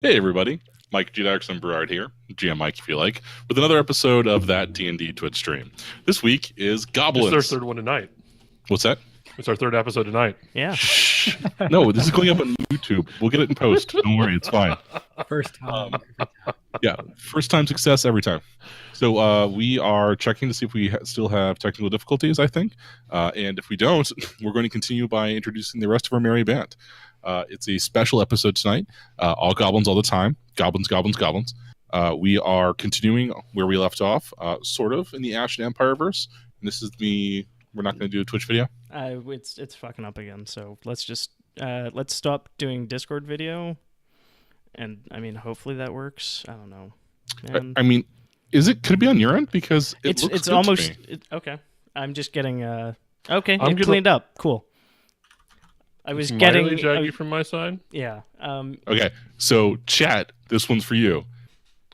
Hey everybody, Mike G. Daxon Berard here, GM Mike if you like, with another episode of that D&D Twitch stream. This week is Goblins. This is our third one tonight. What's that? It's our third episode tonight. Yeah. Shh. No, this is going up on YouTube. We'll get it in post. Don't worry, it's fine. First time. Yeah, first time success every time. So we are checking to see if we still have technical difficulties, I think. And if we don't, we're going to continue by introducing the rest of our merry band. It's a special episode tonight. All goblins all the time. Goblins, goblins, goblins. We are continuing where we left off, sort of, in the Ashen Empire verse. And this is we're not going to do a Twitch video. It's fucking up again. So let's just let's stop doing Discord video, and I mean hopefully that works. I don't know. I mean, could it be on your end because it's good almost to me. Okay. I'm just getting okay. It cleaned up. Cool. I was getting jaggy from my side. Yeah. Okay. So chat, this one's for you.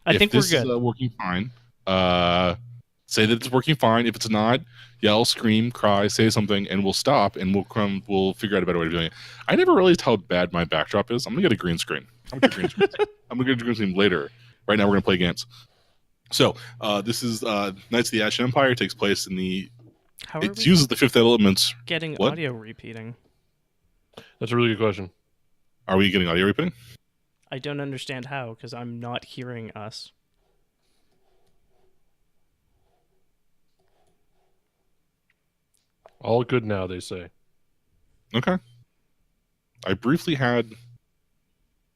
I think we're good. If this is working fine, say that it's working fine. If it's not, yell, scream, cry, say something, and we'll stop and we'll figure out a better way of doing it. I never realized how bad my backdrop is. I'm gonna get a green screen. I'm gonna get a green screen later. Right now we're gonna play games. So this is Knights of the Ashen Empire. It takes place in the. It uses the fifth element. Getting audio repeating. That's a really good question. Are we getting audio repeating? I don't understand how, because I'm not hearing us. All good now, they say. Okay. I briefly had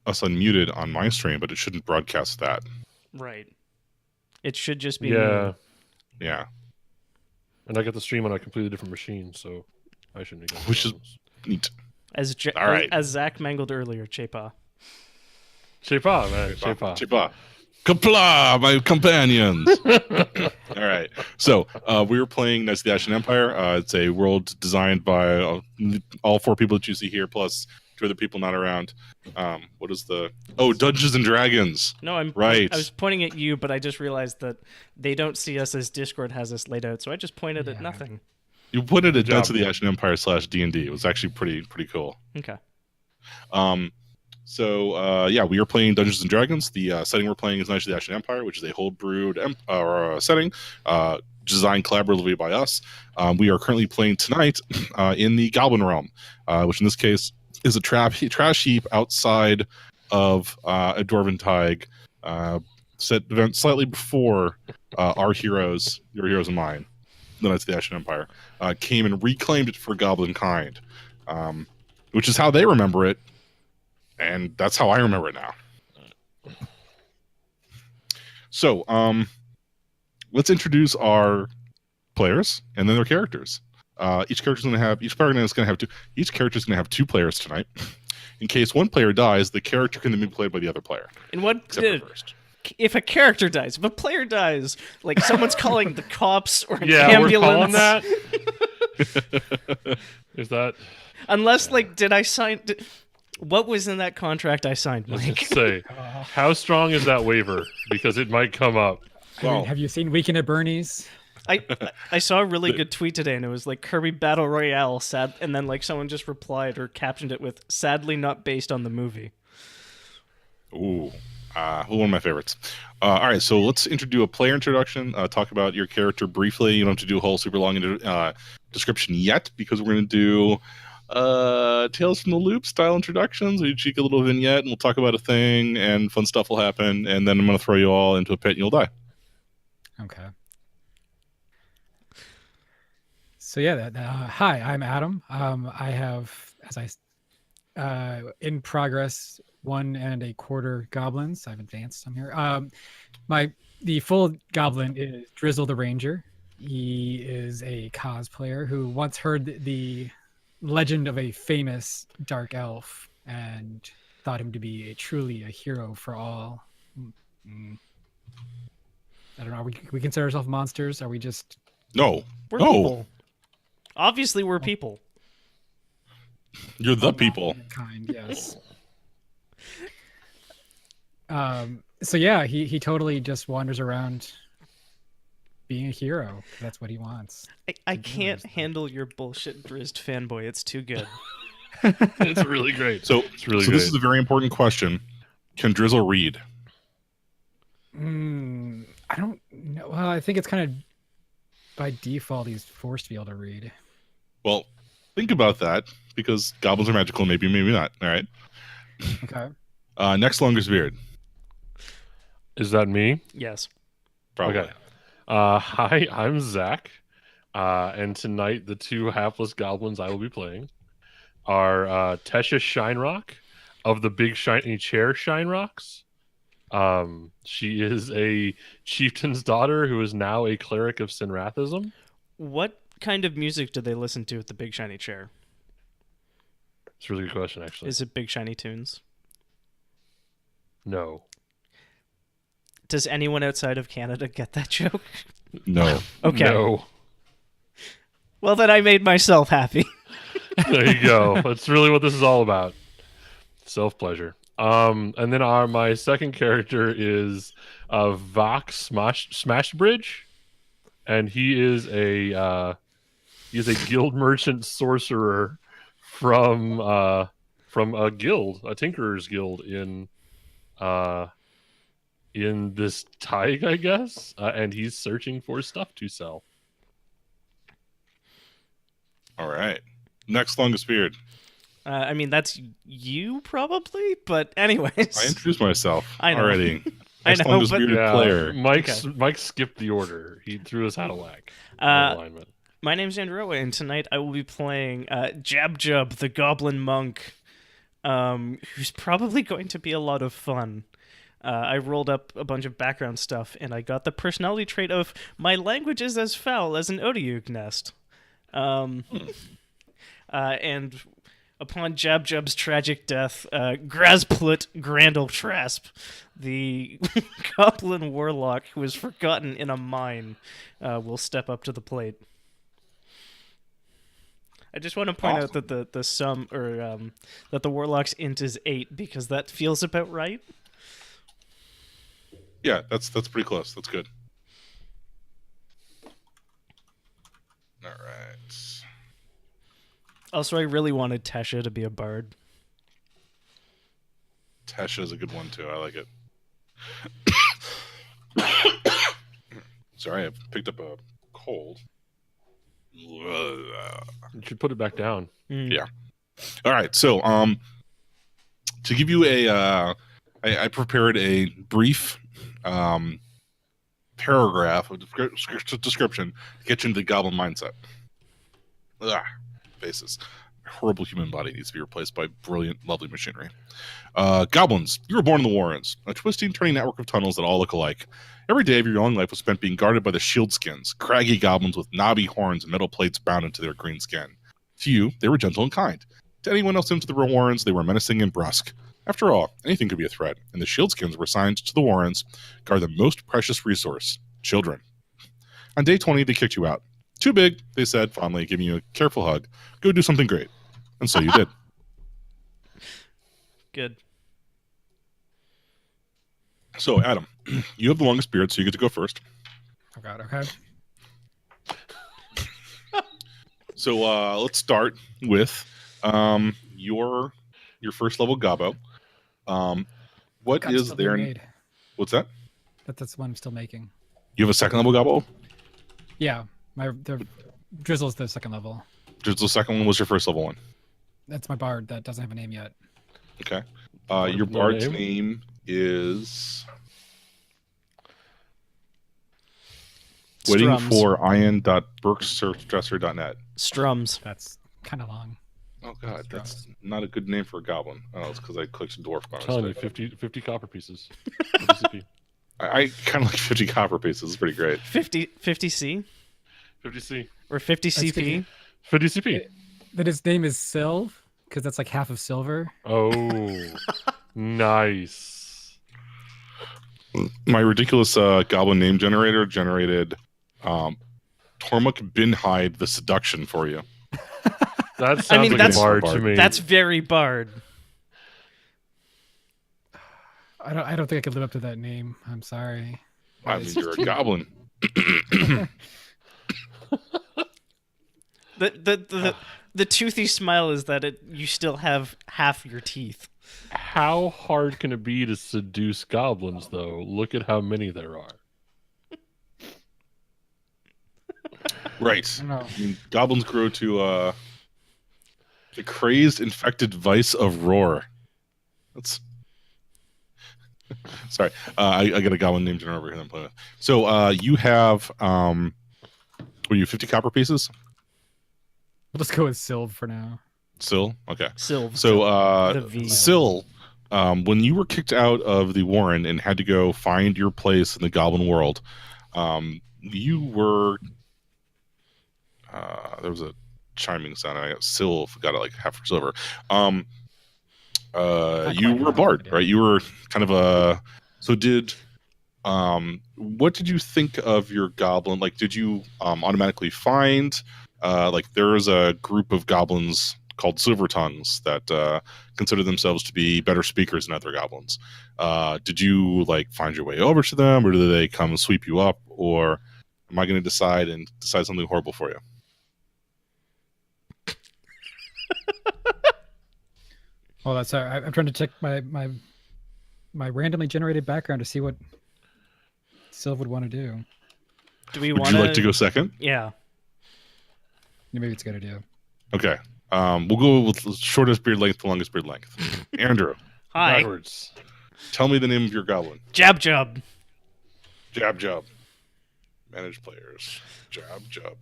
us unmuted on my stream, but it shouldn't broadcast that. Right. It should just be yeah. Me. Yeah. And I got the stream on a completely different machine, so I shouldn't have. Which is neat. As Zach mangled earlier, Chepa. Chepa, man. Chepa. Chepa. Kapla, my companions. All right. So we were playing Knights of the Ashen Empire. It's a world designed by all four people that you see here, plus two other people not around. What is the... Oh, Dungeons and Dragons. No, I'm right. I was pointing at you, but I just realized that they don't see us as Discord has us laid out, so I just pointed at nothing. You pointed at Knights of the Ashen Empire /D&D. It was actually pretty cool. Okay. So, we are playing Dungeons & Dragons. The setting we're playing is Knights of the Ashen Empire, which is a whole-brewed setting designed collaboratively by us. We are currently playing tonight in the Goblin realm, which in this case is a trash heap outside of a Dwarven Tig, set event slightly before your heroes and mine, the Knights of the Ashen Empire, came and reclaimed it for Goblin kind, which is how they remember it. And that's how I remember it now. So, let's introduce our players and then their characters. Each character is going to have two players tonight. In case one player dies, the character can then be played by the other player. And if a character dies, if a player dies, like someone's calling the cops or an ambulance. We're calling that. Is that? Unless, did I sign? What was in that contract I signed, Mike? Say, how strong is that waiver? Because it might come up. Well, have you seen Weekend at Bernie's? I saw a really good tweet today, and it was like Kirby Battle Royale, sad, and then someone just replied or captioned it with "sadly not based on the movie." Ooh, one of my favorites. All right, so let's do a player introduction. Talk about your character briefly. You don't have to do a whole super long description yet, because we're going to do Tales from the Loop style introductions. We cheek a little vignette and we'll talk about a thing and fun stuff will happen, and then I'm going to throw you all into a pit and you'll die. Okay. So hi, I'm Adam. I have, in progress, 1.25 goblins. I've advanced some here. The full goblin is Drizzle the Ranger. He is a cosplayer who once heard the legend of a famous dark elf and thought him to be truly a hero for all. I don't know. We consider ourselves monsters? Are we just... No. We're people. Obviously, we're people. You're the people. Kind, yes. So yeah, he totally just wanders around being a hero. That's what he wants. I can't handle your bullshit Drizzt fanboy. It's too good. It's really great. So it's really great. This is a very important question. Can Drizzle read? I don't know. Well, I think it's kind of by default he's forced to be able to read. Well, think about that, because goblins are magical, maybe, maybe not. All right. Okay. Next longest beard. Is that me? Yes. Probably. Okay. Hi, I'm Zach. And tonight, the two hapless goblins I will be playing are Tesha Shinerock of the Big Shiny Chair Shinerocks. She is a chieftain's daughter who is now a cleric of Sinrathism. What kind of music do they listen to at the Big Shiny Chair? It's a really good question, actually. Is it Big Shiny Tunes? No. Does anyone outside of Canada get that joke? No. Okay. No. Well, then I made myself happy. There you go. That's really what this is all about. Self-pleasure. And then my second character is Vox Smash Bridge, and he is a guild merchant sorcerer from a guild, a tinkerer's guild in this Tig, I guess, and he's searching for stuff to sell. All right. Next longest beard. I mean, that's you probably, but anyways. I introduced myself I know. already. I Next know, longest but- bearded player. Mike skipped the order. He threw us out of whack. Alignment. My name's Andrew, and tonight I will be playing Jab Jub, the Goblin Monk, who's probably going to be a lot of fun. I rolled up a bunch of background stuff, and I got the personality trait of my language is as foul as an Odiug nest. And upon Jab Jub's tragic death, Grasplut Grandel Trasp, the goblin warlock who is forgotten in a mine, will step up to the plate. I just want to point out that the sum, or that the warlock's int is 8, because that feels about right. Yeah, that's pretty close. That's good. All right. Also, I really wanted Tesha to be a bard. Tesha is a good one too. I like it. Sorry, I picked up a cold. You should put it back down. Yeah. All right. So, to give you I prepared a brief paragraph of description to get you into the goblin mindset. Faces. Horrible human body needs to be replaced by brilliant, lovely machinery. Goblins. You were born in the Warrens, a twisting, turning network of tunnels that all look alike. Every day of your young life was spent being guarded by the Shieldskins, craggy goblins with knobby horns and metal plates bound into their green skin. To you, they were gentle and kind. To anyone else into the Warrens, they were menacing and brusque. After all, anything could be a threat, and the Shieldskins were assigned to the Warrens, guard the most precious resource, children. On day 20, they kicked you out. Too big, they said, fondly, giving you a careful hug. Go do something great. And so you did. Good. So, Adam, you have the longest beard, so you get to go first. Oh God. Okay. So let's start with your first level gobbo. What God, is still there? being made. What's that? That's what I'm still making. You have a second level gobbo? Yeah. The Drizzle's the second level. Just the second one was your first level one. That's my bard that doesn't have a name yet. Okay. Bard Your with no bard's name? name is waiting Strums. for ian.burksearchdresser.net. Strums. That's kind of long. Oh god, that's not a good name for a goblin. Oh, it's because I clicked dwarf by I'm telling you, mistake. 50 copper pieces. PCP. I kind of like 50 copper pieces. It's pretty great. 50C? 50C. Or 50 That's CP? good. 50 CP. That his name is Sylv, because that's like half of silver. Oh, nice. My ridiculous goblin name generator generated Tormuk Binhide the Seduction for you. That sounds mean, like that's- a bard to me. That's very bard. I don't think I could live up to that name. I'm sorry. I mean, you're a goblin. The toothy smile is that you still have half your teeth. How hard can it be to seduce goblins, though? Look at how many there are. Right. I don't know. I mean, goblins grow to the crazed, infected vice of roar. That's sorry. I got a goblin named over here that I'm playing with. So you have what are you 50 copper pieces? We'll just go with Sylve for now. Still okay. Sylve. So The V. Syl, when you were kicked out of the Warren and had to go find your place in the Goblin world, you were there was a chiming sound. I got Syl got it like half for silver. You were a bard, right? You were kind of a. So did what did you think of your goblin? Like, did you automatically find like there is a group of goblins called Silver Tongues that consider themselves to be better speakers than other goblins. Did you like find your way over to them, or did they come sweep you up, or am I going to decide something horrible for you? Oh, that's I'm trying to check my randomly generated background to see what Sylve would want to do. Do we Would want you like to go second? Yeah. Maybe it's a good idea. Okay. We'll go with shortest beard length to longest beard length. Andrew, Hi. Backwards. tell me the name of your goblin. Jab Jub. Jab Jub. Manage players. Jab Jub.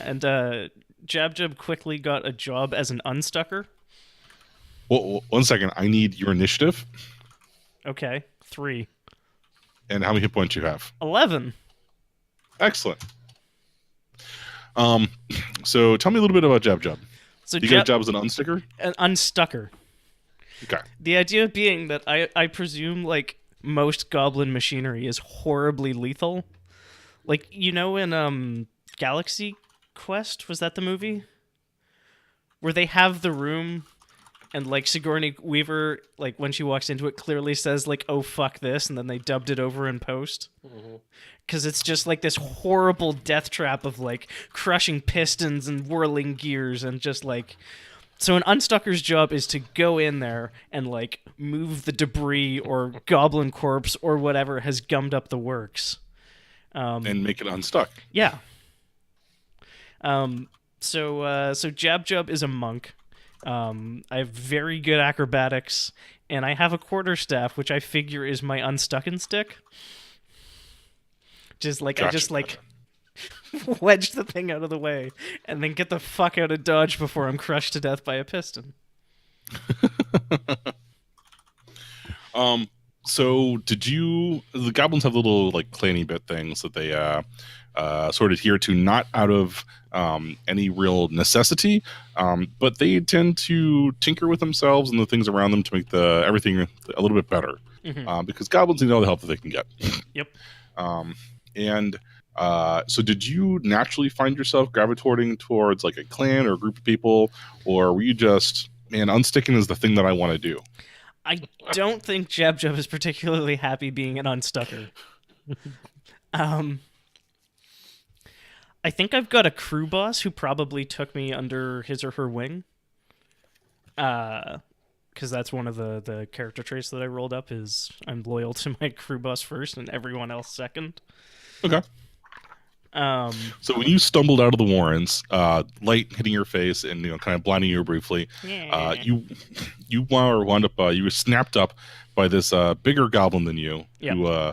And Jab Jub quickly got a job as an unstucker. Well, 1 second. I need your initiative Okay. 3. and how many hit points you have. 11. Excellent. So tell me a little bit about Jab Jub. So You got a job as an unsticker? an unstucker. Okay. The idea being that I presume like most goblin machinery is horribly lethal. Like, you know, in Galaxy Quest, was that the movie? Where they have the room and like Sigourney Weaver, like when she walks into it, clearly says like, "Oh fuck this," and then they dubbed it over in post. Because it's just like this horrible death trap of like crushing pistons and whirling gears and just like. So an unstucker's job is to go in there and like move the debris or goblin corpse or whatever has gummed up the works. And make it unstuck. Yeah. So Jab Jub is a monk. I have very good acrobatics, and I have a quarterstaff, which I figure is my unstucking stick. Just like I just like wedge the thing out of the way, and then get the fuck out of Dodge before I'm crushed to death by a piston. So did you? The goblins have little like clanny bit things that they sort of adhere to, not out of any real necessity, but they tend to tinker with themselves and the things around them to make everything a little bit better. Because goblins need all the help that they can get. Yep. So did you naturally find yourself gravitating towards like a clan or a group of people, or were you just, man, unsticking is the thing that I want to do? I don't think Jab Jub is particularly happy being an unstucker. I think I've got a crew boss who probably took me under his or her wing. Because that's one of the character traits that I rolled up is I'm loyal to my crew boss first and everyone else second. Okay. So when you stumbled out of the Warrens, light hitting your face and kind of blinding you briefly, you wound up you were snapped up by this bigger goblin than you, who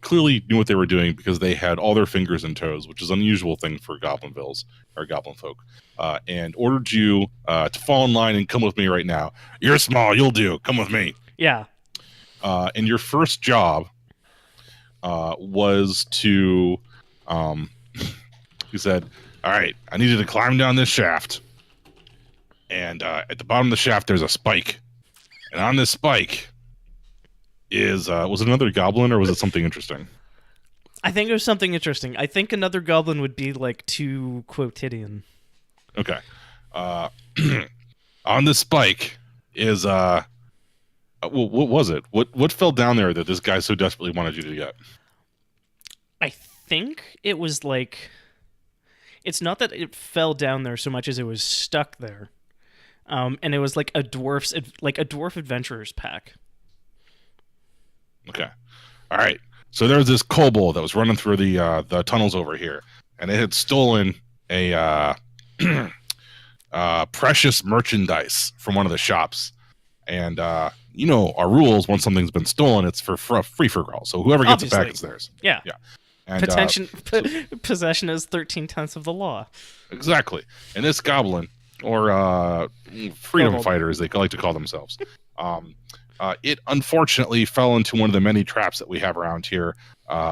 clearly knew what they were doing because they had all their fingers and toes, which is an unusual thing for Goblinvilles or Goblin folk, and ordered you to fall in line and come with me right now. You're small, you'll do. Come with me. Yeah. And your first job was to. He said, "All right, I need you to climb down this shaft, and at the bottom of the shaft there's a spike, and on this spike is was it another goblin or was it something interesting?" I think it was something interesting. I think another goblin would be like too quotidian. Okay. On this spike is what was it? What fell down there that this guy so desperately wanted you to get? I think it was like It's not that it fell down there so much as it was stuck there. And it was like a dwarf adventurer's pack. Okay. All right. So there's this kobold that was running through the tunnels over here, and it had stolen a precious merchandise from one of the shops. And you know our rules: once something's been stolen, it's for free for all. So whoever gets it back, Obviously. it's theirs. Yeah. Yeah. And Possession is 13/10 of the law. exactly. And this goblin, or freedom Kobold. fighter, as they like to call themselves, it unfortunately fell into one of the many traps that we have around here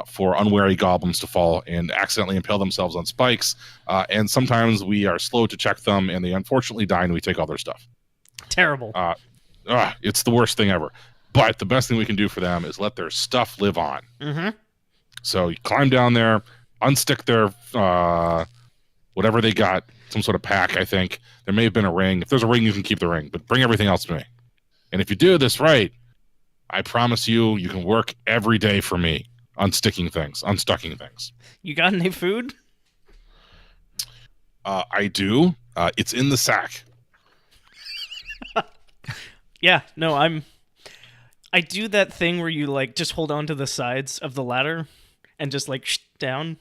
for unwary goblins to fall and accidentally impale themselves on spikes. And sometimes we are slow to check them, and they unfortunately die, and we take all their stuff. Terrible. It's the worst thing ever. But the best thing we can do for them is let their stuff live on. Mm-hmm. So you climb down there, unstick their whatever they got, some sort of pack, I think. There may have been a ring. If there's a ring, you can keep the ring, but bring everything else to me. And if you do this right, I promise you can work every day for me, unstucking things. You got any food? I do. It's in the sack. Yeah, no, I do that thing where you like just hold on to the sides of the ladder and just like down.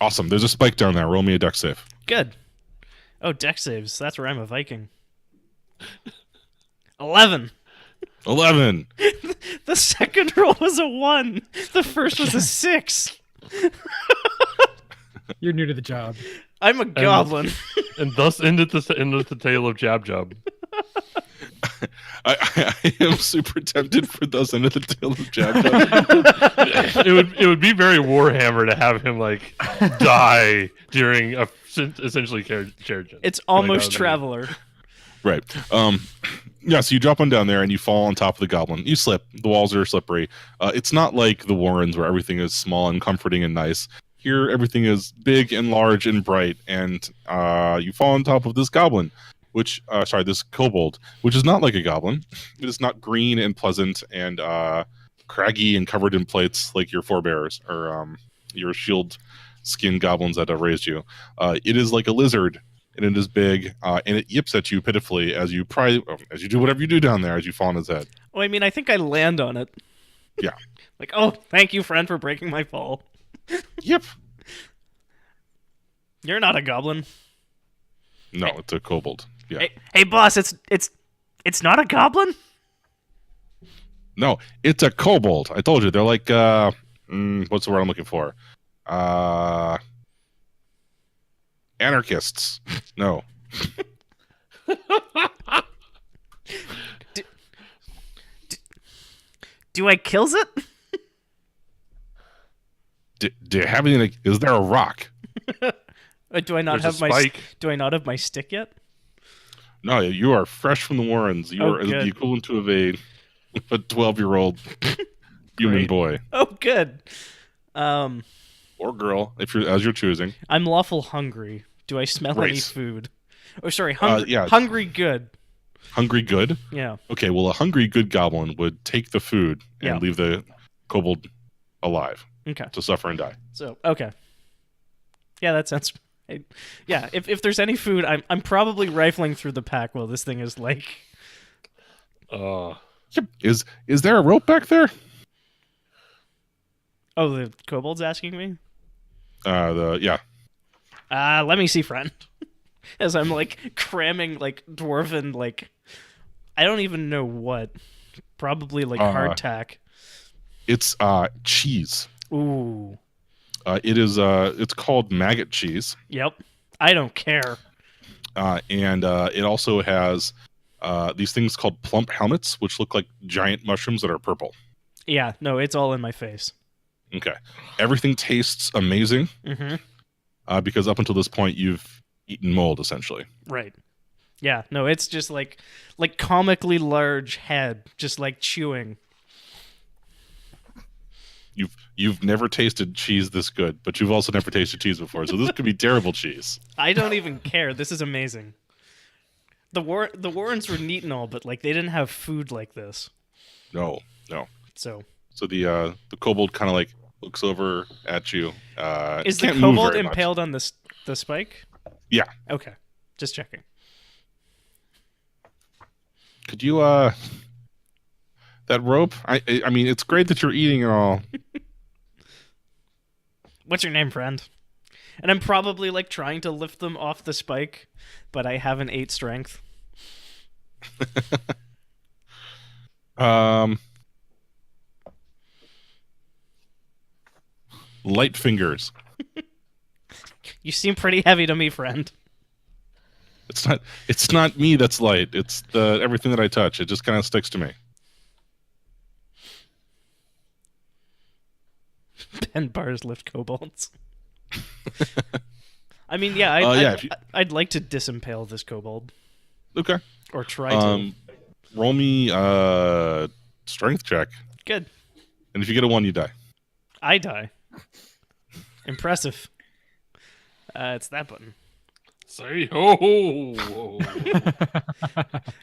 Awesome. There's a spike down there. Roll me a dex save. Good. Oh, dex saves. That's where I'm a Viking. 11. 11. The second roll was a 1. The first was a 6. You're new to the job. I'm a goblin. And thus ended the tale of Jab Jab. I am super tempted for those end of the tail of Jab Jab. It would be very Warhammer to have him like die during a essentially shared gen. It's Like, almost that would be- Traveler. Right. Yeah, so you drop on down there and you fall on top of the goblin. You slip. The walls are slippery. It's not like the Warrens where everything is small and comforting and nice. Here, everything is big and large and bright, and you fall on top of this goblin, this kobold, which is not like a goblin. It is not green and pleasant and craggy and covered in plates like your forebears or your shield skin goblins that have raised you. It is like a lizard, and it is big, and it yips at you pitifully as you do whatever you do down there as you fall on his head. Oh, I mean, I think I land on it. Yeah. Like, oh, thank you, friend, for breaking my fall. Yep. You're not a goblin. No, it's a kobold. Yeah. Hey, boss, it's not a goblin? No, it's a kobold. I told you they're like what's the word I'm looking for? Anarchists. No. Do I kills it? Do you have any? Is there a rock? Do I not There's have a my spike. Do I not have my stick yet? No, you are fresh from the Warrens. You Oh, are good. the equivalent to a 12-year-old human Great. boy Oh, good. or girl, as you're choosing. I'm lawful hungry. Do I smell any Race. food? Oh, sorry, hungry. yeah. Hungry good. Hungry good. Yeah. Okay, well, a hungry good goblin would take the food and Yeah. leave the kobold alive Okay. to suffer and die. So okay. Yeah, that sounds. Yeah, if there's any food, I'm probably rifling through the pack while this thing is like. Uh, Yep. Is there a rope back there? Oh, the kobold's asking me. Yeah. Let me see, friend. As I'm like cramming like dwarven like, I don't even know what. Probably like hardtack. It's cheese. Ooh. It's called maggot cheese. Yep. I don't care. And it also has these things called plump helmets, which look like giant mushrooms that are purple. Yeah. No, it's all in my face. Okay. Everything tastes amazing Mm-hmm. because up until this point, you've eaten mold, essentially. Right. Yeah. No, it's just like comically large head, just like chewing. You've never tasted cheese this good, but you've also never tasted cheese before, so this could be terrible cheese. I don't even care. This is amazing. The Warrens were neat and all, but like they didn't have food like this. No. So So the kobold kind of like looks over at you. is it the can't move kobold very much. impaled on the The spike? Yeah. Okay. Just checking. Could you that rope? I mean, it's great that you're eating and all. What's your name, friend? And I'm probably like trying to lift them off the spike, but I have an 8 strength. Light fingers. You seem pretty heavy to me, friend. It's not me that's light. It's the everything that I touch. It just kind of sticks to me. 10 bars lift kobolds. I mean, yeah, I'd like to disimpale this kobold. Okay. Or try to. Roll me strength check. Good. And if you get a 1, you die. I die. Impressive. It's that button. Say ho!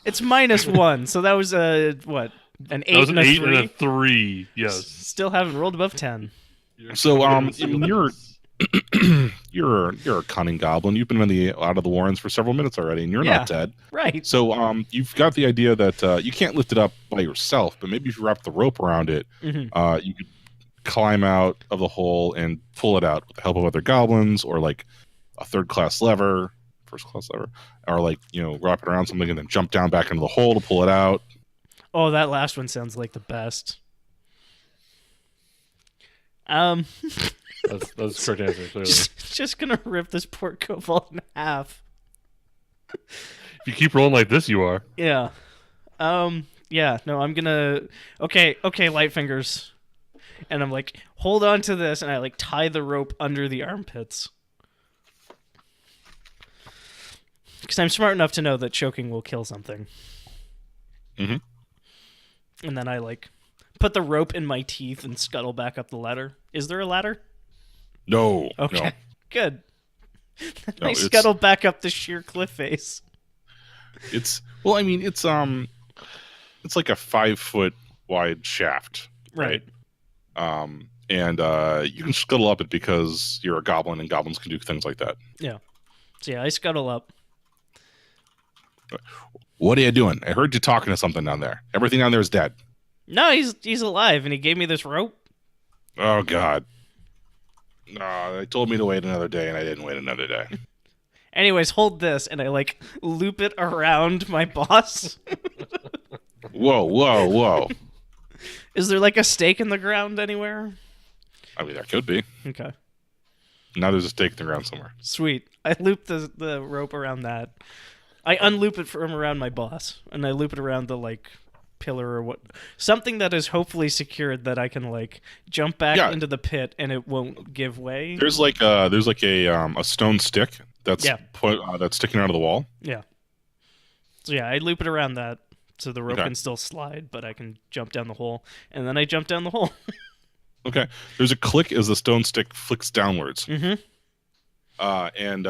It's -1, so that was what? An 8 That was an and a 8 3? and a 3. Yes. Still haven't rolled above 10. So you're a cunning goblin. You've been out of the warrens for several minutes already, and you're not dead. Right. So you've got the idea that you can't lift it up by yourself, but maybe if you wrap the rope around it, you could climb out of the hole and pull it out with the help of other goblins, or like a first class lever, or like wrap it around something and then jump down back into the hole to pull it out. Oh, that last one sounds like the best. That's the correct answer, clearly. Just gonna rip this poor kobold in half. If you keep rolling like this, you are. Yeah. Yeah, no, I'm gonna... Okay, light fingers. And I'm like, hold on to this, and I like tie the rope under the armpits. Because I'm smart enough to know that choking will kill something. Mm-hmm. And then I like put the rope in my teeth and scuttle back up the ladder. Is there a ladder? No. Okay, No. good. No, I scuttle back up the sheer cliff face. It's like a 5-foot wide shaft, Right. and you can scuttle up it because you're a goblin and goblins can do things like that. Yeah. So yeah, I scuttle up. What are you doing? I heard you talking to something down there. Everything down there is dead. No, he's alive, and he gave me this rope. Oh God. No, they told me to wait another day, and I didn't wait another day. Anyways, hold this, and I like loop it around my boss. Whoa. Is there like a stake in the ground anywhere? I mean, there could be. Okay. Now there's a stake in the ground somewhere. Sweet. I loop the rope around that. I unloop it from around my boss, and I loop it around the like pillar or what, something that is hopefully secured that I can like jump back into the pit and it won't give way. There's like a stone stick that's that's sticking out of the wall. Yeah. So yeah, I loop it around that so the rope can still slide, but I can jump down the hole, and then I jump down the hole. Okay. There's a click as the stone stick flicks downwards. Mm-hmm. And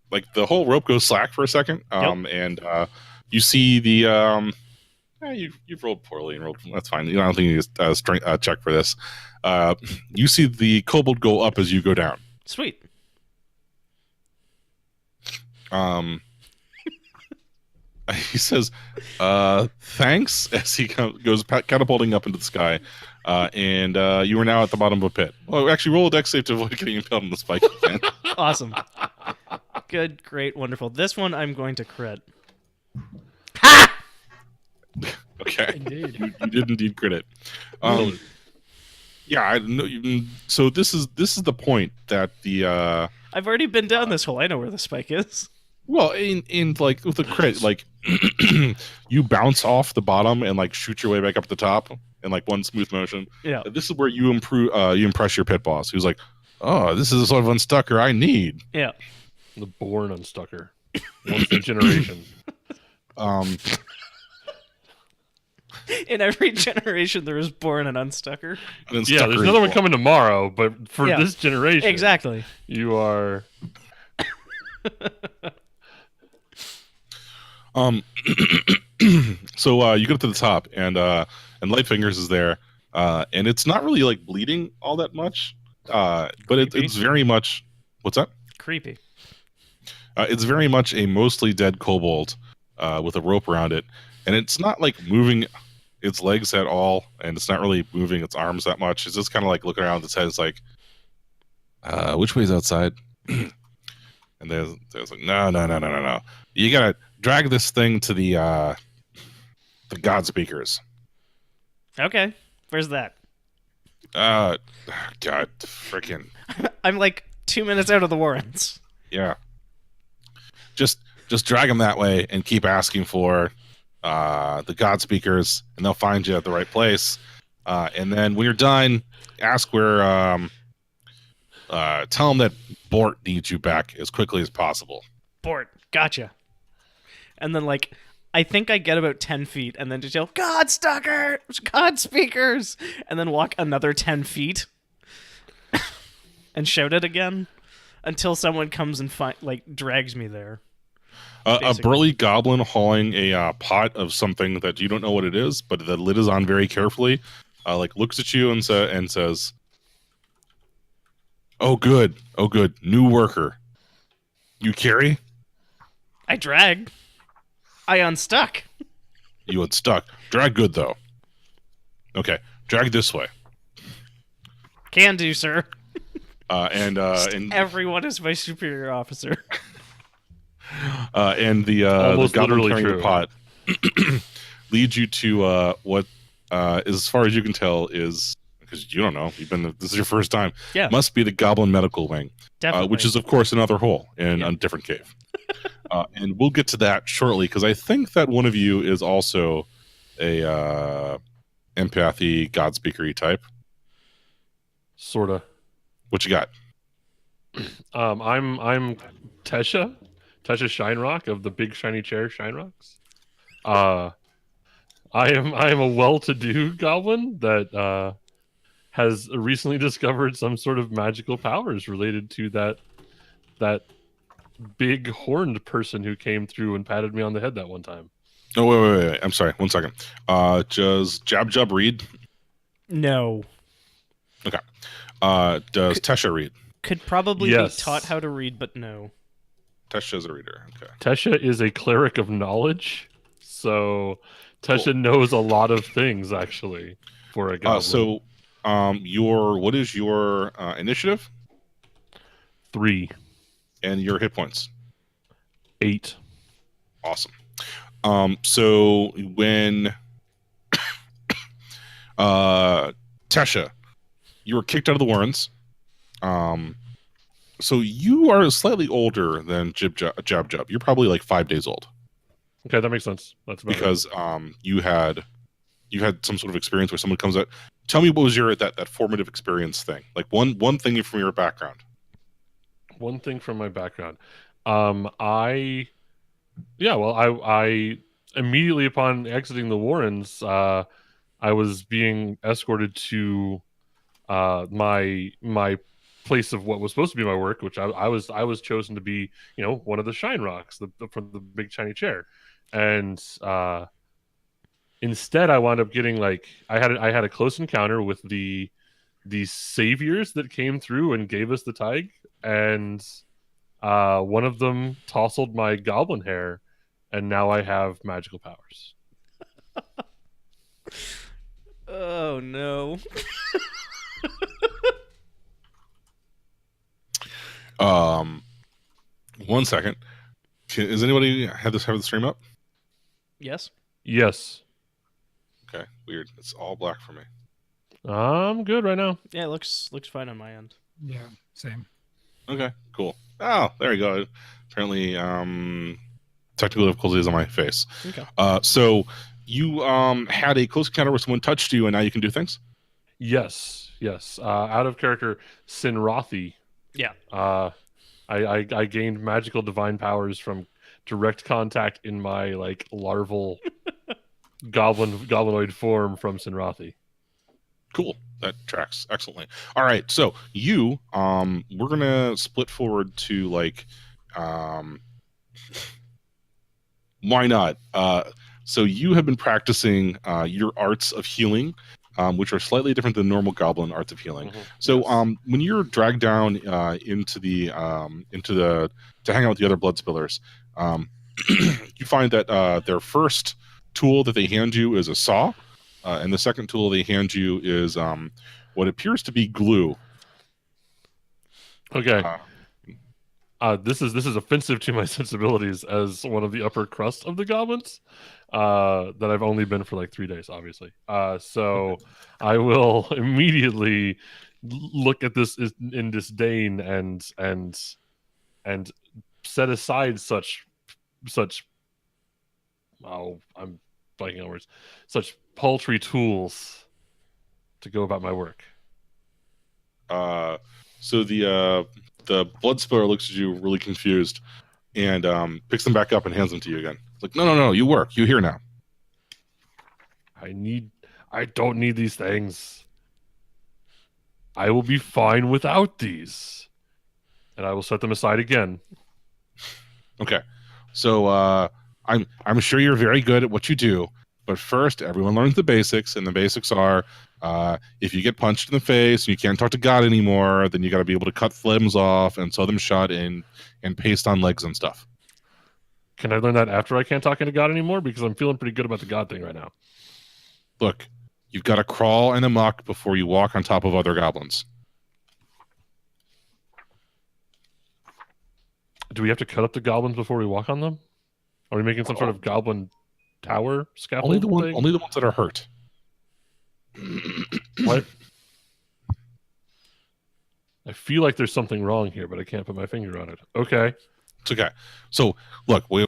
like the whole rope goes slack for a second. And you see the you've rolled poorly and rolled. That's fine. I don't think you need a strength check for this. You see the kobold go up as you go down. Sweet. He says, "Thanks," as he goes catapulting up into the sky. And you are now at the bottom of a pit. Well, actually, roll a dex save to avoid getting impaled on the spike. Awesome. Good, great, wonderful. This one I'm going to crit. Okay. Indeed. You did indeed crit it. Yeah, I know. So this is the point that the I've already been down this hole. I know where the spike is. well, in like with the crit, like you bounce off the bottom and like shoot your way back up to the top in like one smooth motion. Yeah. This is where you impress your pit boss, who's like, "Oh, this is the sort of unstucker I need." Yeah. The born unstucker. Once a generation. In every generation, there is born an unstucker. Yeah, there's another one coming tomorrow, but for this generation, exactly, you are. So you get up to the top, and Lightfingers is there, and it's not really like bleeding all that much, but it's very much. What's that? Creepy. It's very much a mostly dead kobold with a rope around it, and it's not like moving its legs at all, and it's not really moving its arms that much. It's just kind of like looking around its head. It's like, which way's outside? And there's like, no. You gotta drag this thing to the God speakers. Okay. Where's that? God, freaking I'm like 2 minutes out of the Warrens. yeah. Just drag them that way and keep asking for the God speakers, and they'll find you at the right place. And then when you're done, ask where. Tell them that Bort needs you back as quickly as possible. Bort, gotcha. And then, like, I think I get about 10 feet and then just yell, God stalkers! God speakers! And then walk another 10 feet and shout it again until someone comes and drags me there. A burly goblin hauling a pot of something that you don't know what it is, but the lid is on very carefully, looks at you and says, Oh, good. New worker. You carry? I drag. I unstuck. You unstuck. Drag good, though. Okay. Drag this way. Can do, sir. And Everyone is my superior officer. and the goblin carrying the pot leads you to what, as far as you can tell, is, because you don't know, this is your first time. Yeah. Must be the Goblin Medical Wing, Definitely. which is of course another hole in a different cave. And we'll get to that shortly, because I think that one of you is also a empathy God speakery type. Sorta. What you got? I'm Tesha Shinerock of the Big Shiny Chair Shinerocks. I am a well-to-do goblin that has recently discovered some sort of magical powers related to that big horned person who came through and patted me on the head that one time. Oh, wait. I'm sorry. 1 second. Does Jab read? No. Okay. Does Tesha read? Could probably Yes. be taught how to read, but no. Tesha's a reader. Okay. Tesha is a cleric of knowledge, so Tesha knows a lot of things actually for a goblin. What is your initiative 3, and your hit points? 8. Awesome. So when Tesha, you were kicked out of the Warrens. So you are slightly older than Jab. You're probably like 5 days old. Okay, that makes sense. That's about Because you had some sort of experience where someone comes out. Tell me, what was your that formative experience thing? Like one thing from your background. one thing from my background. I immediately upon exiting the Warrens, I was being escorted to my place of what was supposed to be my work, which I was chosen to be, one of the Shine Rocks, from the Big Shiny Chair, and instead I wound up getting I had a close encounter with the saviors that came through and gave us the Tig, and one of them tousled my goblin hair, and now I have magical powers. Oh no. 1 second. Is anybody have the stream up? Yes. Yes. Okay, weird. It's all black for me. I'm good right now. Yeah, it looks fine on my end. Yeah, same. Okay, cool. Oh, there you go. Apparently, technical difficulties on my face. Okay. So you had a close encounter where someone touched you, and now you can do things? Yes. Out of character, Sinrathi. Yeah. I gained magical divine powers from direct contact in my larval goblinoid form from Sinrathi. Cool. That tracks excellently. All right, so you we're gonna split forward to why not? So you have been practicing your arts of healing which are slightly different than normal goblin arts of healing. Mhm. So Yes. when you're dragged down into the to hang out with the other blood spillers, you find that their first tool that they hand you is a saw, and the second tool they hand you is what appears to be glue. Okay. Uh, This is offensive to my sensibilities as one of the upper crust of the goblins. That I've only been for like 3 days, obviously. So I will immediately look at this in disdain and set aside such I'm blanking on words, such paltry tools to go about my work. so the blood spiller looks at you really confused and picks them back up and hands them to you again. It's like, no, you work. You here now. I don't need these things. I will be fine without these. And I will set them aside again. Okay. So I'm sure you're very good at what you do, but first everyone learns the basics, and the basics are if you get punched in the face and you can't talk to God anymore, then you got to be able to cut limbs off and sew them shut and paste on legs and stuff. Can I learn that after I can't talk into God anymore? Because I'm feeling pretty good about the God thing right now. Look, you've got to crawl and amok before you walk on top of other goblins. Do we have to cut up the goblins before we walk on them? Are we making some sort of goblin tower scaffold thing? Only the ones that are hurt. What? I feel like there's something wrong here, but I can't put my finger on it. Okay. It's okay. So look, the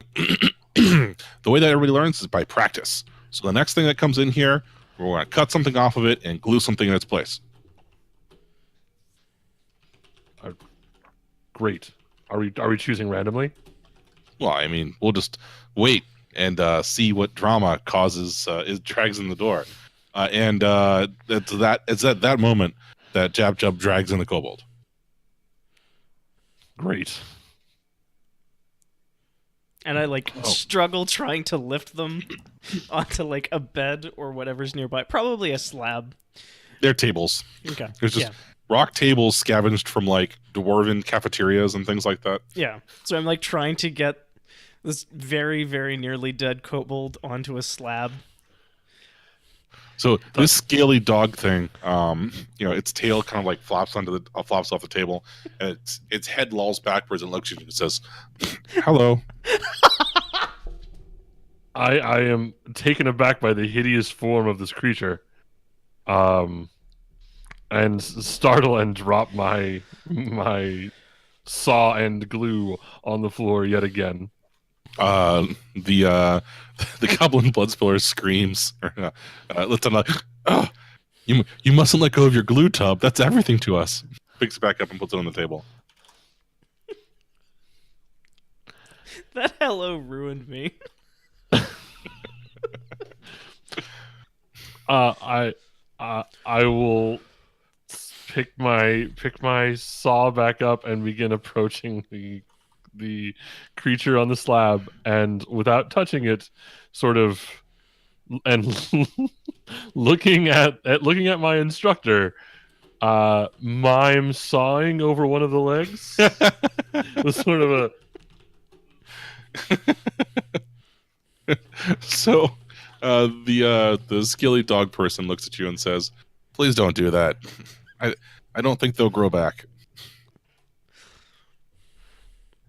way that everybody learns is by practice. So the next thing that comes in here, we're going to cut something off of it and glue something in its place. Great. Are we choosing randomly? Well, I mean, we'll just wait and see what drama causes drags in the door, and it's at that moment that Jab Jub drags in the kobold. Great. And I struggle trying to lift them onto like a bed or whatever's nearby. Probably a slab. They're tables. Okay. There's just rock tables scavenged from like dwarven cafeterias and things like that. Yeah. So I'm like trying to get this very, very nearly dead kobold onto a slab. So this scaly dog thing, its tail kind of like flops off the table, and its head lolls backwards and looks at you and says, "Hello." I am taken aback by the hideous form of this creature, and startle and drop my saw and glue on the floor yet again. The goblin blood spiller screams. Lets out like, "Oh, you mustn't let go of your glue tub. That's everything to us." Picks it back up and puts it on the table. That hello ruined me. I will pick my saw back up and begin approaching the creature on the slab, and without touching it, sort of, and looking at my instructor, mime sawing over one of the legs with sort of a. So the skilly dog person looks at you and says, "Please don't do that. I don't think they'll grow back."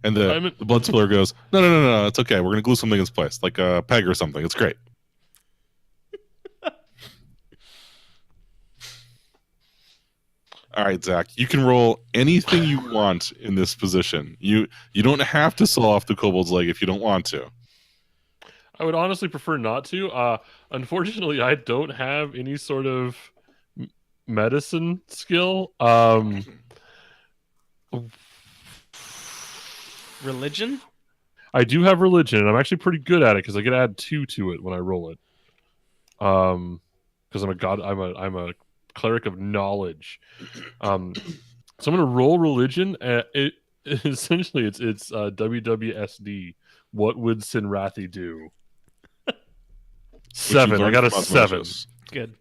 And the blood spiller goes, No, it's okay. We're going to glue something in its place, like a peg or something. It's great. All right, Zach, you can roll anything you want in this position. You don't have to saw off the kobold's leg if you don't want to. I would honestly prefer not to. Unfortunately, I don't have any sort of medicine skill. Religion? I do have religion, and I'm actually pretty good at it because I can add 2 to it when I roll it. Because I'm a cleric of knowledge. So I'm gonna roll religion. Essentially it's WWSD. What would Sinrathi do? 7. I got a 7. Good.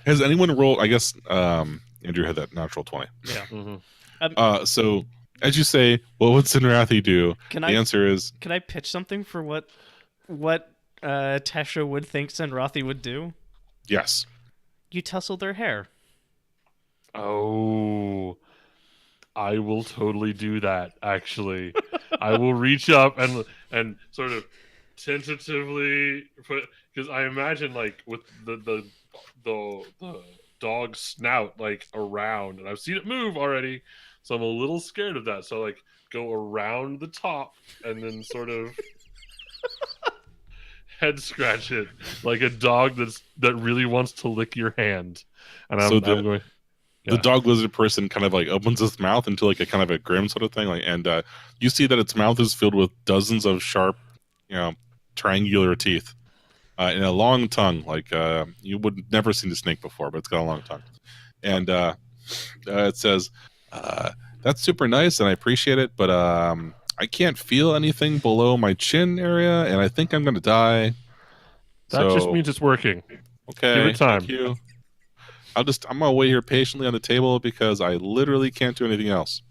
Has anyone rolled? I guess Andrew had that natural 20. Yeah. Mhm. So as you say, what would Sinrathi do? Can The I answer is can I pitch something for what Tesha would think Senrathi would do? yes. You tussle their hair. Oh, I will totally do that. Actually, I will reach up and sort of tentatively put, because I imagine like with the dog's snout like around, and I've seen it move already, so I'm a little scared of that. So like go around the top and then sort of head scratch it like a dog that really wants to lick your hand. And So I'm going. The Yeah. dog lizard person kind of like opens its mouth into like a kind of a grim sort of thing, like, and you see that its mouth is filled with dozens of sharp, triangular teeth, and a long tongue. Like you would never seen a snake before, but it's got a long tongue, and it says, "That's super nice, and I appreciate it, but I can't feel anything below my chin area, and I think I'm gonna die." That just So means it's working. okay, Give it time. thank you. I'm gonna wait here patiently on the table because I literally can't do anything else.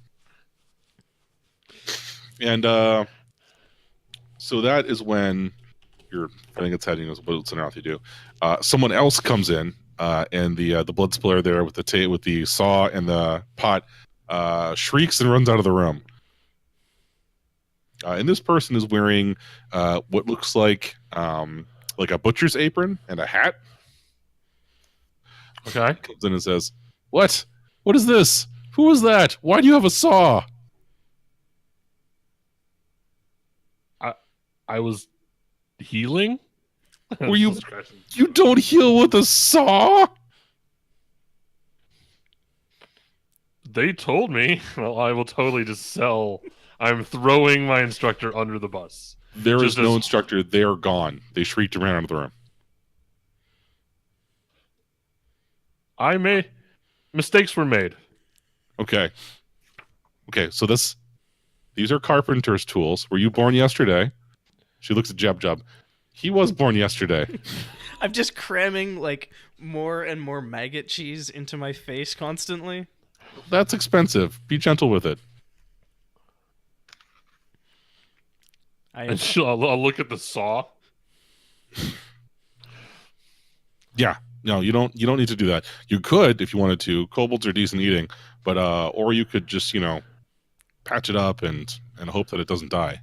And so that is when you're finding its heading is what's on you do. Someone else comes in, and the blood splatter there with the saw and the pot shrieks and runs out of the room. And this person is wearing what looks like a butcher's apron and a hat. Okay. Comes in and says, "What? What is this? Who is that? Why do you have a saw?" I was healing. Were you? You don't heal with a saw? They told me. Well, I will totally just sell. I'm throwing my instructor under the bus. There is Just no as- instructor. They're gone. They shrieked and ran out of the room. Mistakes were made. Okay. So these are carpenter's tools. Were you born yesterday? She looks at Jab. He was born yesterday. I'm just cramming like more and more maggot cheese into my face constantly. That's expensive. Be gentle with it. And I'll look at the saw. Yeah. No, you don't need to do that. You could if you wanted to. Kobolds are decent eating, but or you could just, patch it up and hope that it doesn't die.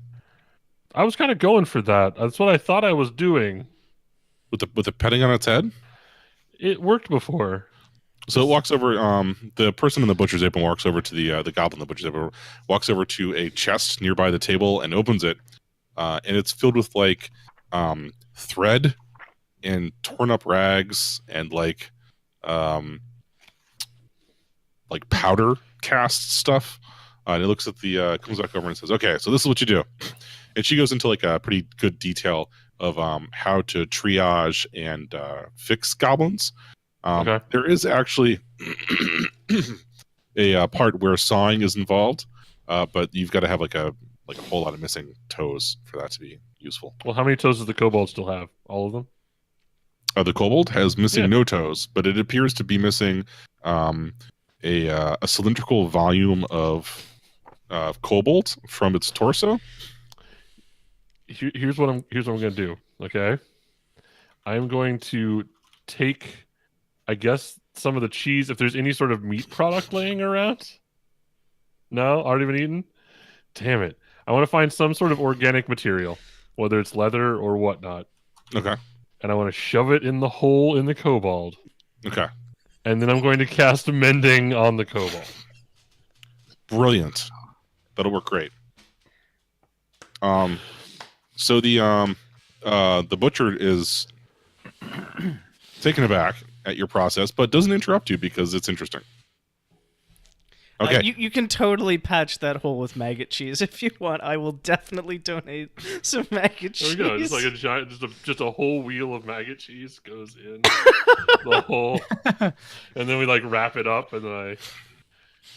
I was kind of going for that. That's what I thought I was doing. With the petting on its head? It worked before. So it walks over. The person in the butcher's apron walks over to the goblin in the butcher's apron, walks over to a chest nearby the table and opens it, and it's filled with like thread and torn up rags and like powder cast stuff. And it looks at comes back over and says, "Okay, so this is what you do." And she goes into like a pretty good detail of how to triage and fix goblins. Okay. There is actually a part where sawing is involved, but you've got to have like a whole lot of missing toes for that to be useful. Well, how many toes does the kobold still have? All of them? The kobold has missing Yeah. no toes, but it appears to be missing a cylindrical volume of cobalt from its torso. Here's what I'm going to do. Okay, I'm going to take, I guess, some of the cheese if there's any sort of meat product laying around. No, already been eaten. Damn it! I want to find some sort of organic material, whether it's leather or whatnot, Okay. and I want to shove it in the hole in the kobold, Okay. and then I'm going to cast mending on the kobold. Brilliant. That'll work great. So the butcher is taken aback at your process, but doesn't interrupt you because it's interesting. Okay. You can totally patch that hole with maggot cheese if you want. I will definitely donate some maggot There cheese. we go. Just like a giant, just a whole wheel of maggot cheese goes in the hole, and then we like wrap it up, and then I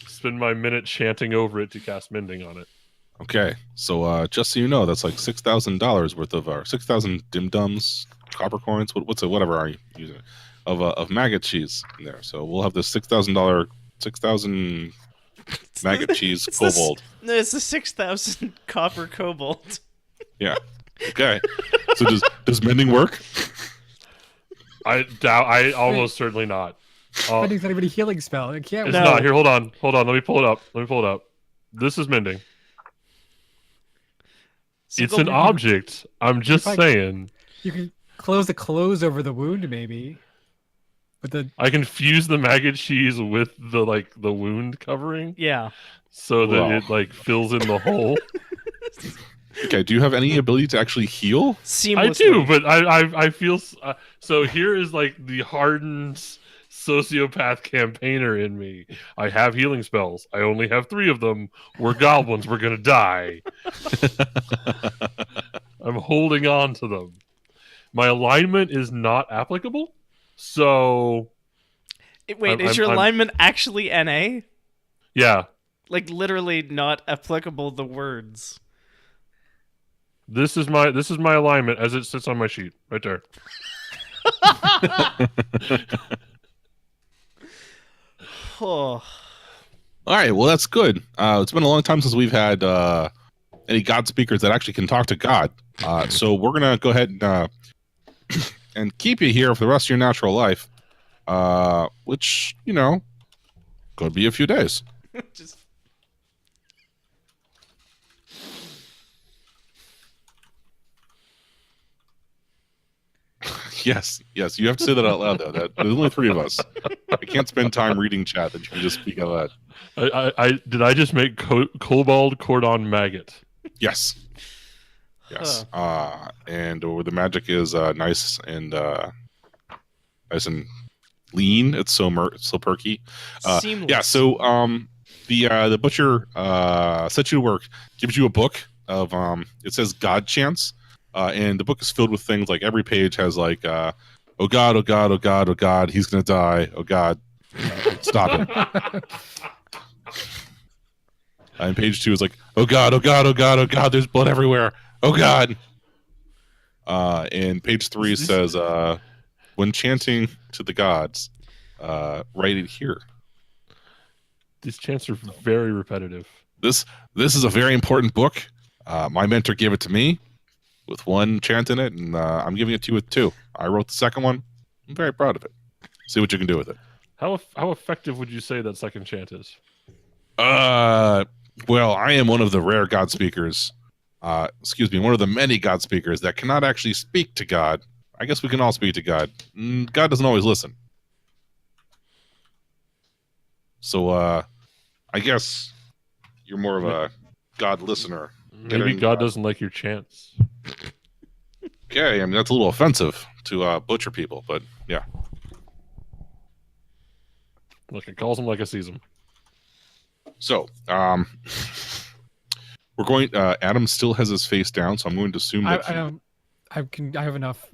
spend my minute chanting over it to cast mending on it. Okay. So just so you know, that's like $6,000 worth of 6,000 dim dums, copper coins. Whatever are you using? of maggot cheese in there. So we'll have the $6,000 maggot cheese It's kobold. No, it's the 6,000 copper kobold. Yeah. Okay. So does mending work? I doubt. I almost certainly not. Mending's not even a healing spell. It can't. It's No. not. Here, hold on. Let me pull it up. This is mending. It's an object. I'm just If I- saying. You can close the clothes over the wound, maybe. But the I can fuse the maggot cheese with the wound covering, Yeah. so that Wow. it fills in the hole. Okay. Do you have any ability to actually heal? Seamlessly. I do, but I feel so. Here is the hardened sociopath campaigner in me. I have healing spells. I only have 3 of them. We're goblins. We're gonna die. I'm holding on to them. My alignment is not applicable, so Wait, is your alignment actually NA? yeah. Like literally not applicable the words. This is my alignment as it sits on my sheet right there. Oh. All right. Well, that's good. It's been a long time since we've had any God speakers that actually can talk to God. So we're gonna go ahead and and keep you here for the rest of your natural life, which could be a few days. Just Yes, you have to say that out loud though. There's only 3 of us. I can't spend time reading chat that you can just speak out loud. Did I just make kobold cordon maggot? Yes. And the magic is nice and lean. It's so perky. seamless. Yeah. So the butcher sets you to work, gives you a book of it says God chants, and the book is filled with things like every page has oh God, oh God, oh God, oh God, he's gonna die, oh God, stop it. And page 2 is like, oh God, oh God, oh God, oh God, there's blood everywhere, oh God. And page 3 says, when chanting to the gods, write it here. These chants are very repetitive. This is a very important book. My mentor gave it to me with 1 chant in it, and I'm giving it to you with 2. I wrote the second one. I'm very proud of it. See what you can do with it. How effective would you say that second chant is? Well, I am one of the rare God speakers. One of the many God speakers that cannot actually speak to God. I guess we can all speak to God. God doesn't always listen. So, I guess you're more of a God listener. Maybe God doesn't like your chants. Okay, I mean, that's a little offensive to butcher people, but yeah. Look, it calls him like I sees him. So, we're going. Adam still has his face down, so I'm going to assume that I have enough.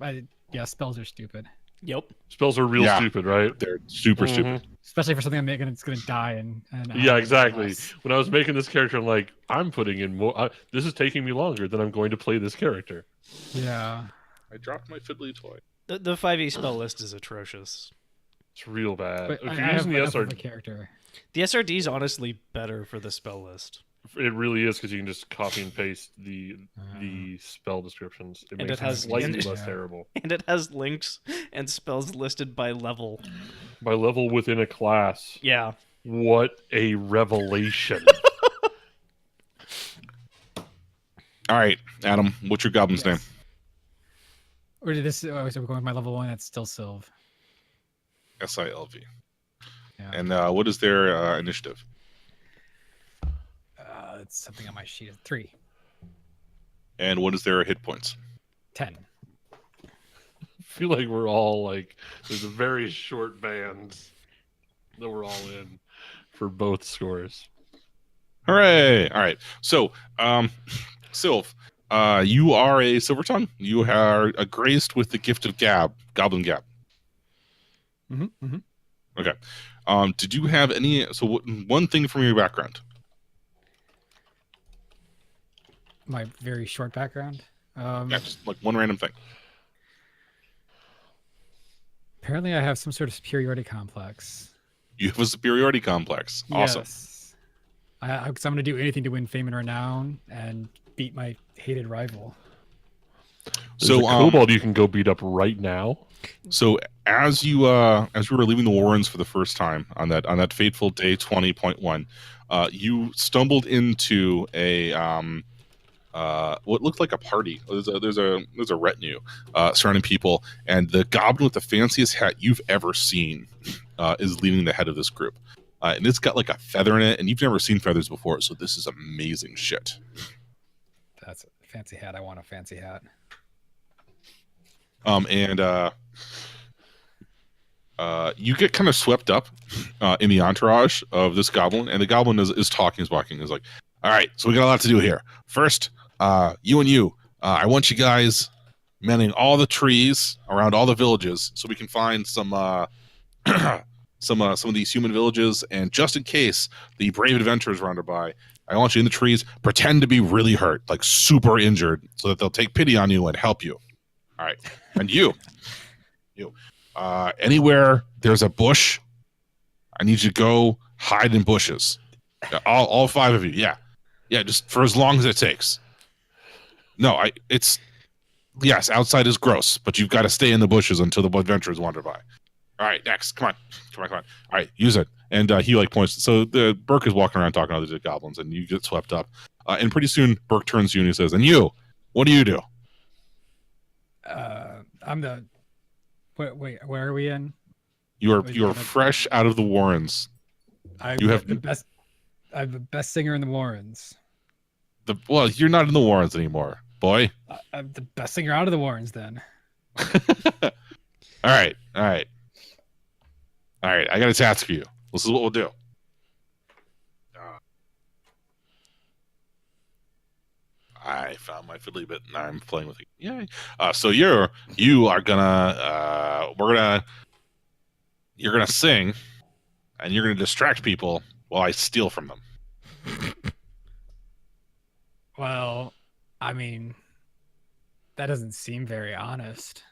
Yeah, spells are stupid, Yep. Spells are real stupid, right? they're super stupid. especially for something I'm making it's gonna die and Yeah, exactly. When I was making this character, I'm like, I'm putting in more. This is taking me longer than I'm going to play this character. Yeah. I dropped my fiddly toy. The 5e spell list is atrocious. It's real bad. But If I you're have using the enough of a SRD, character. The SRD is honestly better for the spell list. it really is because you can just copy and paste the spell descriptions. It And makes it has- slightly and- less Yeah. terrible. And it has links and spells listed by level. By level within a class. Yeah. What a revelation. All right, Adam, what's your goblin's name? Or did this? Oh, so we're going with my level 1. That's still Sylv. Silv. Yeah. And what is their initiative? It's something on my sheet. 3, And what is their hit points? 10. I feel like we're all like, there's a very short band that we're all in for both scores. Hooray! All right. So, Sylv, you are a silver tongue. You are graced with the gift of gab, goblin gab. Mm-hmm. Okay. Did you have any? So, one thing from your background. My very short background. Yeah, just like one random thing. Apparently, I have some sort of superiority complex. You have a superiority complex. Awesome. Yes. Because I'm going to do anything to win fame and renown and beat my hated rival. There's a kobold you can go beat up right now. So as you were leaving the Warrens for the first time on that fateful day 20.1, you stumbled into a what looked like a party. There's a retinue surrounding people, and the goblin with the fanciest hat you've ever seen is leading the head of this group. And it's got like a feather in it, and you've never seen feathers before, so this is amazing shit. That's a fancy hat. I want a fancy hat. You get kind of swept up in the entourage of this goblin, and the goblin is talking, is walking, is like, all right, so we got a lot to do here. First, you and you, I want you guys manning all the trees around all the villages so we can find some some of these human villages, and just in case the brave adventurers round by, I want you in the trees, pretend to be really hurt, like super injured, so that they'll take pity on you and help you. All right. And you, anywhere there's a bush, I need you to go hide in bushes. All 5 of you. Yeah. Just for as long as it takes. No, yes, outside is gross, but you've got to stay in the bushes until the adventurers wander by. All right, next. Come on. All right, use it. And he like points. So the Burke is walking around talking to other goblins, and you get swept up. And pretty soon Burke turns to you and he says, and you, what do you do? I'm the. Wait, where are we in? You are fresh out of the Warrens. You have the best. I'm the best singer in the Warrens. Well, you're not in the Warrens anymore, boy. I'm the best singer out of the Warrens, then. All right. I got a task for you. This is what we'll do. I found my fiddly bit and I'm playing with it. Yay. So you're gonna sing and you're gonna distract people while I steal from them. Well, I mean, that doesn't seem very honest.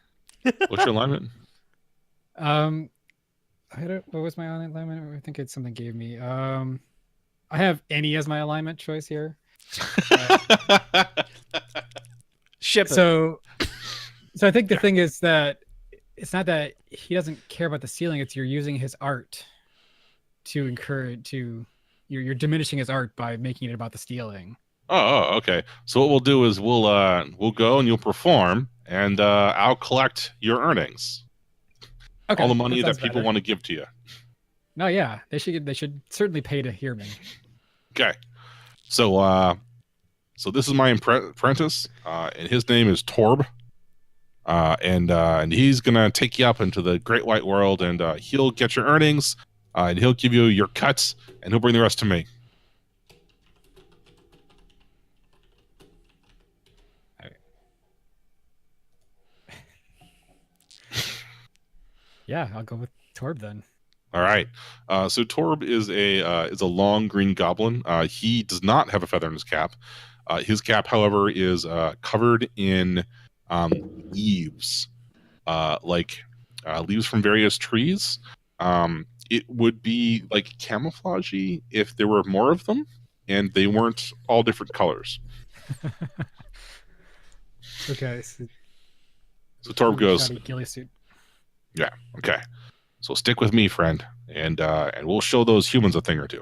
What's your alignment? What was my alignment? I think it's something gave me. I have any as my alignment choice here. Ship it. So I think the thing is that it's not that he doesn't care about the stealing, it's you're using his art to encourage you're diminishing his art by making it about the stealing. Oh, okay. So what we'll do is we'll go and you'll perform, and I'll collect your earnings. Okay, all the money that people better. want to give to you. No, yeah, they should certainly pay to hear me. Okay. So this is my apprentice, and his name is Torb, and he's gonna take you up into the great white world, and he'll get your earnings, and he'll give you your cuts, and he'll bring the rest to me. Yeah, I'll go with Torb then. All right. So Torb is a long green goblin. He does not have a feather in his cap. His cap, however, is covered in leaves, like leaves from various trees. It would be like camouflagey if there were more of them, and they weren't all different colors. Okay. So Torb goes, ghillie suit. yeah, okay. So stick with me, friend, and we'll show those humans a thing or two.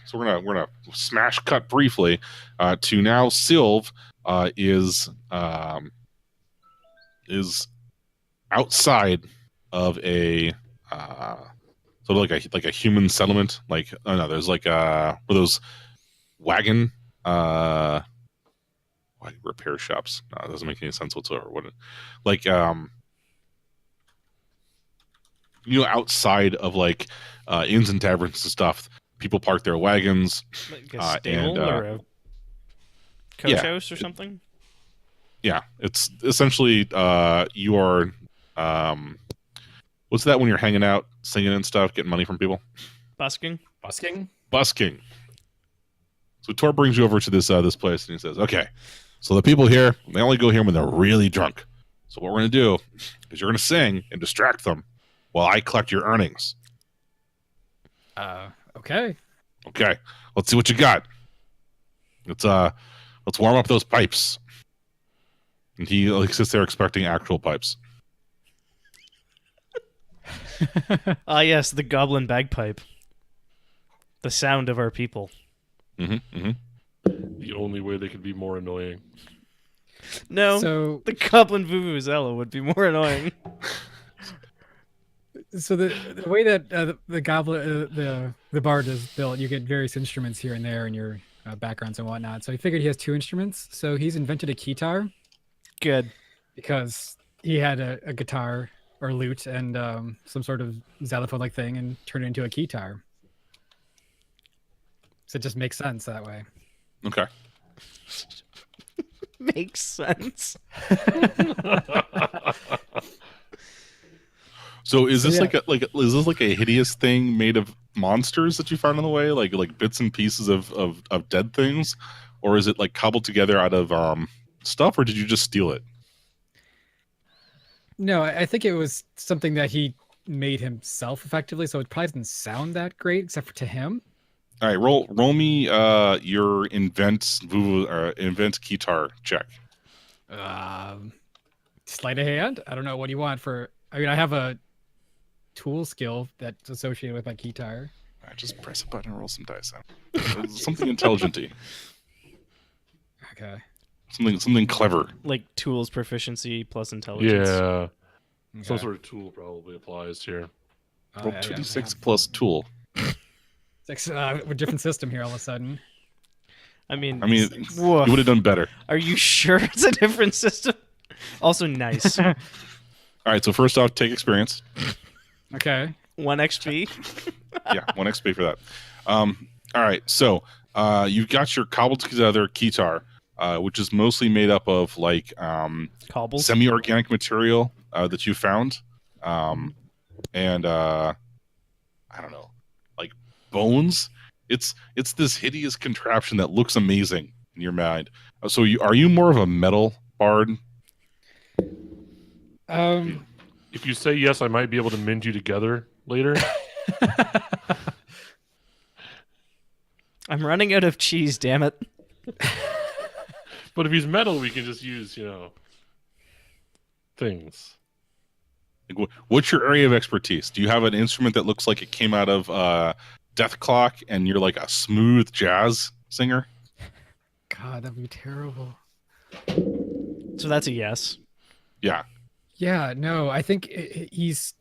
So we're gonna smash cut briefly to now. Sylv is outside of a sort of like a human settlement. Like, oh no, there's like one of those wagon repair shops. No, it doesn't make any sense whatsoever. Outside of like inns and taverns and stuff, people park their wagons. Like a stable or a coach house or something? Yeah, it's essentially you are what's that when you're hanging out, singing and stuff, getting money from people? Busking. So Tor brings you over to this place and he says, okay, so the people here, they only go here when they're really drunk. So what we're going to do is you're going to sing and distract them while I collect your earnings. Okay. Okay, let's see what you got. Let's warm up those pipes. And he sits there expecting actual pipes. Ah, yes, the goblin bagpipe. The sound of our people. The only way they could be more annoying. No, So the goblin vuvuzela would be more annoying. So the way that the goblin the bard is built, you get various instruments here and there in your backgrounds and whatnot. So he figured he has 2 instruments. So he's invented a guitar Good. because he had a guitar or lute and some sort of xylophone-like thing and turned it into a guitar. So it just makes sense that way. Okay. Makes sense. So is this yeah. is this like a hideous thing made of monsters that you found on the way, like bits and pieces of dead things, or is it like cobbled together out of stuff, or did you just steal it? No, I think it was something that he made himself effectively, so it probably doesn't sound that great except for to him. All right, roll me your invent guitar check. Sleight of hand. I don't know what do you want for. I mean, I have a tool skill that's associated with my guitar. All right, just press a button and roll some dice out. Something intelligent-y. Okay. Something clever. Like tools proficiency plus intelligence. Yeah. Some Okay. sort of tool probably applies here. Oh, Roll yeah, 2d6 plus tool. 6, a different system here all of a sudden. I mean, You would have done better. are you sure it's a different system? Also nice. All right, so first off, take experience. Okay. 1 XP. Yeah, 1 XP for that. All right, so you've got your cobbled together guitar, which is mostly made up of like Cobbles. semi-organic material that you found, and I don't know, like bones. It's this hideous contraption that looks amazing in your mind. So are you more of a metal bard? If you say yes, I might be able to mend you together later. I'm running out of cheese, damn it. But if he's metal, we can just use, things. Like, what's your area of expertise? Do you have an instrument that looks like it came out of Death Clock, and you're like a smooth jazz singer? God, that'd be terrible. So that's a yes. Yeah. Yeah, no, I think he's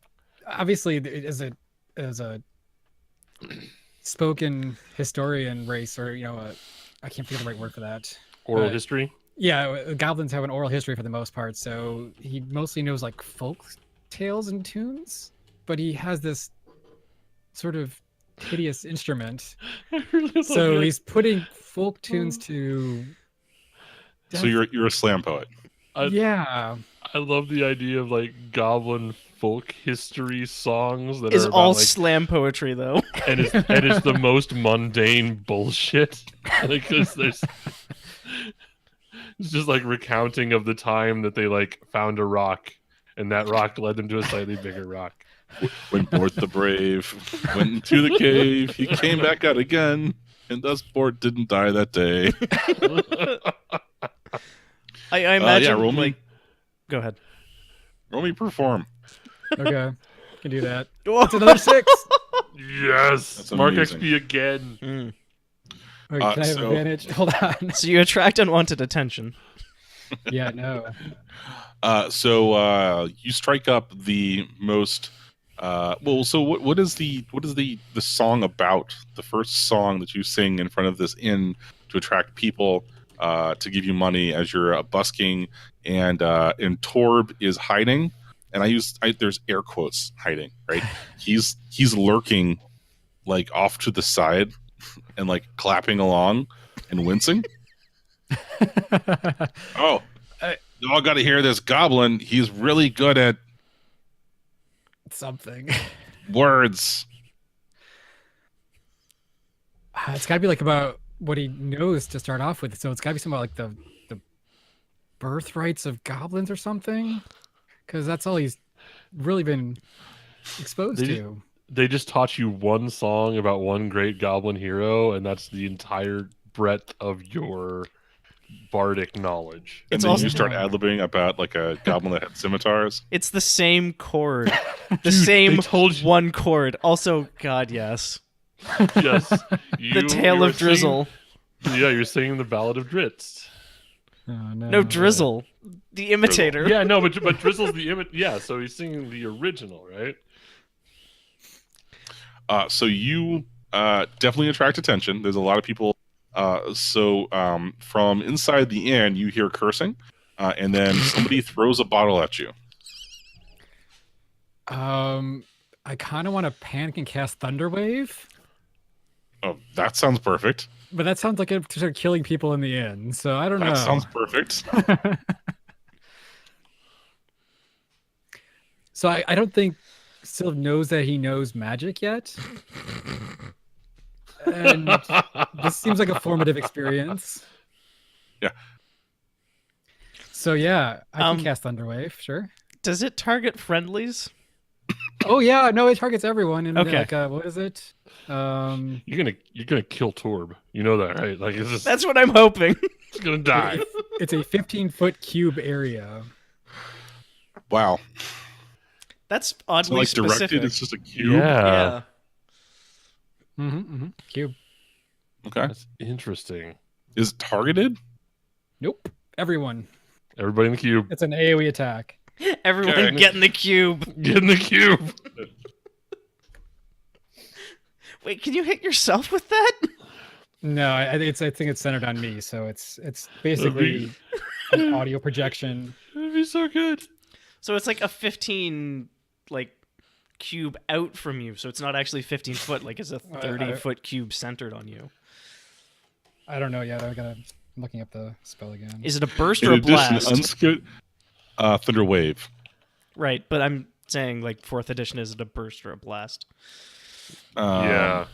obviously as a spoken historian race, or I can't think of the right word for that. Oral But- history. Yeah, goblins have an oral history for the most part, so he mostly knows like folk tales and tunes, but he has this sort of hideous instrument. I really love So it. he's putting folk tunes to. So you're a slam poet. Yeah. I love the idea of like goblin folk history songs that Is are all about, like, slam poetry though. and it's the most mundane bullshit. Like there's it's just like recounting of the time that they like found a rock, and that rock led them to a slightly bigger rock. When Bort the Brave went into the cave, he came back out again, and thus Bort didn't die that day. I imagine roll me. like go ahead. Roll me perform. Okay. Can do that. It's Another 6. Yes, That's Mark amazing. XP again. Wait, can I have so- advantage? Hold on. So you attract unwanted attention. Yeah, no. So you strike up the most. So what is the song about? The first song that you sing in front of this inn to attract people, to give you money as you're busking, and Torb is hiding, and there's air quotes hiding, right? He's lurking, like off to the side, and like clapping along and wincing. Oh, you all got to hear this goblin. He's really good at Something. words. It's got to be like about what he knows to start off with. So it's got to be something about like the birthrights of goblins or something. because that's all he's really been exposed They to. They just taught you one song about one great goblin hero, and that's the entire breadth of your bardic knowledge. And It's then also- you start ad-libbing about like a goblin that had scimitars. It's the same chord. The Dude, same they told you- one chord. Also, God, yes. Yes, The Tale are of Drizzle. Yeah, you're singing the Ballad of Dritz. Oh no. No, Drizzle. The imitator. Yeah, no, but Drizzle's the Yeah, so he's singing the original, right? So you definitely attract attention. There's a lot of people. From inside the inn, you hear cursing, and then somebody throws a bottle at you. I kind of want to panic and cast Thunderwave, Oh, that sounds perfect. but that sounds like it to start killing people in the end. So I don't know. That sounds perfect. So I don't think Sylv knows that he knows magic yet. And this seems like a formative experience. Yeah. So yeah, I can Um, cast Thunderwave, sure. Does it target friendlies? Oh yeah, no, it targets everyone. And Okay. like, what is it? You're gonna kill Torb. You know that, right? Like, it's just That's what I'm hoping. it's gonna die. It's a 15-foot cube area. Wow. That's It's not oddly like specific. directed. It's just a cube. Yeah, Cube. Okay. that's interesting. Is it targeted? Nope. Everyone. Everybody in the cube, It's an AoE attack. Everyone Okay. get in the cube. get in the cube. Wait, can you hit yourself with that? No, I think it's centered on me, so it's basically an audio projection. That'd be so good. So it's like a 15 like cube out from you. So it's not actually 15 foot. Like it's a 30-foot cube centered on you. I don't know yet. I'm looking up the spell again. Is it a burst In or a addition, blast? Thunder Wave. Right, but I'm saying like 4th edition. Is it a burst or a blast? Yeah,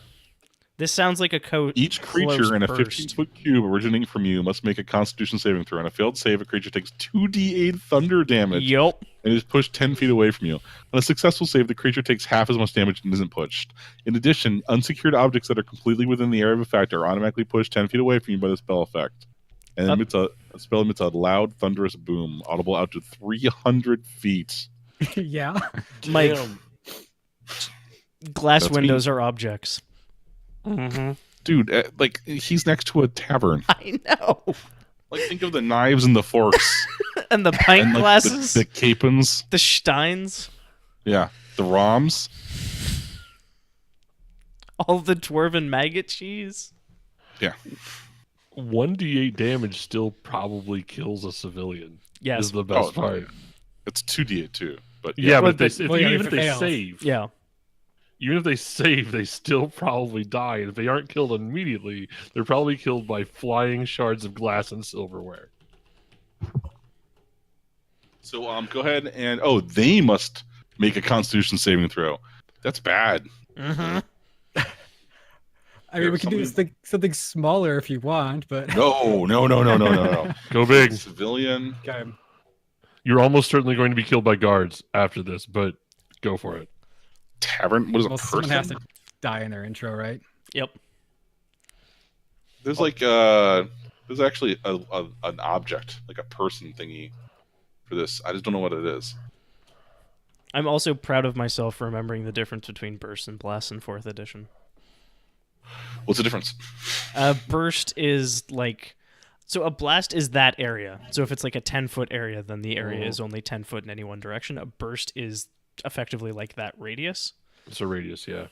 This sounds like a code. Each creature in a 15-foot cube originating from you must make a Constitution saving throw. On a failed save, a creature takes 2d8 thunder damage Yup. and is pushed 10 feet away from you. On a successful save, the creature takes half as much damage and isn't pushed. In addition, unsecured objects that are completely within the area of effect are automatically pushed 10 feet away from you by the spell effect. And a spell emits a loud, thunderous boom, audible out to 300 feet. Yeah. Mike, Damn. glass That's windows are objects. Mm-hmm. Dude, like, he's next to a tavern. I know. Like, think of the knives and the forks. And the pint and, like, glasses, the capons. the steins, Yeah. The ROMs. all the dwarven maggot cheese. Yeah. 1d8 damage still probably kills a civilian. Yes. Is the best Oh, part. It's 2d8 too. But Yeah, Well, but if well, yeah, even if if it they fails. save, Yeah. even if they save, they still probably die. And if they aren't killed immediately, they're probably killed by flying shards of glass and silverware. So go ahead and they must make a Constitution saving throw. That's bad. Mm-hmm. I mean, we can do something smaller if you want, but No. Go big. Civilian. okay. You're almost certainly going to be killed by guards after this, but go for it. Tavern. What is a Well, person? someone has to die in their intro, right? Yep. There's like there's actually an object, like a person thingy for this. I just don't know what it is. I'm also proud of myself for remembering the difference between burst and blast in 4th edition. What's the difference? Burst is like, so a blast is that area. So if it's like a 10-foot area, then the area is only 10 foot in any one direction. A burst is effectively like that radius, It's a radius, yeah.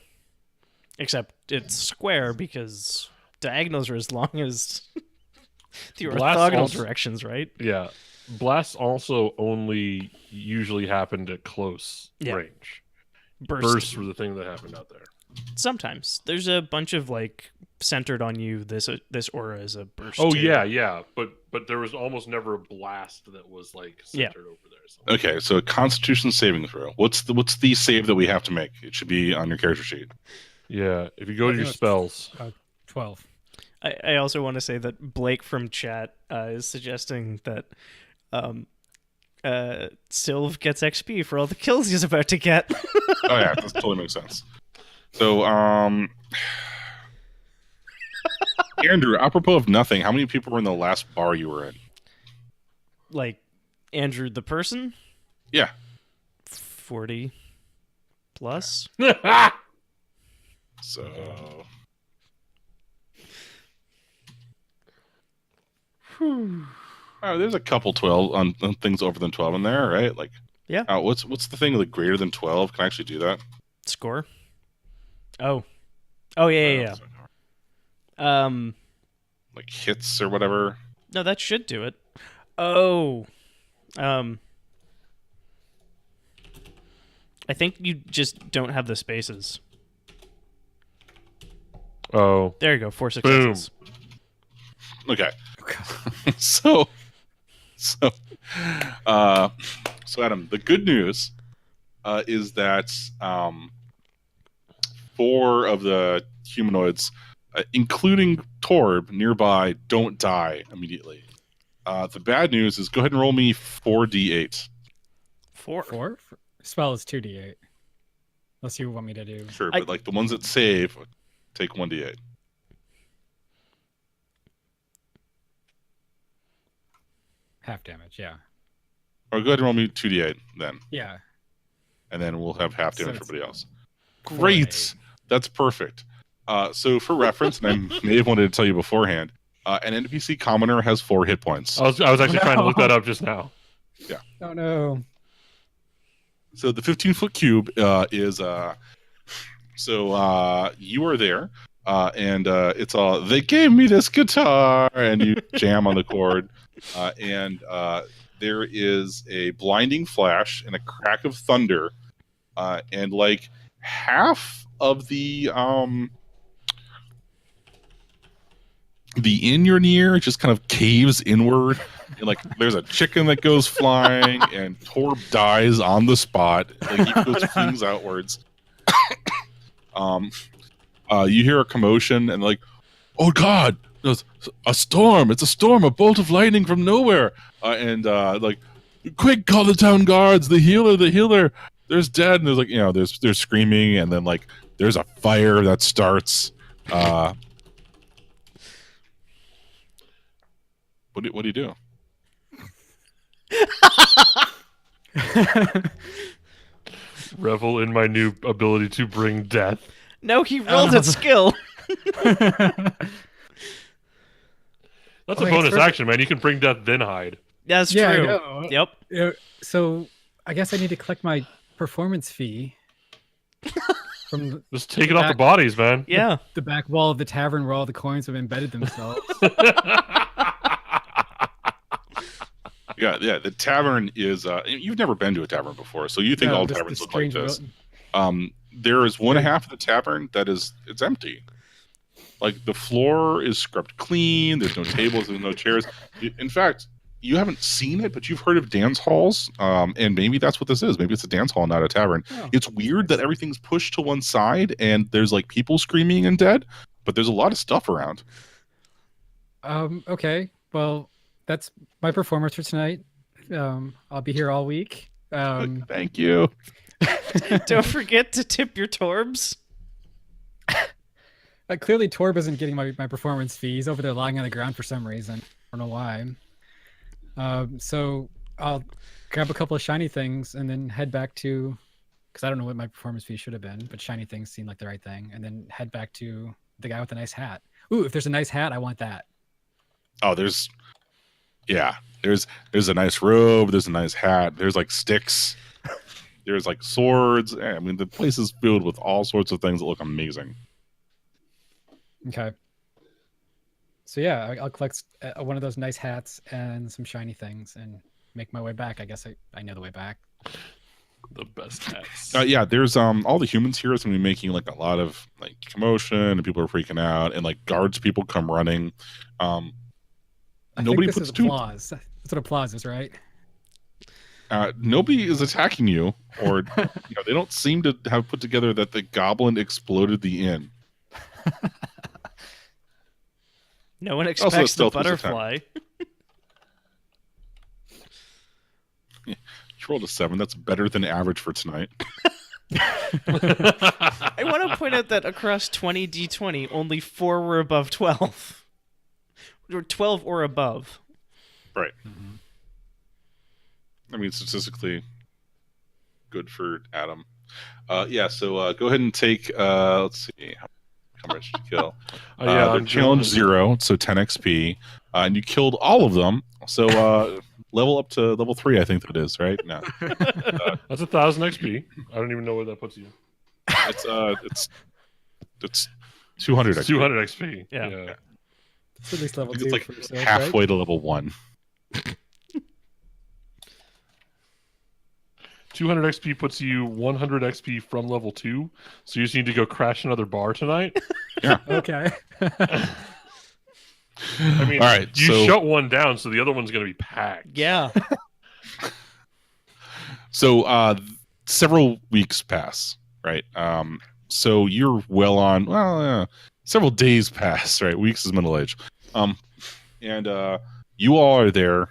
except it's square because diagonals are as long as the Blast orthogonal also- directions, right? Yeah. Blasts also only usually happened at close Yeah. range. Burst. Bursts were the thing that happened out there. Sometimes there's a bunch of like centered on you. This aura is a burst. Oh too. yeah. But there was almost never a blast that was like Yeah. centered over there. So. Okay, so Constitution saving throw. What's the save that we have to make? It should be on your character sheet. Yeah. If you go I to your think spells, 12. I also want to say that Blake from chat is suggesting that Sylv gets XP for all the kills he's about to get. Oh yeah, that totally makes sense. So, Andrew, apropos of nothing, how many people were in the last bar you were in? Like, Andrew the person? Yeah. 40 plus. So. Oh, there's a couple 12 on things over than 12 in there, right? Like, Yeah. What's the thing like greater than 12? Can I actually do that? Score. Oh, yeah. Like hits or whatever. No, that should do it. Oh, I think you just don't have the spaces. Oh, There you go. 4 successes. Okay. so, Adam, the good news is that 4 of the humanoids, including Torb nearby, don't die immediately. The bad news is go ahead and roll me 4d8. 4. 4? Spell is 2d8. Unless you want me to do. Sure, but like the ones that save, take 1d8. Half damage, yeah. Or go ahead and roll me 2d8 then. Yeah. And then we'll have half damage So for everybody else. Great. Great! That's perfect. So for reference, and I may have wanted to tell you beforehand, an NPC commoner has 4 hit points. I was actually trying to look that up just now. Oh no. So the 15-foot cube is you are there, and it's all they gave me this guitar, and you jam on the chord, and there is a blinding flash and a crack of thunder, and like half of the in you're near just kind of caves inward, and like there's a chicken that goes flying, and Torb dies on the spot. Like he goes flings outwards. You hear a commotion, and like, oh god, there's a storm! It's a storm! A bolt of lightning from nowhere! And like, quick, call the town guards! The healer! There's dead! And there's like, there's screaming, and then like there's a fire that starts. What do you do? Revel in my new ability to bring death. No, he rolled a skill. That's Oh, a it's bonus perfect. action, man. You can bring death, then hide. That's Yeah, I true. know. Yep. So I guess I need to collect my performance fee from Just take it off the bodies, man. Yeah. the back wall of the tavern where all the coins have embedded themselves. Yeah. The tavern is. You've never been to a tavern before, so you think No, all just taverns the look like strange this. There is one half of the tavern that it's empty. Like the floor is scrubbed clean. There's no tables. There's no chairs. In fact, you haven't seen it, but you've heard of dance halls, and maybe that's what this is. Maybe it's a dance hall, not a tavern. Oh, It's weird that everything's pushed to one side, and there's like people screaming and dead, but there's a lot of stuff around. Okay. Well, that's my performance for tonight. I'll be here all week. Thank you. Don't forget to tip your Torbs. Clearly, Torb isn't getting my performance fee. He's over there lying on the ground for some reason. I don't know why. So I'll grab a couple of shiny things and then head back to, because I don't know what my performance fee should have been, but shiny things seem like the right thing, and then head back to the guy with the nice hat. Ooh, if there's a nice hat, I want that. Oh, there's a nice robe. There's a nice hat. There's like sticks. There's like swords. I mean, the place is filled with all sorts of things that look amazing. Okay. So yeah, I'll collect one of those nice hats and some shiny things and make my way back. I guess I know the way back. The best hats. Yeah, there's all the humans here is gonna be making like a lot of like commotion, and people are freaking out, and like guards people come running. I Nobody think this puts is two. applause. That's what applause is, right? Nobody is attacking you, or they don't seem to have put together that the goblin exploded the inn. No one Also, expects the stealth was a butterfly. You rolled a 7. That's better than average for tonight. I want to point out that across 20 d20, only 4 were above 12. Or 12 or above. Right. I mean, statistically, good for Adam. Yeah, so go ahead and take, let's see, how much did you kill? They're challenge 0, so 10 XP, and you killed all of them, so level up to level 3, I think that is, right? No. That's 1,000 XP. I don't even know where that puts you. It's 200 XP. 200 XP. Yeah. It's at least level It's 2 like for yourself, halfway right? to level 1. 200 XP puts you 100 XP from level 2, so you just need to go crash another bar tonight. Yeah. Okay. I mean, All right, you so- shut one down, so the other one's going to be packed. Yeah. So several weeks pass, right? So you're well on. Well, several days pass, right? Weeks is middle age. And you all are there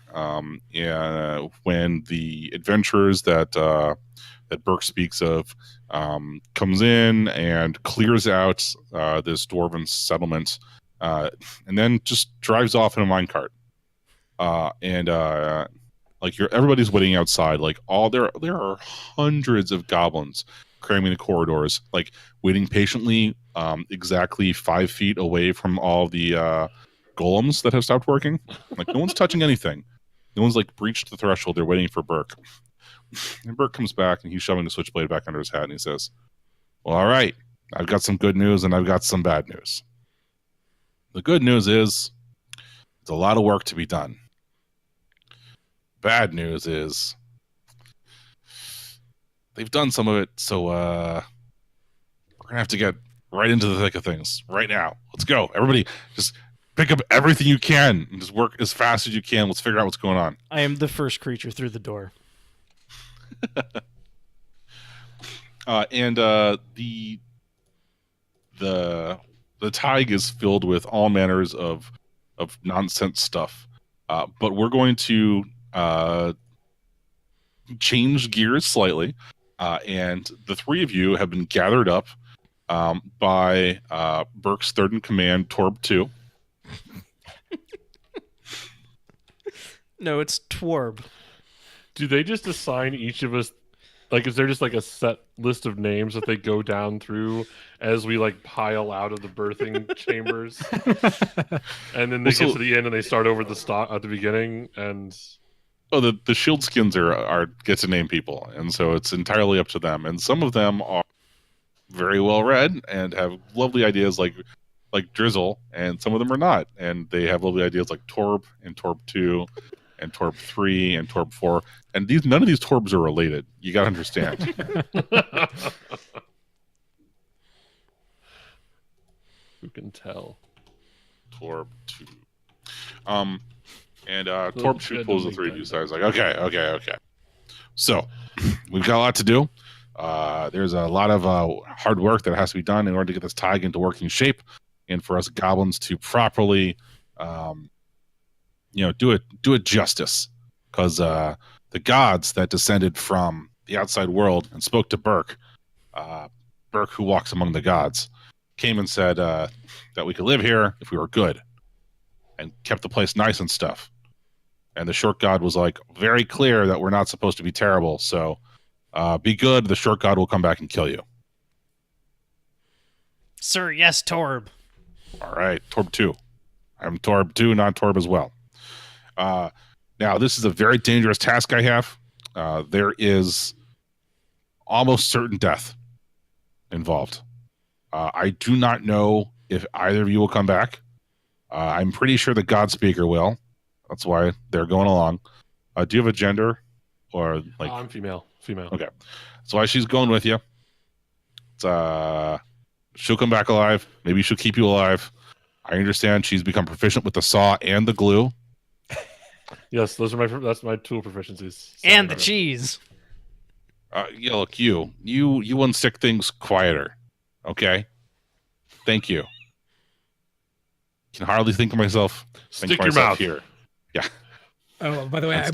when the adventurers that Burke speaks of comes in and clears out this dwarven settlement, and then just drives off in a minecart. Like everybody's waiting outside. Like there are hundreds of goblins cramming the corridors, like waiting patiently, exactly 5 feet away from all the golems that have stopped working. Like no one's touching anything. No one's like breached the threshold. They're waiting for Burke. And Burke comes back and he's shoving the switchblade back under his hat and he says, "Well, all right, I've got some good news and I've got some bad news. The good news is there's a lot of work to be done. Bad news is they've done some of it, so we're gonna have to get right into the thick of things right now. Let's go. Everybody just pick up everything you can and just work as fast as you can. Let's figure out what's going on." I am the first creature through the door. The Tig is filled with all manners of nonsense stuff. But we're going to change gears slightly, and the 3 of you have been gathered up by Burke's third in command, Torb 2. No, it's Twarb. Do they just assign each of us, like, is there just like a set list of names that they go down through as we like pile out of the birthing chambers, and then they get to the end and they start over at the beginning? And the Shieldskins are get to name people, and so it's entirely up to them. And some of them are very well read and have lovely ideas like Drizzle, and some of them are not, and they have lovely ideas like Torb and Torb 2 and Torb 3 and Torb 4, and none of these Torbs are related. You gotta understand. who can tell? Torb 2. And Torb 2 pulls the 3 of you, so I was like, okay. So, we've got a lot to do. There's a lot of hard work that has to be done in order to get this Tig into working shape, and for us goblins to properly, do it justice. Because the gods that descended from the outside world and spoke to Burke, Burke who walks among the gods, came and said that we could live here if we were good, and kept the place nice and stuff. And the short god was like, very clear that we're not supposed to be terrible, so be good. The short god will come back and kill you. Sir, yes, Torb. All right, Torb 2. I'm Torb 2, not Torb as well. Now, this is a very dangerous task I have. There is almost certain death involved. I do not know if either of you will come back. I'm pretty sure the God Speaker will. That's why they're going along. Do you have a gender? Or like I'm female. Okay. That's why she's going with you. It's, she'll come back alive. Maybe she'll keep you alive. I understand she's become proficient with the saw and the glue. Yes, that's my tool proficiencies. And the cheese. Yeah, look, you unstick things quieter. Okay? Thank you. Can hardly think of myself. Stick your mouth here. Yeah. Oh, by the way,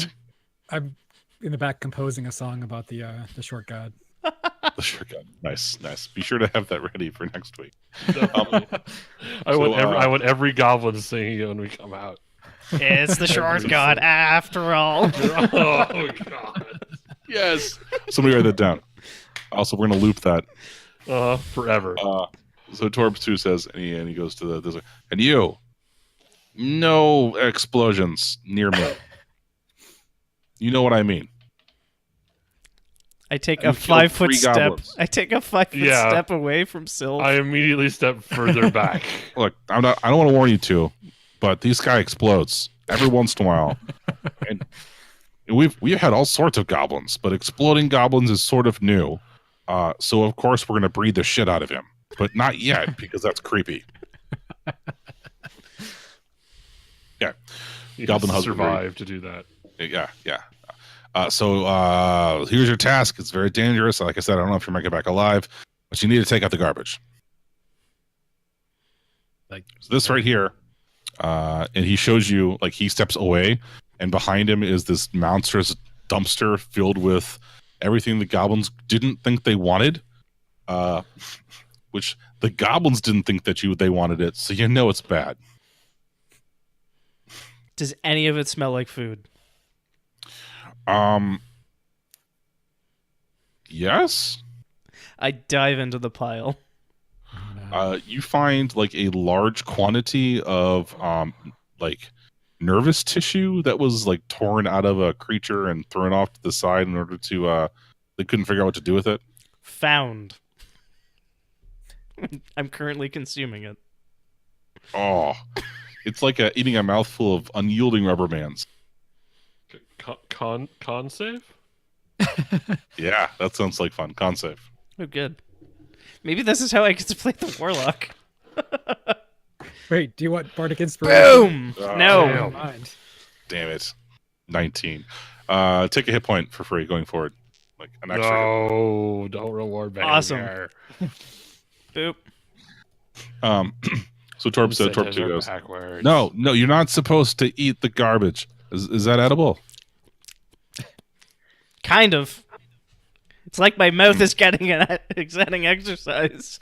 I'm in the back composing a song about the short god. The short gun. Nice. Be sure to have that ready for next week. Definitely. I want every goblin singing it when we come out. It's the short Every god single- after all. Oh god. Yes. Somebody write that down. Also, we're gonna loop that. Forever. So Torb 2 says, and he goes to this, and you, no explosions near me. You know what I mean. I take You a killed 5-foot 3 step. goblins. I take a 5-foot Yeah. step away from Sylph. I immediately step further back. Look, I don't want to warn you two, but this guy explodes every once in a while, and we've had all sorts of goblins, but exploding goblins is sort of new. So of course we're gonna breed the shit out of him, but not yet because that's creepy. Yeah, You Goblin have to husbandry. survive to do that. yeah. So here's your task. It's very dangerous. Like I said, I don't know if you're making it back alive, but you need to take out the garbage. Like So this right here, and he shows you, like, he steps away, and behind him is this monstrous dumpster filled with everything the goblins didn't think they wanted, which the goblins didn't think that they wanted it, so you know it's bad. Does any of it smell like food? Yes. I dive into the pile. You find like a large quantity of like nervous tissue that was like torn out of a creature and thrown off to the side in order to they couldn't figure out what to do with it. Found. I'm currently consuming it. Oh, it's like eating a mouthful of unyielding rubber bands. Con save? Yeah, that sounds like fun. Con save. Oh, good. Maybe this is how I get to play the warlock. Wait, do you want bardic inspiration? Boom! No. Never mind. Damn it. 19. Take a hit point for free going forward. Like an extra. No, don't reward behavior. Awesome. Boop. So Torb Send 2 her goes, backwards. No, you're not supposed to eat the garbage. Is that edible? Kind of. It's like my mouth is getting exercise.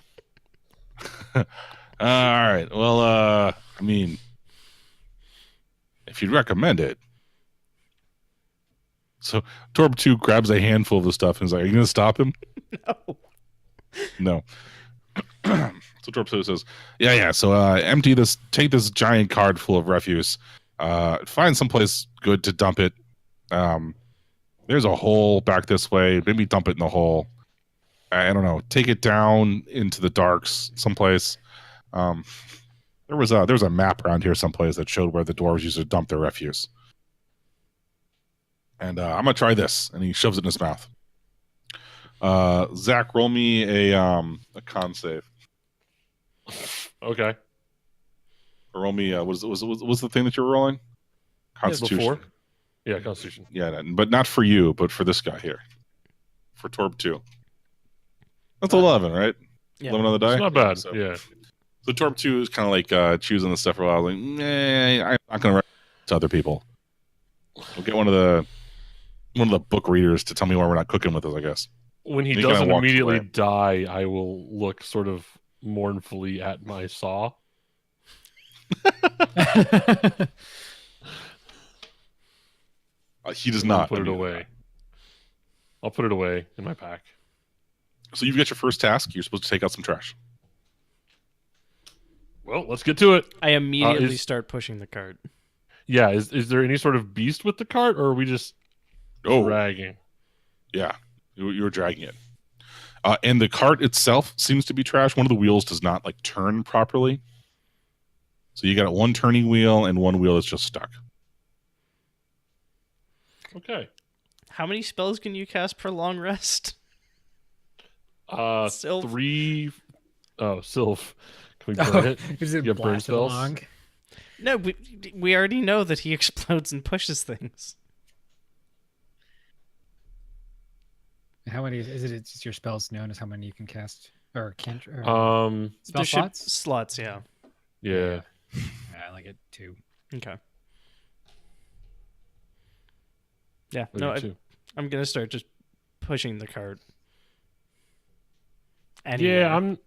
All right. Well, I mean, if you'd recommend it. So Torb 2 grabs a handful of the stuff and is like, are you going to stop him? No. No. So Torb 2 says, yeah. So take this giant card full of refuse. Find someplace good to dump it. There's a hole back this way. Maybe dump it in the hole. I don't know. Take it down into the darks someplace. There was a map around here someplace that showed where the dwarves used to dump their refuse. And I'm gonna try this. And he shoves it in his mouth. Zach, roll me a con save. Okay. Or roll me what's the thing that you were rolling? Constitution. Before? Yeah, Constitution. Yeah, but not for you, but for this guy here. For Torb 2. That's 11, right? Yeah. 11 on the die? It's not bad. So, Yeah. So Torb 2 is kind of like choosing the stuff for a while. Like, I'm not going to write to other people. We'll get one of the book readers to tell me why we're not cooking with us, I guess. When he He kinda doesn't walks immediately away. die, I will look sort of mournfully at my saw. He does and then not. put I it mean, away. I'll put it away in my pack. So you've got your first task. You're supposed to take out some trash. Well, let's get to it. I immediately is- start pushing the cart. Yeah, is there any sort of beast with the cart, or are we just dragging? Yeah, you were dragging it. And the cart itself seems to be trash. One of the wheels does not like turn properly. So you got one turning wheel and one wheel that's just stuck. Okay. How many spells can you cast per long rest? Sylph. 3. Oh, Sylph. Can we burn it? Is it You have burn blasted spells? along? No, we already know that he explodes and pushes things. How many is it? It's just your spells known as how many you can cast or can't? Or spell There should- slots? Slots, yeah. Yeah. Yeah, I like it too. Okay. Yeah, I no, do too. I'm gonna start just pushing the cart. Yeah, Anywhere.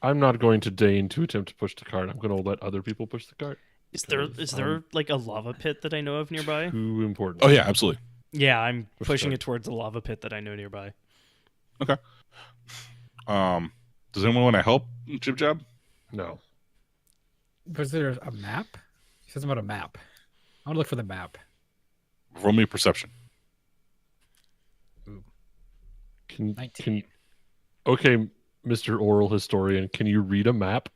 I'm not going to deign to attempt to push the cart. I'm going to let other people push the cart. Is there because like a lava pit that I know of nearby? Too important. Oh yeah, absolutely. Yeah, I'm Push pushing cart. it towards the lava pit that I know nearby. Does anyone want to help Jib Jab? No. Was there a map? He says about a map. I want to look for the map. Roll me a perception. Can 19. okay, Mr. Oral Historian, can you read a map?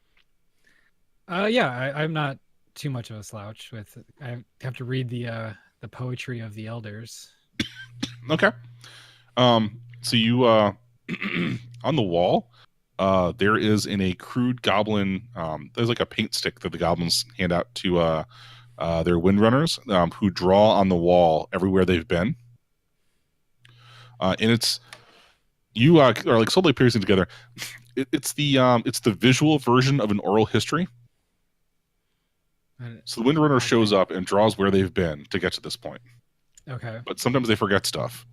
Yeah, I'm not too much of a slouch with. I have to read the poetry of the elders. Okay. So you on the wall, there is in a crude goblin. There's like a paint stick that the goblins hand out to their windrunners, who draw on the wall everywhere they've been. And it's you are like slowly piercing together. It's the visual version of an oral history. So the windrunner shows up and draws where they've been to get to this point. Okay. But sometimes they forget stuff.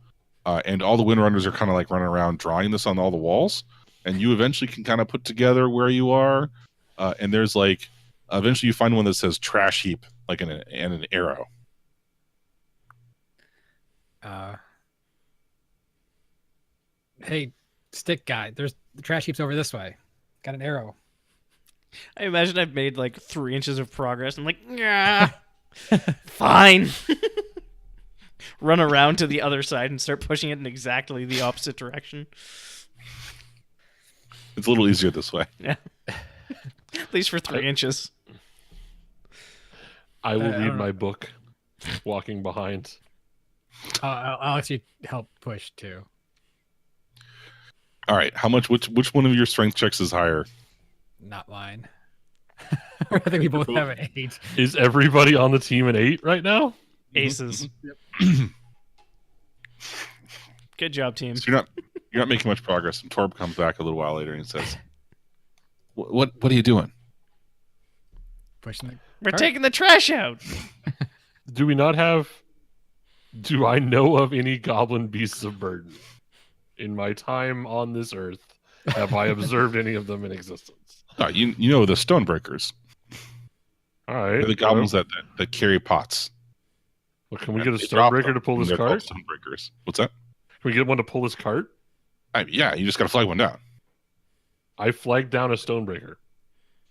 And all the windrunners are kind of like running around drawing this on all the walls. And you eventually can kind of put together where you are. And there's like, eventually you find one that says trash heap, like and an arrow. Hey, stick guy, there's the trash heap's over this way. Got an arrow. I imagine I've made like 3 inches of progress. I'm like, yeah, fine. Run around to the other side and start pushing it in exactly the opposite direction. It's a little easier this way. Yeah. At least for 3 inches. I will I read don't my know. book, walking behind. I'll actually help push too. All right. How much? Which one of your strength checks is higher? Not mine. I think we both have an 8. Is everybody on the team an 8 right now? Aces. Good job, team. So you're not making much progress. And Torb comes back a little while later and says, "What are you doing?" Pushing the We're cart. taking the trash out. Do we not have? Do I know of any goblin beasts of burden? In my time on this earth, have I observed any of them in existence? Oh, you know the Stonebreakers. All right. They're the goblins that carry pots. Well, can we get a They drop stonebreaker them, to pull and this they're called cart? Stonebreakers. What's that? Can we get one to pull this cart? Yeah, you just got to flag one down. I flagged down a stonebreaker.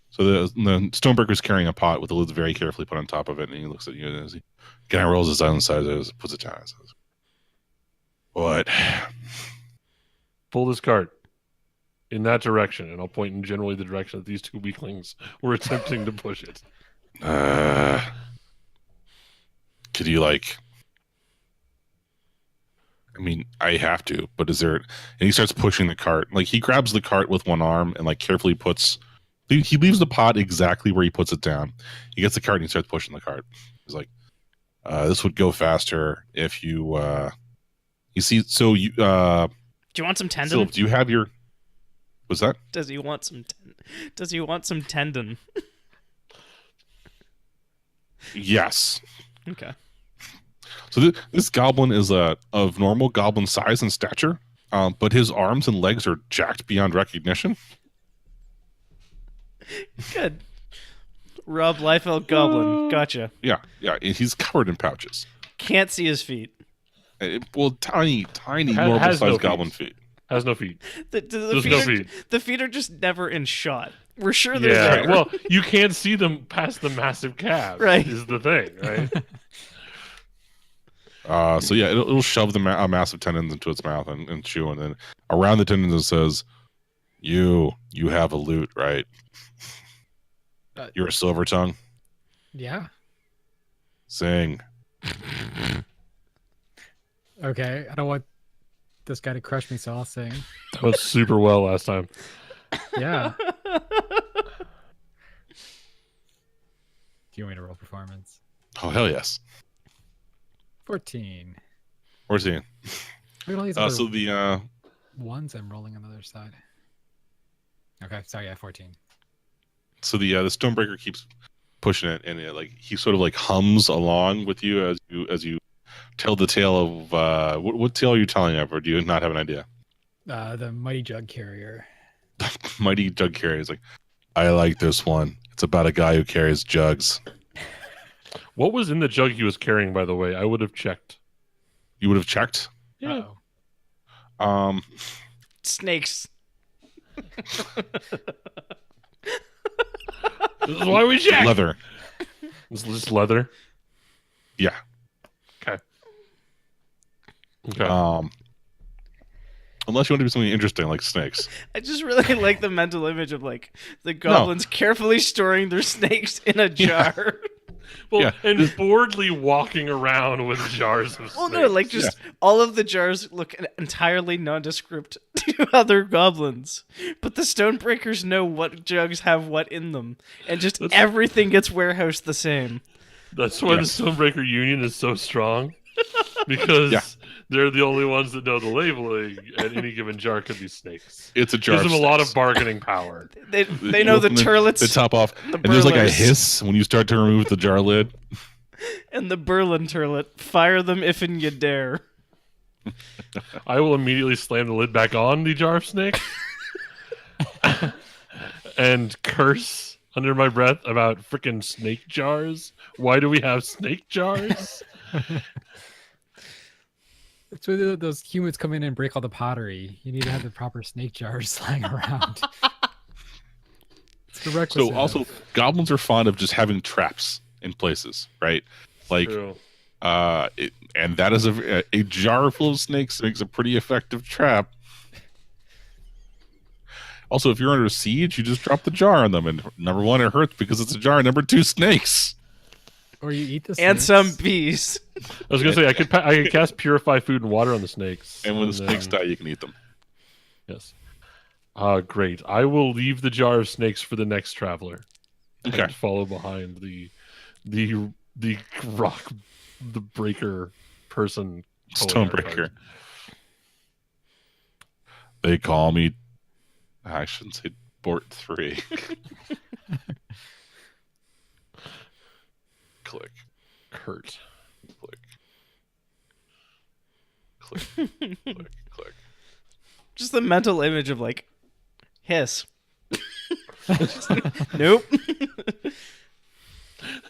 So the Stonebreaker's carrying a pot with the lids very carefully put on top of it, and he looks at you and he kind of rolls his eyes inside, puts it down, and says, "What?" Pull this cart in that direction, and I'll point in generally the direction that these two weaklings were attempting to push it. Could you like? I mean, I have to, but is there? And he starts pushing the cart. Like he grabs the cart with one arm and like carefully puts. He leaves the pot exactly where he puts it down. He gets the cart and he starts pushing the cart. He's like, "This would go faster if you." You see, so you. Do you want some tendon? Sylv, do you have your? Was that? Does he want some? Does he want some tendon? Yes. Okay. So this goblin is of normal goblin size and stature, but his arms and legs are jacked beyond recognition. Good. Rob Liefeld Goblin. Gotcha. Yeah, he's covered in pouches. Can't see his feet. Well, tiny, Has normal-sized no goblin feet. feet. Has no feet. The There's feet no are, feet. The feet are just never in shot. We're sure they're Yeah. there. Well, you can't see them past the massive calves. Right. Is the thing, right? So yeah, it'll shove the massive tendons into its mouth and chew, and then around the tendons it says, "You have a loot, right? You're a silver tongue. Yeah. Sing." Okay. I don't want this guy to crush me, so I'll sing. That went super well last time. Yeah. Do you want me to roll performance? Oh hell yes. 14. We're seeing. Look at all these other So the ones I'm rolling on the other side. Okay. Sorry. Yeah. 14. the Stonebreaker keeps pushing it, and it, like he sort of like hums along with you as you tell the tale of what tale are you telling of, or do you not have an idea? The mighty jug carrier. Mighty jug carrier is like, I like this one. It's about a guy who carries jugs. What was in the jug he was carrying, by the way? I would have checked. You would have checked. Yeah. Um, Snakes. This is why we check. leather. Is this leather? Yeah. Okay. Unless you want to do something interesting like snakes. I just really like the mental image of like the goblins carefully storing their snakes in a jar. Well, Yeah. and boredly walking around with jars of Well, snakes. no, like just all of the jars look entirely nondescript to other goblins, but the Stonebreakers know what jugs have what in them, and just everything gets warehoused the same. That's why the Stonebreaker Union is so strong, because they're the only ones that know the labeling, and any given jar could be snakes. It's a jar. Gives of them a lot snakes. of bargaining power. They know the turlets, the top off, the and there's like a burlers. hiss when you start to remove the jar lid. and the Berlin turlet. Fire them if and you dare. I will immediately slam the lid back on the jar of snakes and curse under my breath about frickin' snake jars. Why do we have snake jars? That's where those humans come in and break all the pottery. You need to have the proper snake jars lying around. It's the requisite. So also, goblins are fond of just having traps in places, right? Like, True. and that is a jar full of snakes makes a pretty effective trap. Also, if you're under siege, you just drop the jar on them, and number one, it hurts because it's a jar. Number two, snakes. Or you eat the snakes. And some bees. I was gonna say I could cast purify food and water on the snakes. And when the snakes die, you can eat them. Yes. Great. I will leave the jar of snakes for the next traveler. Okay. And follow behind the rock, the breaker person. Stonebreaker. They call me. I shouldn't say Bort 3. Click. Kurt. Click. Click. Click. Click. Just the mental image of like hiss. Nope.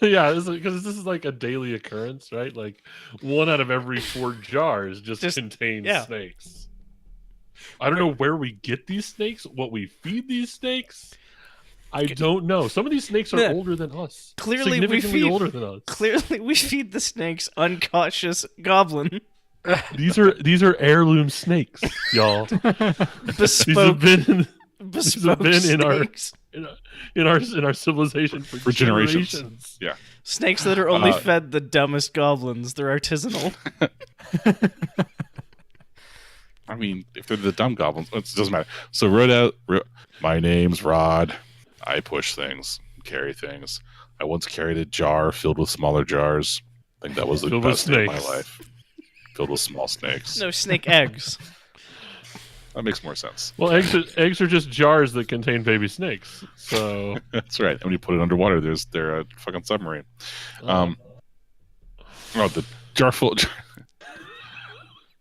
Yeah, because this is like a daily occurrence, right? Like 1 out of every 4 jars just contains snakes. I don't know where we get these snakes, what we feed these snakes. I don't know. Some of these snakes are older than us. Clearly, significantly older than us. Clearly, we feed the snakes uncautious goblin. These are heirloom snakes, y'all. Bespoke. These have been in our civilization for generations. Yeah. Snakes that are only fed the dumbest goblins. They're artisanal. I mean, if they're the dumb goblins, it doesn't matter. So wrote out, my name's Rod. I push things, carry things. I once carried a jar filled with smaller jars. I think that was the best day of my life. Filled with small snakes. No, snake eggs. That makes more sense. Well, eggs are just jars that contain baby snakes. So that's right. And when you put it underwater, they're a fucking submarine. The jar full.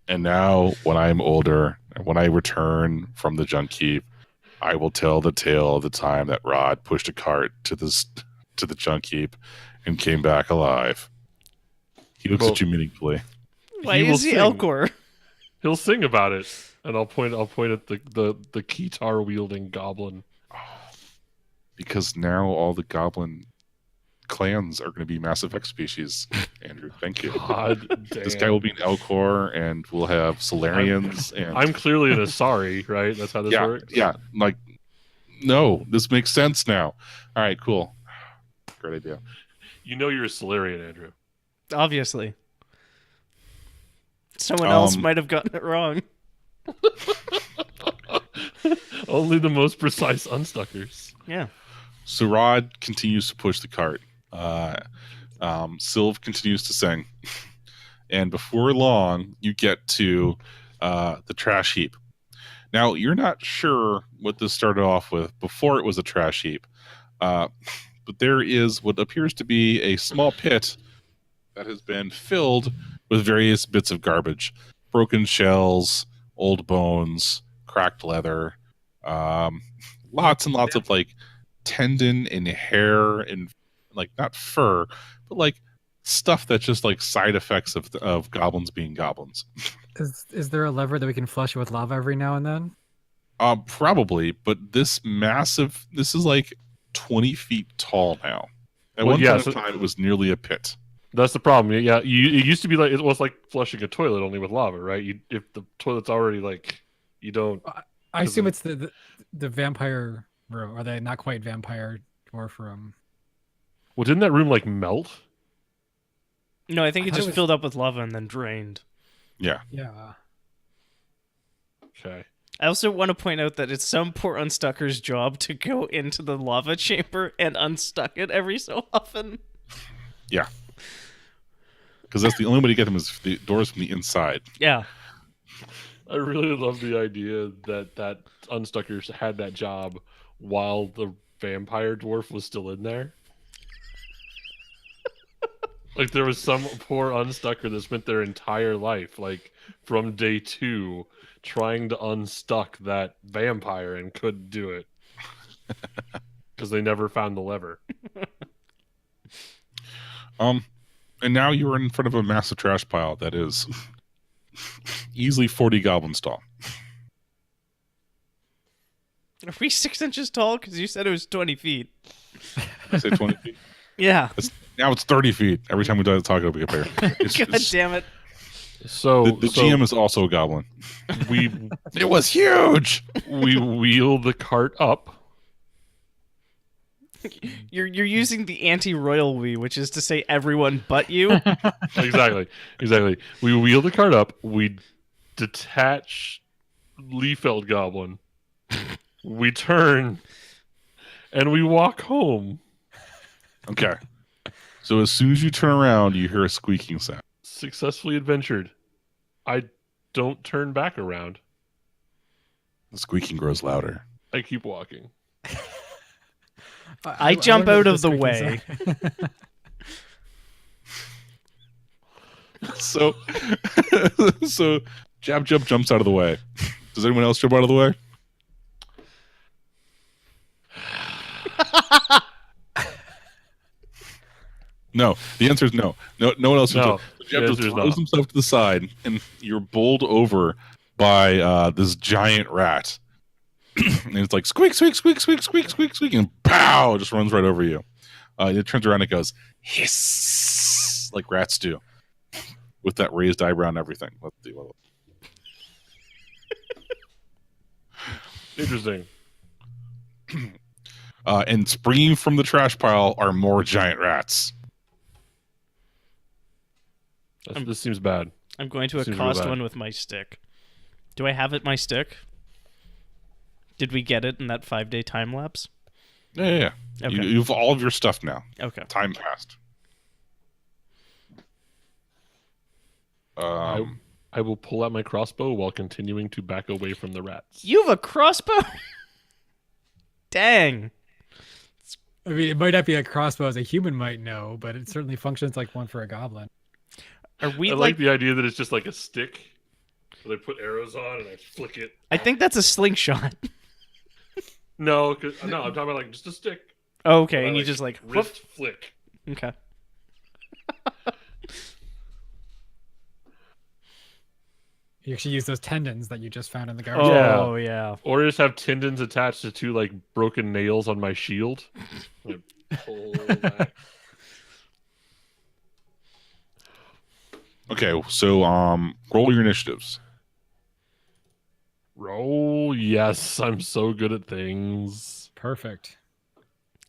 And now, when I'm older, and when I return from the junk heap, I will tell the tale of the time that Rod pushed a cart to the junk heap and came back alive. He looks at you meaningfully. Why is he Elcor? He'll sing about it, and I'll point at the guitar wielding goblin. Because now all the goblin clans are going to be Mass Effect species. Andrew, thank you. God damn. This guy will be an Elcor, and we'll have Solarians. I'm clearly an Asari, right? That's how this works? Yeah, like, no, this makes sense now. All right, cool. Great idea. You know you're a Solarian, Andrew. Obviously. Someone else might have gotten it wrong. Only the most precise unstuckers. Yeah. So Rod continues to push the cart. Sylv continues to sing. And before long, you get to the trash heap. Now, you're not sure what this started off with before it was a trash heap. But there is what appears to be a small pit that has been filled with various bits of garbage, broken shells, old bones, cracked leather, lots and lots of like tendon and hair and like not fur, but like stuff that's just like side effects of goblins being goblins. Is there a lever that we can flush with lava every now and then? Probably, but this is like 20 feet tall now. At Well, one yeah, point in time, it was nearly a pit. That's the problem. Yeah, it used to be like it was like flushing a toilet only with lava, right? If the toilet's already like, you don't. I assume it's the vampire room, or the not quite vampire dwarf room. Well, didn't that room like melt? No, I think I it thought just it was- filled up with lava and then drained. Yeah. Yeah. Okay. I also want to point out that it's some poor unstucker's job to go into the lava chamber and unstuck it every so often. Yeah. Because that's the only way to get them is the doors from the inside. Yeah. I really love the idea that unstuckers had that job while the vampire dwarf was still in there. Like there was some poor unstucker that spent their entire life, like from day 2, trying to unstuck that vampire and couldn't do it because they never found the lever. And now you're in front of a massive trash pile that is easily 40 goblins tall. Are we 6 inches tall? Because you said it was 20 feet. I say 20 feet. Yeah. Now it's 30 feet. Every time we talk, it'll be a pair. God damn it. So The GM is also a goblin. we It was huge. we wheel the cart up. You're using the anti-royal we, which is to say everyone but you. Exactly. We wheel the cart up. We detach Liefeld Goblin. We turn, and we walk home. Okay. So as soon as you turn around, you hear a squeaking sound. Successfully adventured. I don't turn back around. The squeaking grows louder. I keep walking. I jump wonder out what of the squeaking way. So, so Jab jumps out of the way. Does anyone else jump out of the way? No. The answer is no. No one else. No, Jab the just answer is throws no. himself to the side, and you're bowled over by this giant rat. And it's like squeak, squeak, squeak, squeak, squeak, squeak, squeak, and pow, just runs right over you. It turns around and it goes hiss, like rats do, with that raised eyebrow and everything. Let's see. Interesting. And springing from the trash pile are more giant rats. This seems bad. I'm going to Seems real accost bad. one with my stick. Do I have it, my stick? Did we get it in that 5-day time lapse? Yeah. Okay. You've all of your stuff now. Okay. Time passed. I will pull out my crossbow while continuing to back away from the rats. You have a crossbow? Dang. I mean, it might not be a crossbow as a human might know, but it certainly functions like one for a goblin. Are we I like... like the idea that it's just like a stick. So they put arrows on and I flick it. I think that's a slingshot. No, I'm talking about like just a stick. Oh, okay, I, and you like, just like... wrist flick. Okay. You actually use those tendons that you just found in the garbage. Yeah. Oh, yeah. Or just have tendons attached to 2 like broken nails on my shield. Like, pull back. Okay, so roll your initiatives. Roll. Yes, I'm so good at things. Perfect.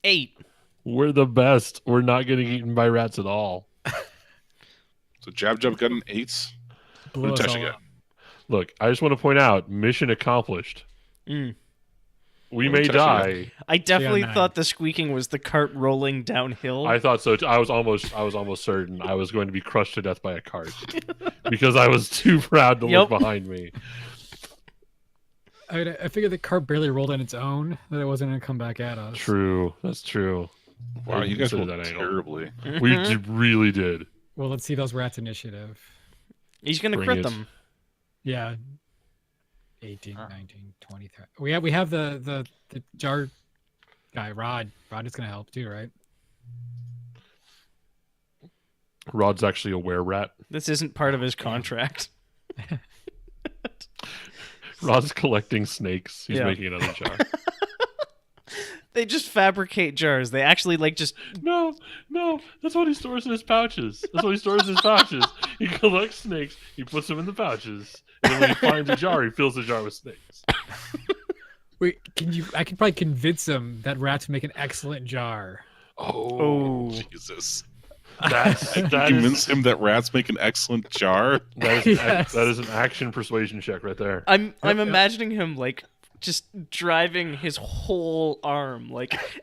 8. We're the best. We're not getting eaten by rats at all. So Jab got an 8. Blew us Touching all it. up. Look, I just want to point out, mission accomplished. Mm. We I'm may touching die. I definitely 9. thought the squeaking was the cart rolling downhill. I thought so. I was almost certain I was going to be crushed to death by a cart because I was too proud to Yep. look behind me. I figured the cart barely rolled on its own, that it wasn't going to come back at us. True, that's true. Wow, I you guys considered rolled that angle. terribly. We Mhm. really did. Well, let's see those rats' initiative. He's gonna Bring crit it. them. Yeah. 18, 19, 20. We have the jar guy, Rod. Rod is gonna help too, right? Rod's actually a were-rat. This isn't part of his contract. Rod's collecting snakes. He's Yeah. making another jar. They just fabricate jars. They actually just No, that's what he stores in his pouches. That's what he stores in his pouches. He collects snakes, he puts them in the pouches, and then when he finds a jar, he fills the jar with snakes. Wait, I can probably convince him that rats make an excellent jar. Oh. Jesus. That is Convince him that rats make an excellent jar. Yes. that is an action persuasion check right there. I'm Yep. imagining him just driving his whole arm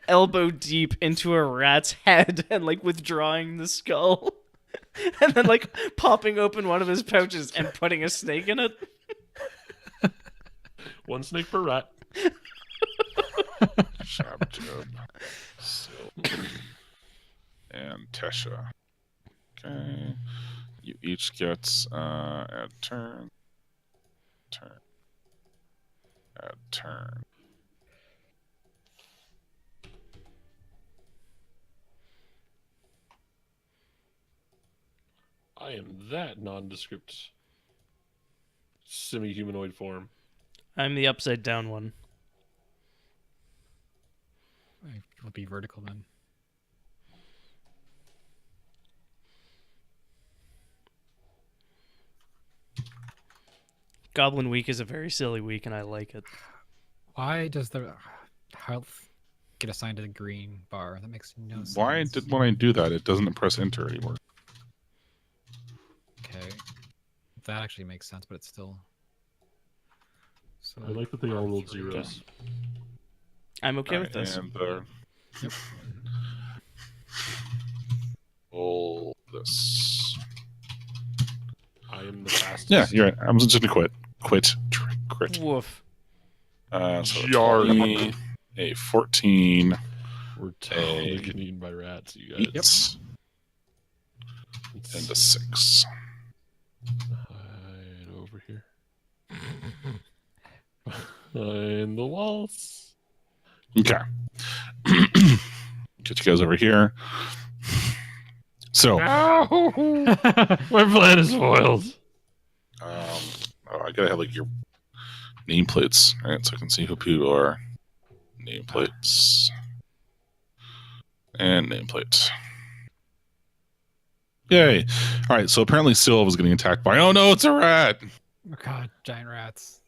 elbow deep into a rat's head and withdrawing the skull. And then popping open one of his pouches and putting a snake in it. One snake per rat. Jab-jab, Silk, and Tesha. Okay. You each get add turn. Add turn. I am that nondescript semi-humanoid form. I'm the upside down one. It'll be vertical then. Goblin week is a very silly week, and I like it. Why does the health get assigned to the green bar? That makes no sense. Why did when I do that, it doesn't press enter anymore? Okay. That actually makes sense, but it's still. So I like that they all rolled zeros. I'm okay with this. And Yep. roll this. I am the fastest. Yeah, you're right. I was just gonna quit. Crit. Woof. So Jar. 20, a 14. We're totally Hey. getting eaten by rats, you guys. Yep. And a 6. Hide over here. Behind the walls. Okay. Get you guys over here. So, Ow! My plan is foiled. I gotta have your nameplates, right? So I can see who people are. Nameplates. And nameplates. Yay. Alright, so apparently Sylv is getting attacked by. Oh no, it's a rat! Oh god, giant rats.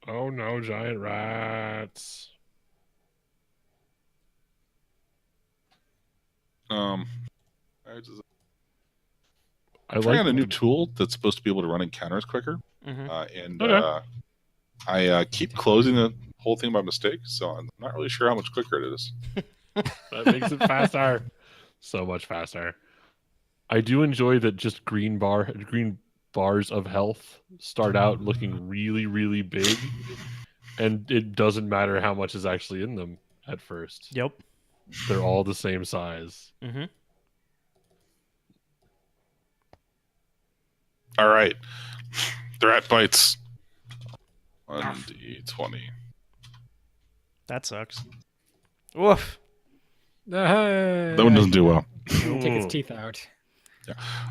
Oh no, giant rats. I I got a new the- tool that's supposed to be able to run encounters quicker. Mm-hmm. And Okay. I keep closing the whole thing by mistake, so I'm not really sure how much quicker it is. That makes it faster. So much faster. I do enjoy that just green bars of health start out looking really, really big, and it doesn't matter how much is actually in them at first. Yep. They're all the same size. Mm-hmm. All right. The rat bites. 1d20. That sucks. Woof. That one doesn't do well. Take its Ooh. teeth out.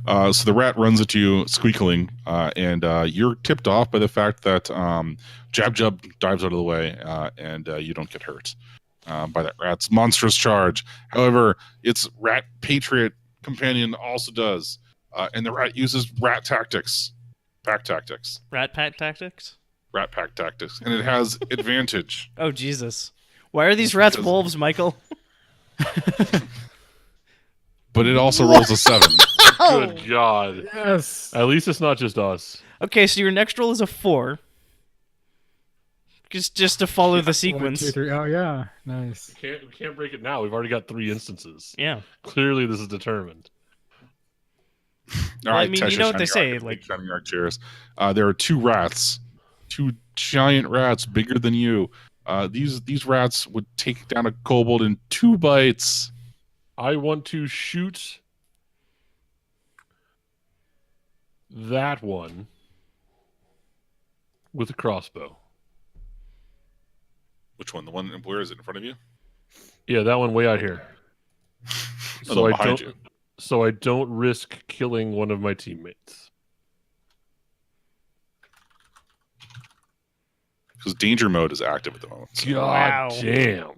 So the rat runs at you, squealing, and you're tipped off by the fact that Jab Jub dives out of the way, and you don't get hurt by that rat's monstrous charge. However, its rat patriot companion also does, and the rat uses rat tactics, pack tactics, Rat pack tactics? rat pack tactics, and it has advantage. Oh, Jesus. Why are these rats Because- wolves, Michael? But it also rolls a 7. Good God. Yes. At least it's not just us. Okay, so your next roll is a 4. Just to follow the 1, sequence. 2, 3. Oh yeah, nice. We can't break it now. We've already got 3 instances. Yeah. Clearly, this is determined. All Well, I right, mean, you Tesha, know what they shiny say, rock, like- shiny rock cheers. There are 2 rats, 2 giant rats bigger than you. These rats would take down a kobold in 2 bites. I want to shoot that one with a crossbow. Which one? The one? Where is it? In front of you? Yeah, that one way out here. Oh, the one behind you. So I don't risk killing one of my teammates. Because danger mode is active at the moment. So. God Wow. damn.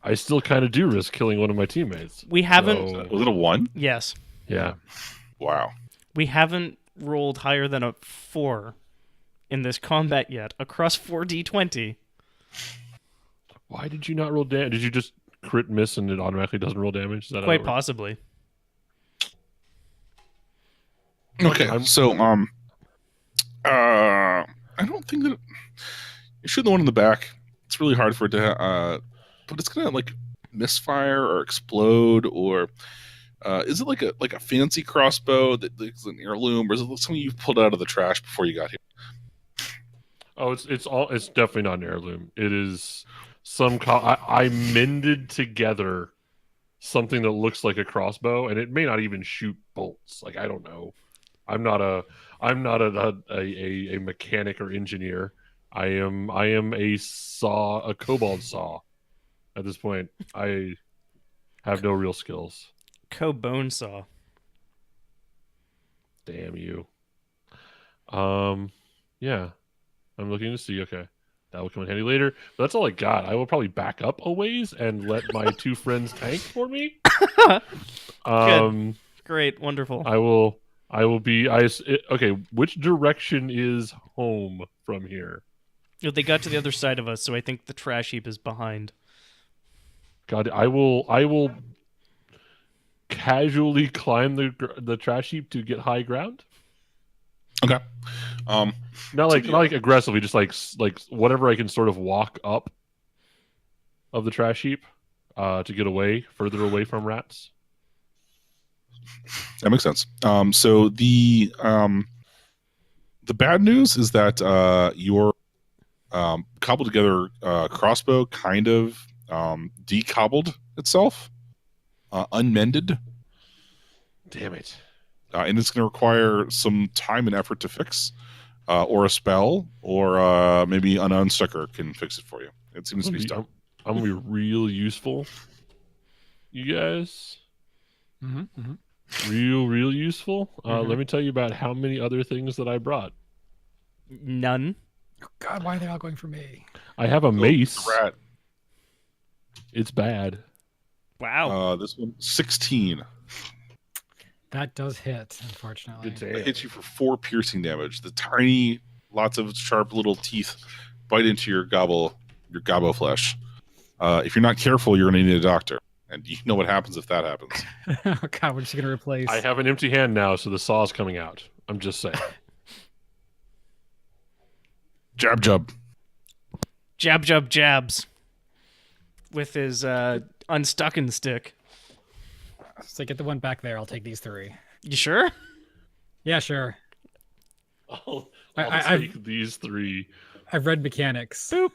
I still kind of do risk killing one of my teammates. We haven't. So, Was it a 1? Yes, yeah. Wow. we haven't rolled higher than a 4 in this combat yet across 4d20. Why did you not roll damage? Did you just crit miss and it automatically doesn't roll damage? Is that how Quite it works? possibly. Okay, I'm- so I don't think that you shoot the one in the back. It's really hard for it to, but it's gonna like misfire or explode, or is it like a fancy crossbow that is an heirloom, or is it something you pulled out of the trash before you got here? Oh, it's definitely not an heirloom. It is some I mended together something that looks like a crossbow, and it may not even shoot bolts. Like, I don't know. I'm not a mechanic or engineer. I am a kobold saw. At this point, I have no real skills. Bone saw. Damn you. Yeah. I'm looking to see. Okay, that will come in handy later. But that's all I got. I will probably back up a ways and let my two friends tank for me. Great, wonderful. I will be. Okay. Which direction is home from here? They got to the other side of us, so I think the trash heap is behind. God, I will casually climb the trash heap to get high ground. Okay. Not like aggressively, just like whatever I can sort of walk up of the trash heap to get further away from rats. That makes sense. So the bad news is that your cobbled together crossbow kind of decobbled itself, unmended, Damn it. and it's going to require some time and effort to fix, or a spell, or maybe an unstucker can fix it for you. It seems to be stuck. I'm gonna be real useful, you guys. Real useful. Let me tell you about how many other things that I brought. None. Oh, God, why are they all going for me? I have a mace. The rat. It's bad. Wow. This one 16. That does hit, unfortunately. Good It damn. hits you for 4 piercing damage. The tiny, lots of sharp little teeth bite into your gobbo flesh. If you're not careful, you're going to need a doctor. And you know what happens if that happens. Oh, God, we're just going to replace. I have an empty hand now, so the saw's coming out. I'm just saying. Jab. Jab, jabs. With his unstucking stick. So get the one back there. I'll take these 3. You sure? Yeah, sure. I'll I've- take these 3. I've read mechanics. Boop.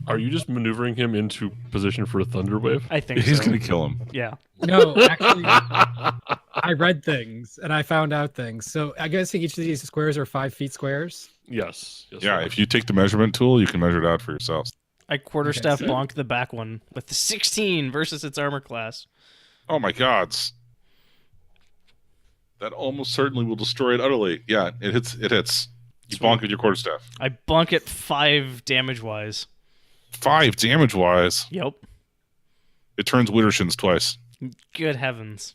Are you just maneuvering him into position for a thunder wave? I think He's so. going to kill him. Yeah. No, actually, I read things and I found out things. So I guess each of these squares are 5 feet squares. Yes. Yeah, sir. if you take the measurement tool, you can measure it out for yourselves. I quarterstaff Okay. bonked the back one with the 16 versus its armor class. Oh my gods. That almost certainly will destroy it utterly. Yeah, it hits. You bonk with your quarterstaff. I bonk it 5 damage wise. 5 damage wise. Yep. It turns Wittershins twice. Good heavens.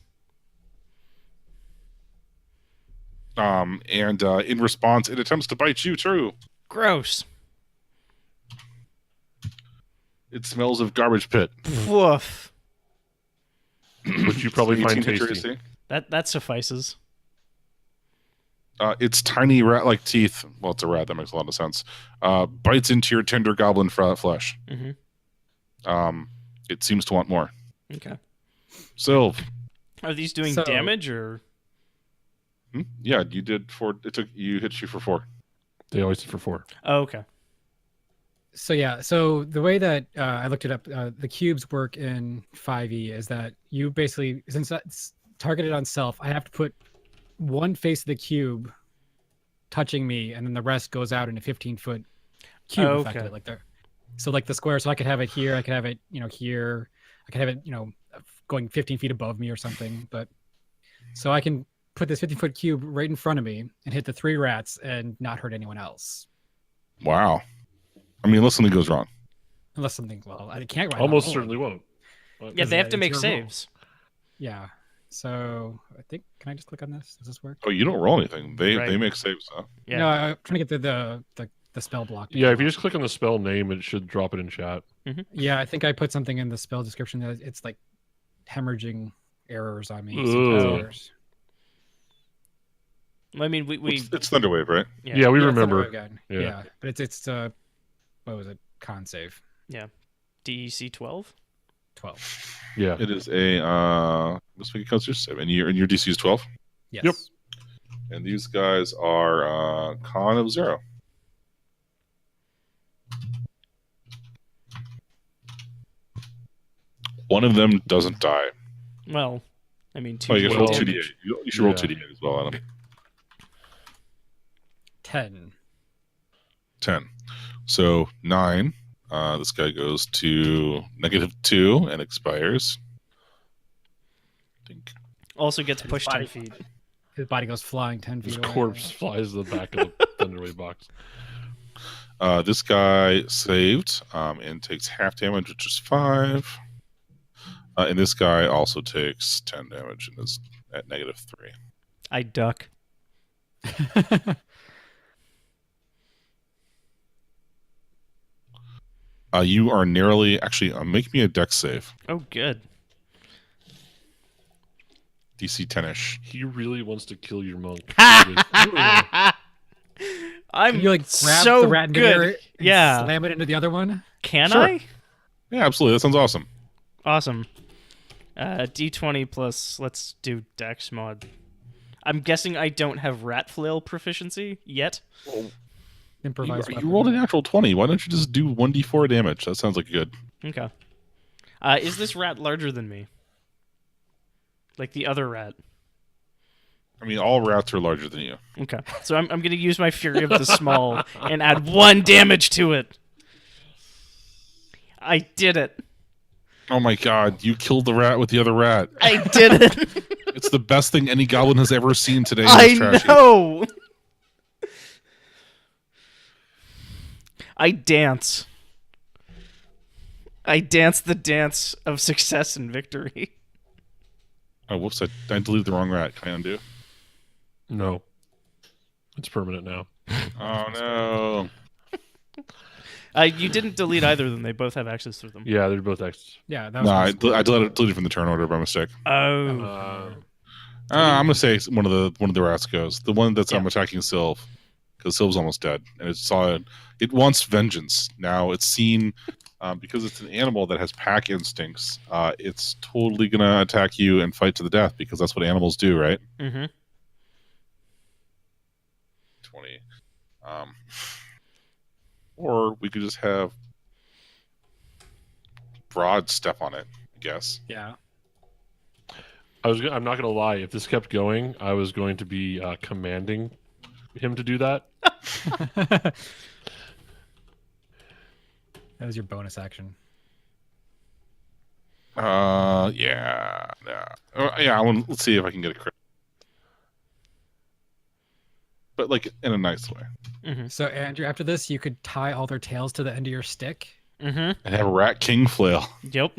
And in response, it attempts to bite you too. Gross. It smells of garbage pit. Woof. Which you probably 18 find hit your tasty. AC. That suffices. Its tiny rat-like teeth, well, it's a rat, that makes a lot of sense, bites into your tender goblin flesh. Mm-hmm. It seems to want more. Okay. Sylve. Are these doing So- damage or? Yeah, you did 4. You hit you for 4. They always hit for 4. Oh, okay. So yeah, so the way that I looked it up, the cubes work in 5e is that you basically, since that's targeted on self, I have to put one face of the cube touching me, and then the rest goes out in a 15-foot cube Okay. effectively, like there. So like the square. So I could have it here. I could have it, here. I could have it, going 15 feet above me or something. But so I can put this 15-foot cube right in front of me and hit the 3 rats and not hurt anyone else. Wow. I mean, unless something goes wrong. Unless something, well, I can't. Right Almost now. certainly won't. Yeah, they have to it's make your roll. saves. Yeah. So I think, can I just click on this? Does this work? Oh, you don't roll anything. They Right. make saves, huh? Yeah. No, I'm trying to get the spell block. to Yeah, come if you up. just click on the spell name, it should drop it in chat. Yeah, I think I put something in the spell description that it's like hemorrhaging errors on me. Ugh. Syntax errors. I mean, we It's Thunderwave, right? Yeah, we Yeah, remember. it's not a Yeah. yeah, but it's what was it? Con save DEC 12. 12. Yeah. It is a let's make it constitution save. And your DC is 12. Yes. Yep. And these guys are con of 0. One of them doesn't die. Well, I mean, Oh, you two should roll Well, 2d8. You should roll yeah. 2d8 as well, Adam. 10. 10. So 9. This guy goes to -2 and expires. I think. Also gets pushed 10 body- feet. His body goes flying 10 feet His away. corpse flies to the back of the Thunderwave box. This guy saved and takes half damage, which is 5. And this guy also takes 10 damage and is at -3. I duck. You are narrowly actually make me a dex save. Oh, good. DC 10ish. He really wants to kill your monk. I'm You like grab so the rat in good. there and Yeah. slam it into the other one. Can Sure. I? Yeah, absolutely. That sounds awesome. Awesome. D20 plus, let's do Dex mod. I'm guessing I don't have rat flail proficiency yet. Improvise. You weapon. rolled an actual 20. Why don't you just do 1d4 damage? That sounds like good. Okay. Is this rat larger than me? Like the other rat? I mean, all rats are larger than you. Okay. So I'm going to use my Fury of the Small and add 1 damage to it. I did it. Oh my god, you killed the rat with the other rat. I did it. It's the best thing any goblin has ever seen today. In I this trash heap. know. I dance. I dance the dance of success and victory. Oh, whoops, I deleted the wrong rat. Can I undo? No. It's permanent now. Oh no. You didn't delete either of them. They both have access to them. Yeah, they're both X. Yeah, that was No, I deleted from the turn order by mistake. Oh. I'm gonna say one of the rats goes. The one that's Yeah. attacking Sylve, because Sylve's almost dead, and it wants vengeance. Now it's seen because it's an animal that has pack instincts. It's totally gonna attack you and fight to the death because that's what animals do, right? Mm-hmm. 20. Or we could just have broad step on it, I guess. yeah. I'm not gonna lie. If this kept going, I was going to be commanding him to do that. That was your bonus action. Yeah. Let's see if I can get a crit. But like in a nice way. Mm-hmm. So Andrew, after this, you could tie all their tails to the end of your stick. Mm-hmm. And have a rat king flail. Yep.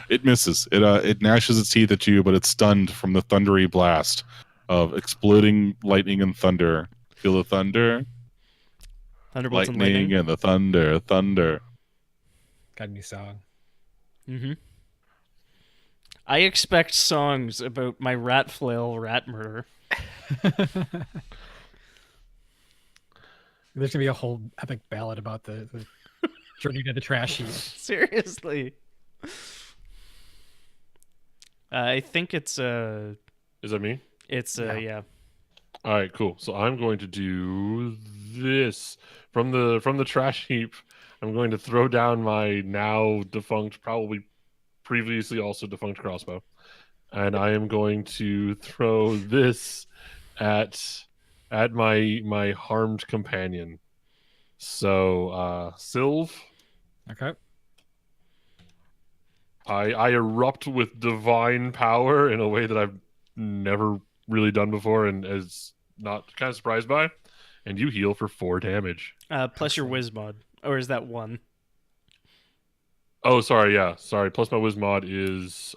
It misses. It gnashes its teeth at you, but it's stunned from the thundery blast of exploding lightning and thunder. Feel the thunder, Thunderbolts and lightning, lightning. and the thunder. Got a new song. Mm-hmm. I expect songs about my rat flail rat murder. There's gonna be a whole epic ballad about the journey to the trash heap. Seriously. I think it's Is that me? yeah. All right, cool. So I'm going to do this from the trash heap. I'm going to throw down my now defunct, probably previously also defunct crossbow. and I am going to throw this at my harmed companion. So, Sylv, Okay. I erupt with divine power in a way that I've never really done before, and is not kind of surprised by. And you heal for 4 damage. Plus your whiz mod, or is that 1? Oh, sorry, yeah, sorry. Plus my whiz mod is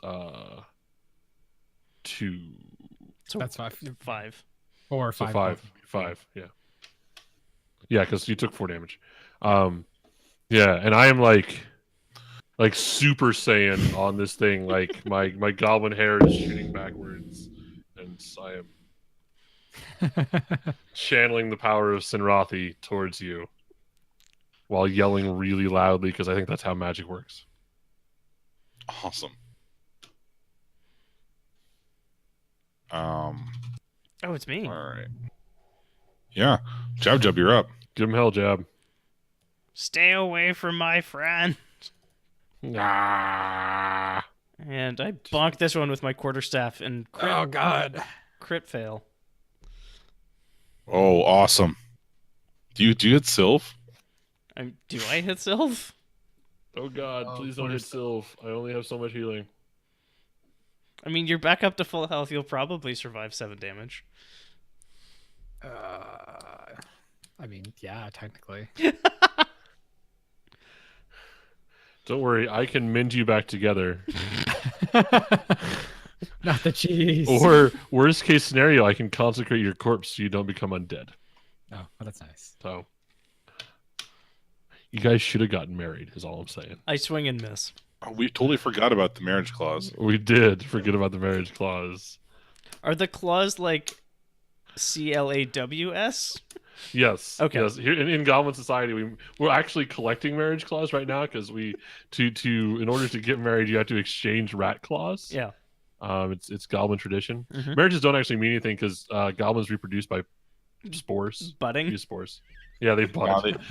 2. So That's 5. 5. Or So 5. 5, yeah, because you took 4 damage. Yeah, and I am like Super Saiyan on this thing. Like my goblin hair is shooting backwards, and I am channeling the power of Sinrathi towards you while yelling really loudly because I think that's how magic works. Awesome. Oh, it's me. All right. Yeah. Jab, you're up. Give him hell, Jab. Stay away from my friend. Ah. And I bonk this one with my quarterstaff and Oh God. crit fail. Oh, awesome. Do you hit Sylv? Do I hit Sylv? Oh God! Oh, Please don't hit Sylv. I only have so much healing. I mean, you're back up to full health. You'll probably survive 7 damage. I mean, yeah, technically. Don't worry, I can mend you back together. Not the cheese. Or worst case scenario, I can consecrate your corpse so you don't become undead. Oh, well, that's nice. So you guys should have gotten married, is all I'm saying. I swing and miss. Oh, we totally forgot about the marriage clause. We did forget about the marriage clause. Are the claws like CLAWS? Yes. Okay. Yes. Here in Goblin Society, we're actually collecting marriage clause right now because in order to get married, you have to exchange rat claws. Yeah. It's Goblin tradition. Mhm. Marriages don't actually mean anything because goblins reproduce by spores. Budding? Use spores. Yeah, they Wow, bud.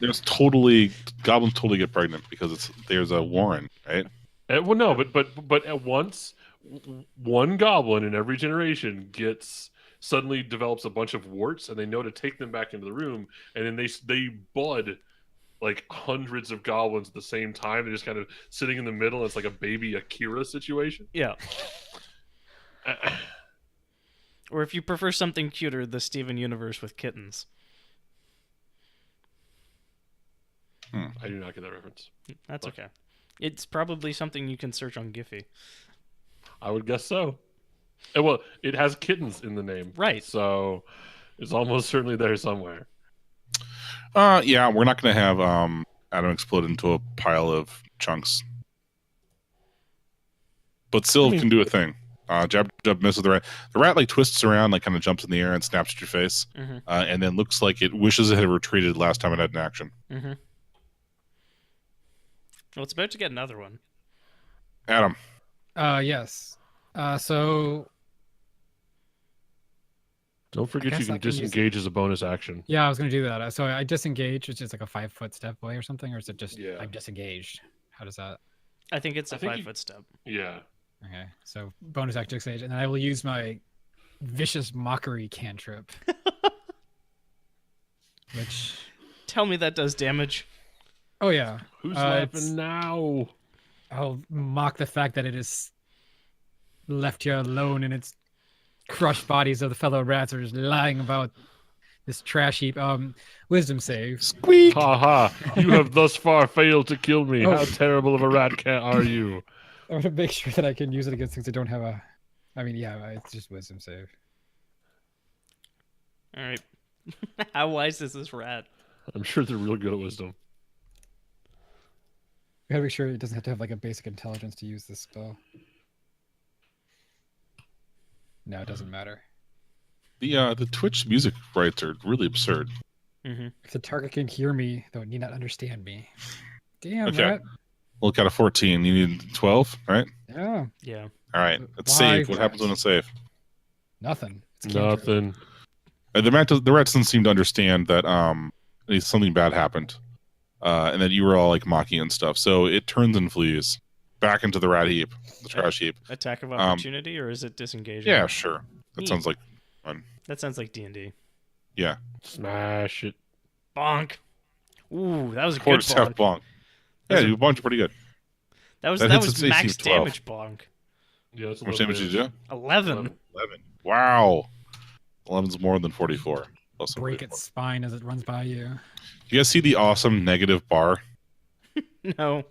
goblins totally get pregnant because there's a Warren, right? Well, no, but at once, one goblin in every generation suddenly develops a bunch of warts, and they know to take them back into the room, and then they bud like hundreds of goblins at the same time. They're just kind of sitting in the middle. And it's like a baby Akira situation. Yeah. Or if you prefer something cuter, the Steven Universe with kittens. I do not get that reference. That's okay. It's probably something you can search on Giphy. I would guess so. Well, it has kittens in the name, Right. So it's almost certainly there somewhere. Yeah, we're not going to have Adam explode into a pile of chunks. But Sylv can do a thing. Jab misses the rat. The rat like twists around, like kind of jumps in the air and snaps at your face, and then looks like it wishes it had retreated last time it had an action. Mm-hmm. Well, it's about to get another one. Adam. Yes. So Don't forget guess you can I can use disengage as a bonus action. yeah, I was gonna do that. So I disengage, which is like a 5-foot step away or something, or is it just Yeah. I'm disengaged? How does that? I think it's a I think 5-foot step. Yeah. Okay, so bonus action disengage, and then I will use my vicious mockery cantrip, which Tell me that does damage. oh yeah, Who's it's- laughing now? I'll mock the fact that it is left here alone and its crushed bodies of the fellow rats are just lying about this trash heap. Wisdom save. Squeak! Ha ha! You have thus far failed to kill me. Oh. How terrible of a rat cat are you? I want to make sure that I can use it against things that don't have a. I mean, yeah, it's just wisdom save. All right. How wise is this rat? I'm sure they're real good at wisdom. We gotta make sure it doesn't have to have like a basic intelligence to use this spell. No, it doesn't matter. The Twitch music rights are really absurd. Mm-hmm. If the target can hear me, though it need not understand me. Damn, Okay. rat. Look at a 14. You need 12, right? Yeah, Yeah. All right. Let's Why save. What happens when it's save? nothing. It's a cantrip. Nothing. The rat doesn't seem to understand that something bad happened, and that you were all like mocking and stuff. So it turns and flees. back into the rat heap, the trash heap. Attack of opportunity, or is it disengaging? Yeah, sure. That Neat. sounds like fun. That sounds like D&D. Yeah. Smash it. Bonk. Ooh, that was a Four good to F bonk. bonk. Yeah, you bonked pretty good. That was that hits its AC max 12. damage bonk. Yeah, that's a How much little damage did you do? 11. 11. Wow. 11's more than 44. Less than Break 44. its spine as it runs by you. You guys see the awesome negative bar? No,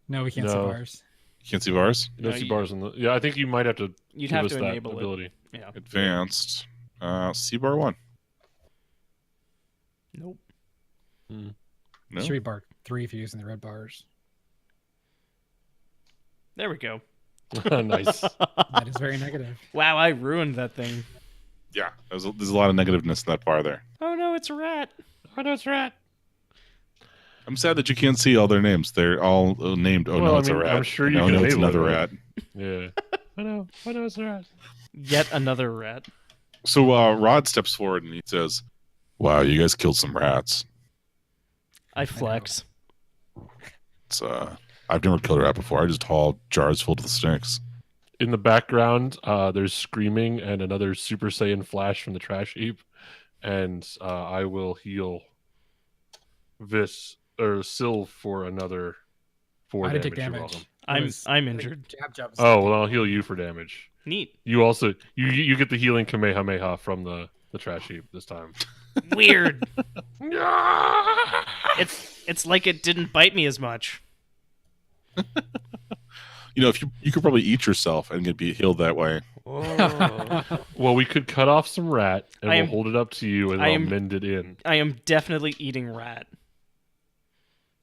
No, we can't see No. bars. You can't see bars? You don't No, see you- bars in the. Yeah, I think you might have to you'd give have us to that enable ability. it. Yeah. Advanced. C bar 1. Nope. No? Should be bar 3 if you're using the red bars. There we go. Nice. That is very negative. Wow, I ruined that thing. Yeah. There's a lot of negativeness in that bar there. Oh no, it's a rat. Oh, no, it's a rat. I'm sad that you can't see all their names. They're all named. Oh Well, no, I it's mean, a rat. I'm sure And you oh can no, it's enable it, another right? rat. Yeah. I know, it's a rat. Yet another rat. So Rod steps forward and he says, "Wow, you guys killed some rats. I flex. It's I've never killed a rat before. I just haul jars full of the sticks." In the background, there's screaming and another Super Saiyan flash from the trash heap, and I will heal Syl for another 4 I damage. did take You're damage. welcome. I'm injured. Jab jobs. Oh well, I'll heal you for damage. Neat. You also you get the healing Kamehameha from the trash heap this time. Weird. It's like it didn't bite me as much. You know, if you could probably eat yourself and get be healed that way. Well, we could cut off some rat and I we'll am- hold it up to you and I I'll am- mend it in. I am definitely eating rat.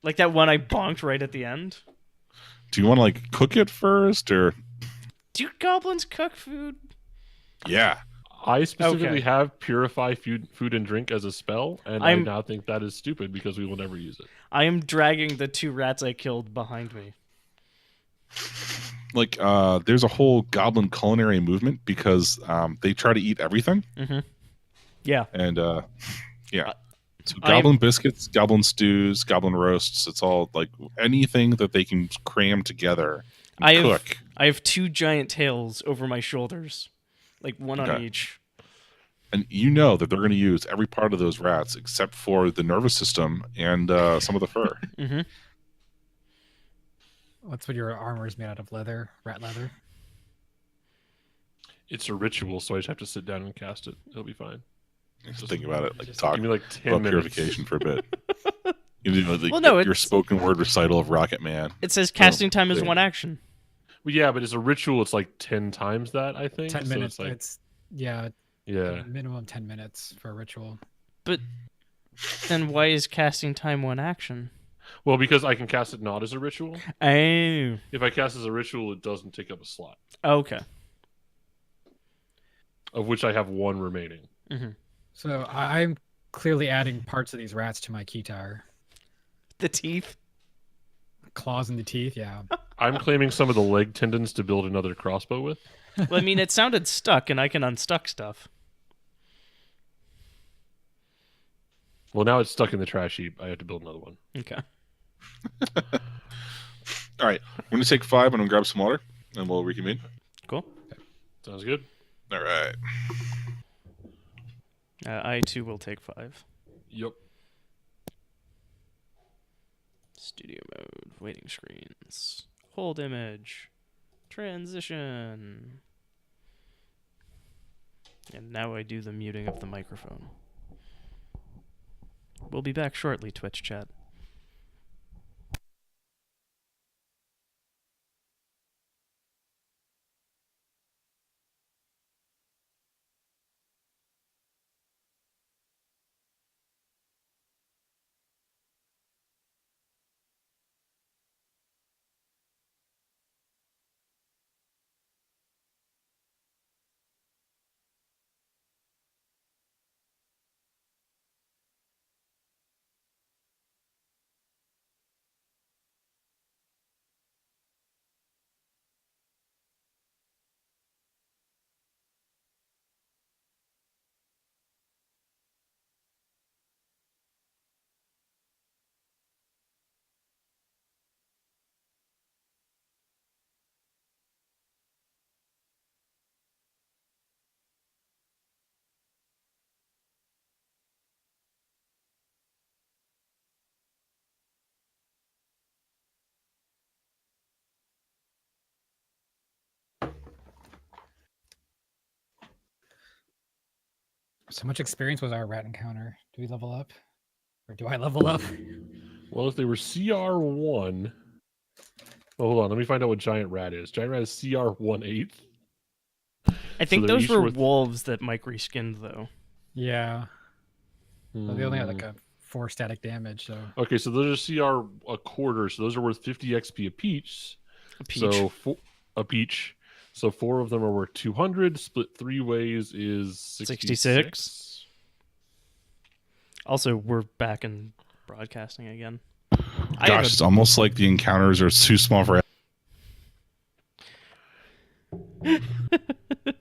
Like that one I bonked right at the end. Do you want to like cook it first, or Do goblins cook food? yeah? I specifically Okay. have purify food and drink as a spell, and I I'm- now think that is stupid because we will never use it. I am dragging the 2 rats I killed behind me. Like there's a whole goblin culinary movement because they try to eat everything, Yeah. and yeah. So I am- goblin biscuits, goblin stews, goblin roasts. It's all like anything that they can cram together and I have cook. I have 2 giant tails over my shoulders. Like one on Okay. each. And you know that they're going to use every part of those rats except for the nervous system and some of the fur. Mm-hmm. That's what your armor is made out of, leather, rat leather. It's a ritual, so I just have to sit down and cast it. It'll be fine. Just think about it. Like Just talk Give me like 10 about minutes. purification for a bit. You know, like Well, no, your it's- spoken word recital of Rocket Man. It says casting time is yeah. 1 action. Well, yeah, but it's a ritual. It's like 10 times that, I think. 10 So minutes. It's like, It's yeah, yeah. minimum 10 minutes for a ritual. But then why is casting time 1 action? Well, because I can cast it not as a ritual. Oh. If I cast as a ritual, it doesn't take up a slot, Okay. of which I have 1 remaining. Mm-hmm. So I'm clearly adding parts of these rats to my keytar. The teeth. Claws in the teeth, yeah. I'm claiming some of the leg tendons to build another crossbow with. Well, I mean, it sounded stuck, and I can unstuck stuff. Well, now it's stuck in the trash heap. I have to build another one. Okay. All right, we're going to take 5 and I'm going to grab some water and we'll reconvene. Cool. Sounds good. All right. I too will take 5. Yep. Studio mode. Waiting screens. Hold image. Transition. And now I do the muting of the microphone. We'll be back shortly, Twitch chat. So much experience was our rat encounter. Do we level up? Or do I level up? Well, if they were CR1. Oh, hold on. Let me find out what giant rat is. Giant rat is CR1/8. I think they're those each were worth- wolves that Mike reskinned, though. Yeah. Well, they only had like Hmm. a 4 static damage, so Okay, so those are CR a quarter, so those are worth 50 XP apiece. A peach. So a peach. So 4 of them are worth 200. Split 3 ways is 66. Also, we're back in broadcasting again. I have Gosh, it's almost like the encounters are too small for.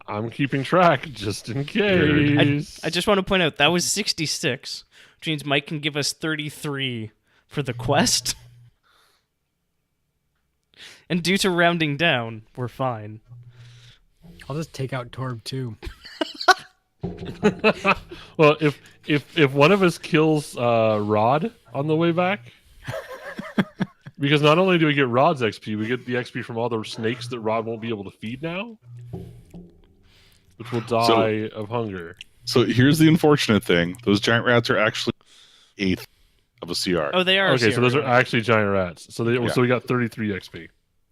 I'm keeping track just in case. I just want to point out that was 66, which means Mike can give us 33 for the quest. And due to rounding down, we're fine. I'll just take out Torb too. Well, if one of us kills Rod on the way back, because not only do we get Rod's XP, we get the XP from all the snakes that Rod won't be able to feed now, which will die of hunger. So here's the unfortunate thing: those giant rats are actually 1/8 of a CR. Oh, they are. Okay, so those are CR1. actually giant rats. So Yeah. so we got 33 XP.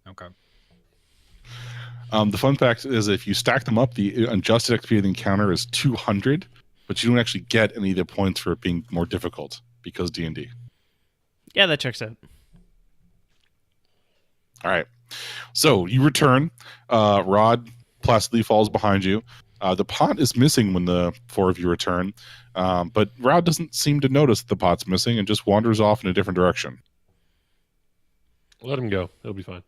Okay. The fun fact is, if you stack them up, the adjusted XP of the encounter is 200, but you don't actually get any of the points for it being more difficult because D&D. Yeah, that checks out. All right. So you return. Rod placidly falls behind you. The pot is missing when the 4 of you return, but Rod doesn't seem to notice that the pot's missing and just wanders off in a different direction. Let him go. He'll be fine.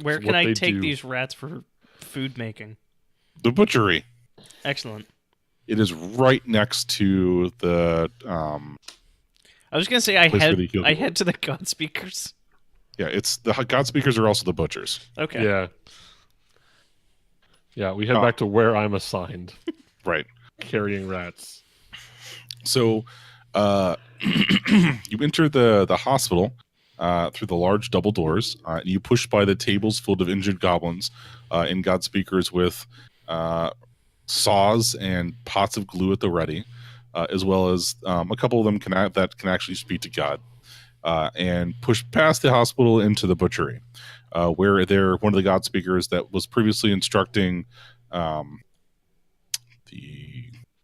Where It's can what I they take do. these rats for food making? The butchery. Excellent. It is right next to the. I was gonna say I Place where they killed head to the God Speakers. Yeah, it's the God Speakers are also the butchers. Okay. Yeah. Yeah, we head Oh. back to where I'm assigned, Right. carrying rats. So, you enter the hospital through the large double doors. And you push by the tables filled of injured goblins and God Speakers with saws and pots of glue at the ready, as well as a couple of them that can actually speak to God. And push past the hospital into the butchery, where they're one of the God Speakers that was previously instructing the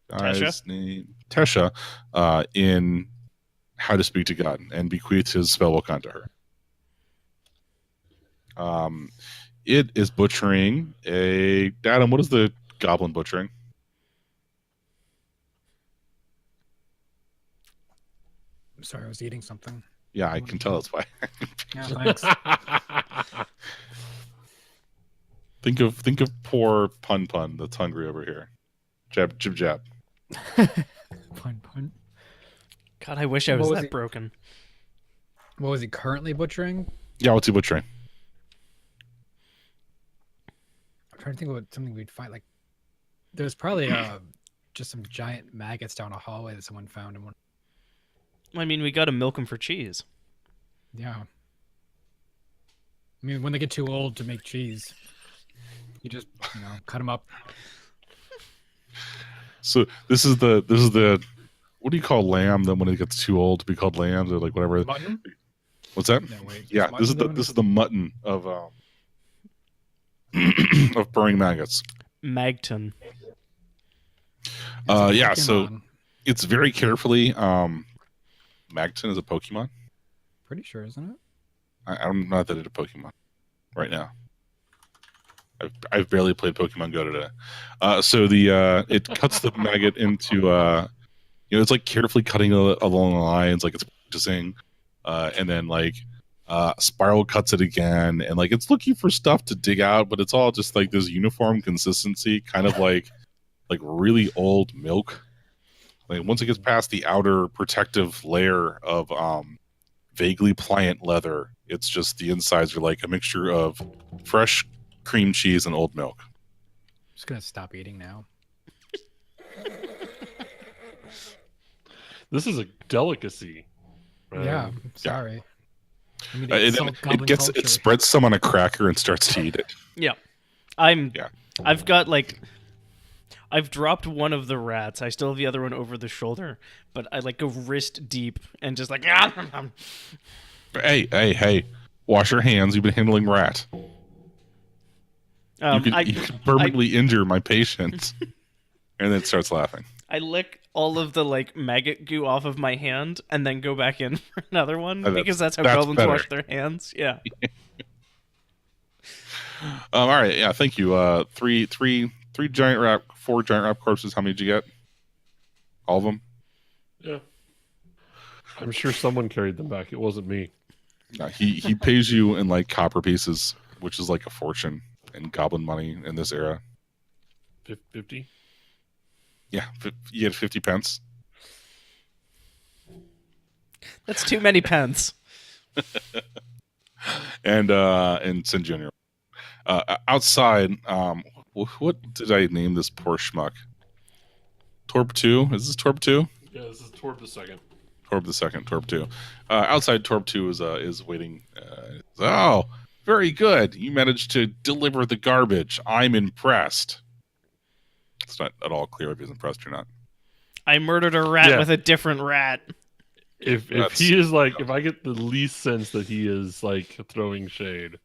guy's name, Tesha, in how to speak to God and bequeath his spellbook onto her. It is butchering Adam, what is the goblin butchering? I'm sorry, I was eating something. Yeah, I can tell that's why. Yeah, thanks. Think of poor Pun that's hungry over here. Jab, jib, jab. Pun. God, I wish I What was was that it? broken. What was he currently butchering? Yeah, what's he butchering? I'm trying to think about something we'd fight. Like, there's probably just some giant maggots down a hallway that someone found in one. I mean, we gotta milk them for cheese. Yeah. I mean, when they get too old to make cheese, you just cut them up. So this is the what do you call lamb then when it gets too old to be called lambs or like whatever? Mutton? What's that? No, wait. Yeah, this is the mutton of of burning maggots. Magton. Yeah, so it's very carefully. Magton is a Pokemon. Pretty sure, isn't it? I'm not that into Pokemon right now. I've barely played Pokemon Go today. So the it cuts the maggot into it's like carefully cutting along the lines, like it's practicing, and then like Spiral cuts it again, and like it's looking for stuff to dig out, but it's all just like this uniform consistency, kind of like really old milk. Like once it gets past the outer protective layer of vaguely pliant leather, it's just the insides are like a mixture of fresh cream cheese and old milk. I'm just gonna stop eating now. This is a delicacy. Yeah, I'm sorry. I mean, It spreads some on a cracker and starts to eat it. Yeah. I've got like I've dropped one of the rats. I still have the other one over the shoulder, but I like go wrist deep and just like. Hey! Wash your hands. You've been handling rat. You could permanently injure my patient. And then it starts laughing. I lick all of the like maggot goo off of my hand and then go back in for another one because that's how goblins better. wash their hands. Yeah. All right. Yeah. Thank you. Three giant rat, 4 giant rat corpses. How many did you get? All of them. Yeah. I'm sure someone carried them back. It wasn't me. He pays you in like copper pieces, which is like a fortune in goblin money in this era. 50. Yeah, you get 50 pence. That's too many pence. And Sin Junior. Outside, what did I name this poor schmuck? Torp 2? Is this Torp 2? Yeah, this is Torp the second. Torp the second, Torp 2. Outside, Torp 2 is waiting. Oh, very good. You managed to deliver the garbage. I'm impressed. It's not at all clear if he's impressed or not. I murdered a rat with a different rat. If he is like, if I get the least sense that he is like throwing shade,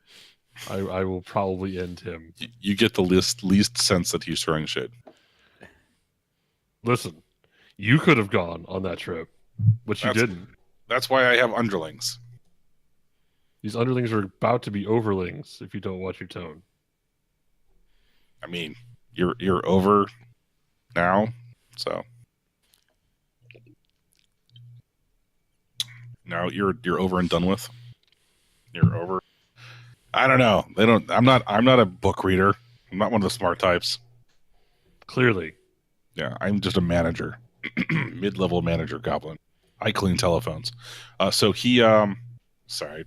I will probably end him. You get the least sense that he's throwing shade. Listen, you could have gone on that trip, but you didn't. That's why I have underlings. These underlings are about to be overlings if you don't watch your tone. I mean, you're over now, so now you're over and done with. You're over. I don't know. They don't. I'm not a book reader. I'm not one of the smart types. Clearly. Yeah, I'm just a manager, mid-level manager goblin. I clean telephones. So he sorry,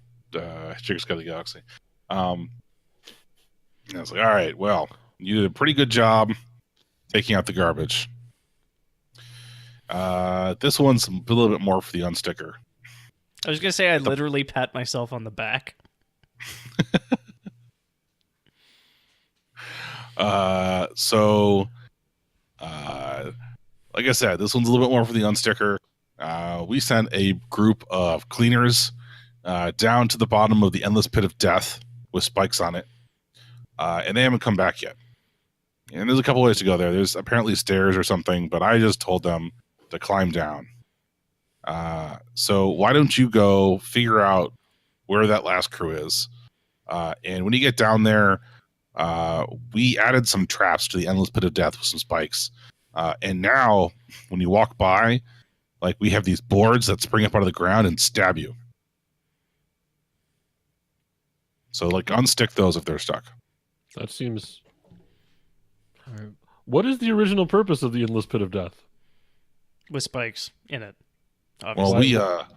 Chicks got the galaxy. I was like, all right, well, you did a pretty good job taking out the garbage. This one's a little bit more for the unsticker. I was gonna say I literally pat myself on the back. Like I said, this one's a little bit more for the unsticker. We sent a group of cleaners down to the bottom of the endless pit of death with spikes on it, and they haven't come back yet. And there's a couple ways to go there. There's apparently stairs or something, but I just told them to climb down. So why don't you go figure out where that last crew is? And when you get down there, we added some traps to the endless pit of death with some spikes. And now when you walk by, like, we have these boards that spring up out of the ground and stab you. So, like, unstick those if they're stuck. That seems... All right. What is the original purpose of the endless pit of death? With spikes in it. Obviously. Well,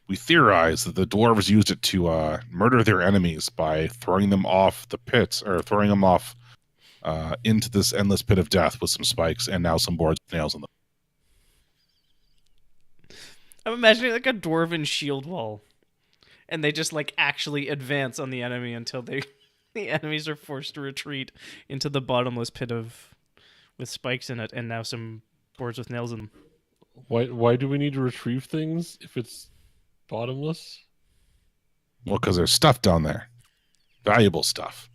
we theorize that the dwarves used it to murder their enemies by throwing them off the pits, or throwing them off into this endless pit of death with some spikes and now some boards with nails in them. I'm imagining like a dwarven shield wall, and they just like actually advance on the enemy until the enemies are forced to retreat into the bottomless pit with spikes in it, and now some boards with nails in them. Why do we need to retrieve things if it's bottomless? Well, because there's stuff down there, valuable stuff.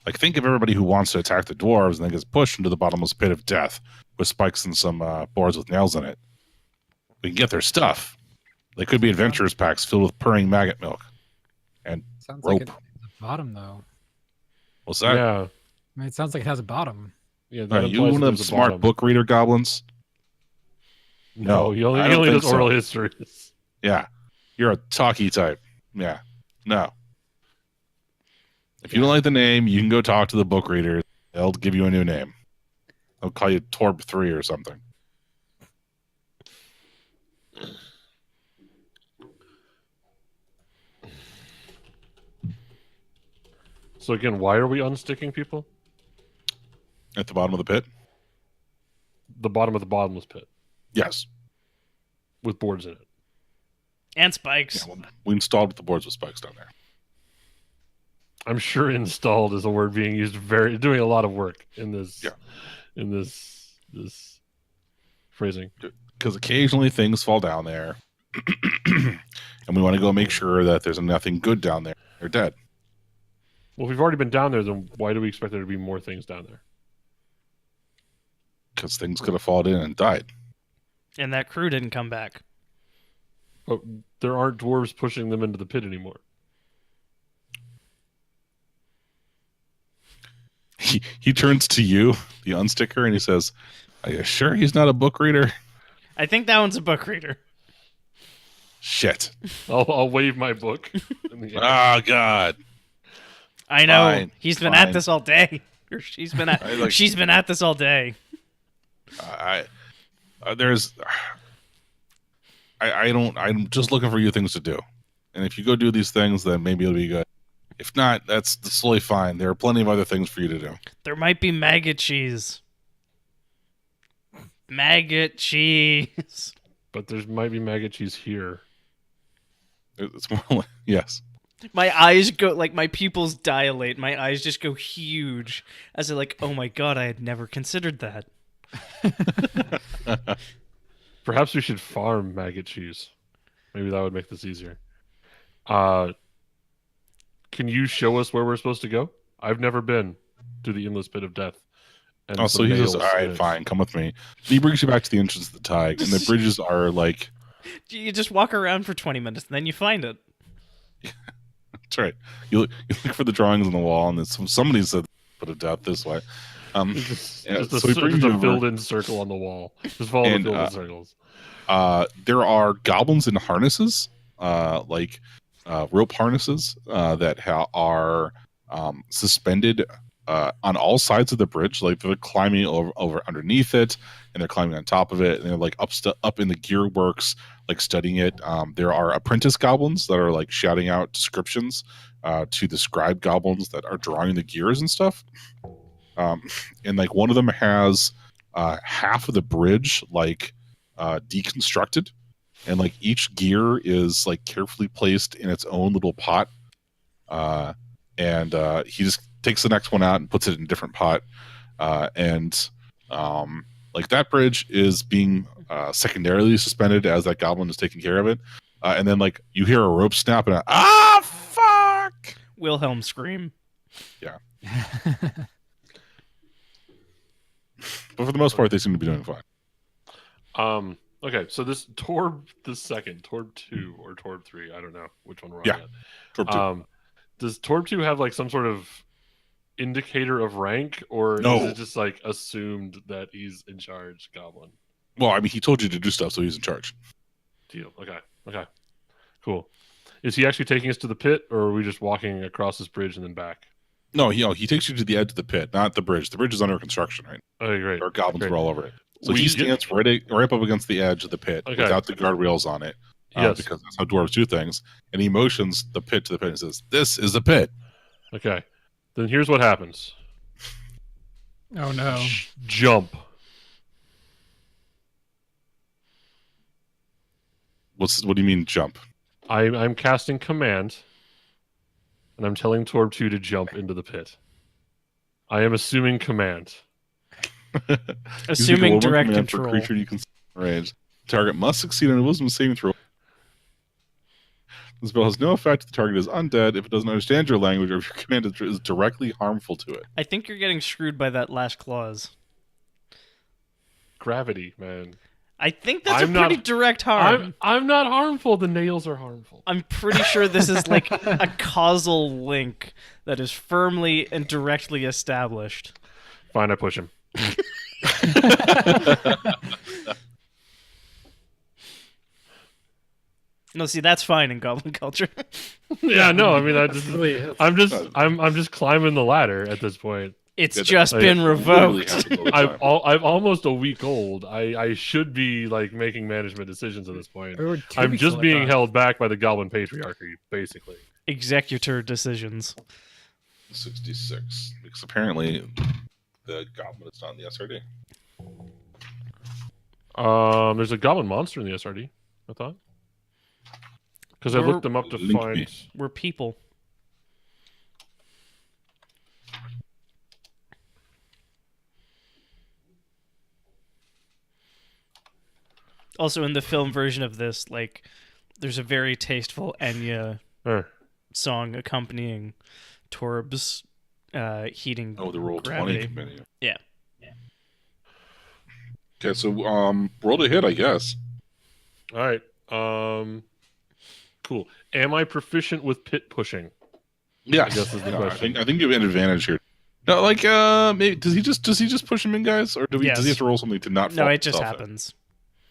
Like, think of everybody who wants to attack the dwarves and then gets pushed into the bottomless pit of death with spikes and some boards with nails in it. We can get their stuff. They could be adventurers packs filled with purring maggot milk and Sounds rope. like it has a bottom, though. What's that? Yeah. I mean, it sounds like it has a bottom. Yeah. Are you one of them smart book reader goblins? No, he I only don't think does so. oral histories. Yeah. You're a talkie type. Yeah. No. If you don't like the name, you can go talk to the book readers. They'll give you a new name. They'll call you Torb 3 or something. So again, why are we unsticking people? At the bottom of the pit? The bottom of the bottomless pit Yes. with boards in it. And spikes. Yeah, well, we installed the boards with spikes down there. I'm sure installed is a word being used doing a lot of work in this. Yeah. in this phrasing. Because occasionally things fall down there, and we want to go make sure that there's nothing good down there. They're dead. Well, if we've already been down there, then why do we expect there to be more things down there? Because things could have fallen in and died. And that crew didn't come back. But there aren't dwarves pushing them into the pit anymore. He turns to you, the unsticker, and he says, "Are you sure he's not a book reader?" I think that one's a book reader. Shit. I'll wave my book. In the air. Oh, God. I know. Fine, He's been fine. at this all day. Or she's been at she's been at this all day. I'm just looking for you things to do. And if you go do these things, then maybe it'll be good. If not, that's totally fine. There are plenty of other things for you to do. There might be maggot cheese. Maggot cheese. But there might be maggot cheese here. It's more like, yes. My eyes go, like, my pupils dilate. My eyes just go huge as they're like, oh my god, I had never considered that. Perhaps we should farm maggot cheese. Maybe that would make this easier. Can you show us where we're supposed to go? I've never been to the endless pit of death. And Oh, so some he says, nails all in right, it. fine, come with me. He brings you back to the entrance of the Tig, and the bridges are like, You just walk around for 20 minutes, and then you find it. that's right. You look for the drawings on the wall, and somebody said put of death this way. Just, Yeah, just so he brings you a over. filled-in circle on the wall. Just follow And, the filled-in circles. There are goblins in harnesses, like rope harnesses that are suspended on all sides of the bridge. Like they're climbing over underneath it, and they're climbing on top of it, and they're like up in the gear works, like studying it. There are apprentice goblins that are like shouting out descriptions to the scribe goblins that are drawing the gears and stuff. And like one of them has half of the bridge like deconstructed, and like each gear is like carefully placed in its own little pot, and he just takes the next one out and puts it in a different pot, and like that bridge is being secondarily suspended as that goblin is taking care of it, and then like you hear a rope snap and fuck, Wilhelm scream. but for the most part they seem to be doing fine. Okay, so this Torb the second, Torb 2 or Torb 3, I don't know which one we're on Yeah. yet. Torb two. Does Torb 2 have like some sort of indicator of rank, or No. is it just like assumed that he's in charge goblin? Well, I mean, he told you to do stuff, so he's in charge. Deal. Okay. Cool. Is he actually taking us to the pit, or are we just walking across this bridge and then back? No, he takes you to the edge of the pit, not the bridge. The bridge is under construction, right? Okay, great. There are goblins Great. were all over it. So We he get- stands right up against the edge of the pit Okay. without the guardrails on it, Yes. because that's how dwarves do things. And he motions the pit to the pit and says, "This is the pit." Okay. Then here's what happens. Oh no. Jump. What do you mean jump? I'm casting command, and I'm telling Torb 2 to jump into the pit. I am assuming command. Assuming Use the direct command for control. creature you can range. Target must succeed on a wisdom saving throw. The spell has no effect if the target is undead if it doesn't understand your language or if your command is directly harmful to it. I think you're getting screwed by that last clause. Gravity, man. I think that's I'm a pretty not- direct harm. I'm not harmful. The nails are harmful. I'm pretty sure this is like a causal link that is firmly and directly established. Fine, I push him. No, see, that's fine in Goblin culture. Yeah, no, I mean, Really, I'm just climbing the ladder at this point. It's Yeah, just like, been Literally revoked. happens all the I'm time. I'm almost a week old. I should be like making management decisions at this point. we were 2 I'm weeks just old, I being thought. held back by the Goblin patriarchy, basically. Executor decisions. 66. Because apparently the goblin is not in the SRD. There's a Goblin monster in the SRD. I thought, because I Or- looked them up to Link find. me. We're people. Also, in the film version of this, like, there's a very tasteful Enya Huh. song accompanying Torb's heating Oh, the roll gravity. 20 committee. Yeah. Okay, so roll to hit, I guess. All right. Cool. Am I proficient with pit pushing? Yes. I guess is the No, question. I think you have an advantage here. No, like maybe does he just push him in, guys, or does he have Yes. to roll something to not? No, fall it just himself in? happens.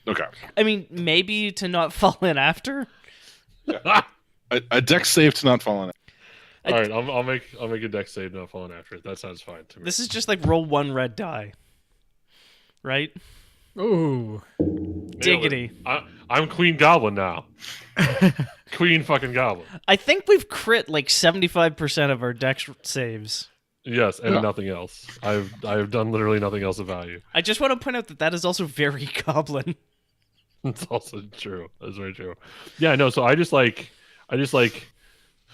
Okay. I mean, maybe to not fall in after. A dex save to not fall in. All right. I'll make a dex save, not falling after it. That sounds fine to me. This is just like roll one red die. Right? Ooh. Diggity. I'm Queen Goblin now. Queen fucking Goblin. I think we've crit like 75% of our dex saves. Yes, and Yeah. nothing else. I've done literally nothing else of value. I just want to point out that that is also very goblin. It's also true. That's very true. Yeah, no, so I just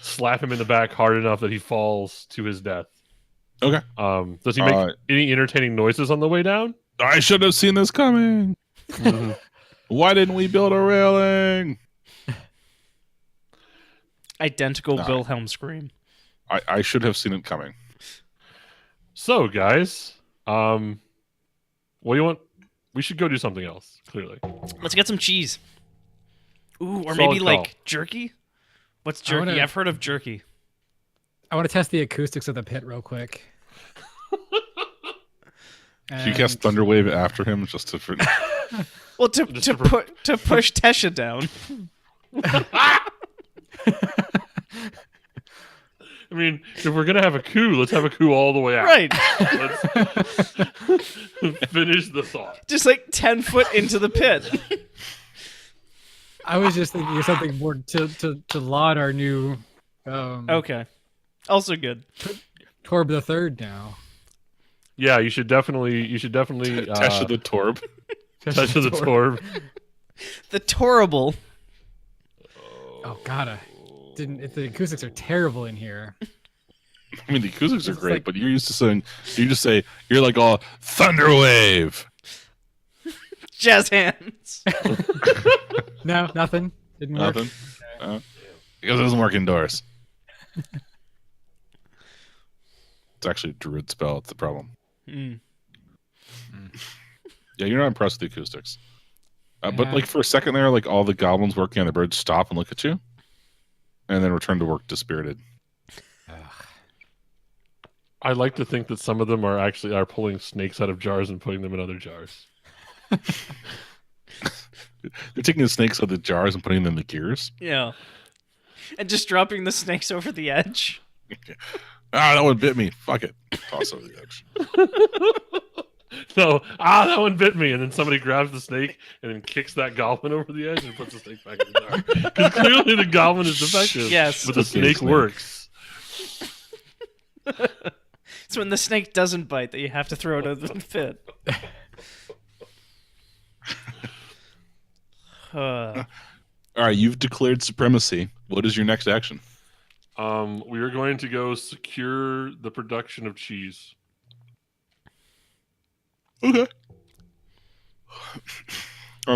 slap him in the back hard enough that he falls to his death. Okay. Does he make any entertaining noises on the way down? I should have seen this coming. Why didn't we build a railing? Identical Nah. Wilhelm scream. I should have seen it coming. So, guys, what do you want? We should go do something else, clearly. Let's get some cheese. Ooh, or Solid maybe call. like jerky? What's I jerky? wanna- I've heard of jerky. I want to test the acoustics of the pit real quick. Can you cast Thunderwave after him just to? Well, to Just to push Tesha down. I mean, if we're gonna have a coup, let's have a coup all the way out. Right. Let's finish the thought. Just like 10 foot into the pit. I was just thinking of something more to laud our new Okay. Also good. Torb the Third now. Yeah, you should definitely Tesha the Torb. touch of the Torb. The Torable. Oh God, the acoustics are terrible in here. I mean, the acoustics are It's great, like- but you're used to saying, you're like all Thunderwave. Jazz hands. No, nothing. Didn't work. Nothing. Because it doesn't work indoors. It's actually a druid spell. It's the problem. Mm. Yeah, you're not impressed with the acoustics. But Yeah. like for a second there, like all the goblins working on the bridge stop and look at you, and then return to work dispirited. I like to think that some of them are pulling snakes out of jars and putting them in other jars. They're taking the snakes out of the jars and putting them in the gears. Yeah. And just dropping the snakes over the edge. That one bit me. Fuck it. Toss over the edge. No, that one bit me, and then somebody grabs the snake and then kicks that goblin over the edge and puts the snake back in the jar. Because clearly the goblin is defective. Yes. But the Okay, snake snake. works. It's when the snake doesn't bite that you have to throw it out of the pit. All right, you've declared supremacy. What is your next action? We are going to go secure the production of cheese. Okay.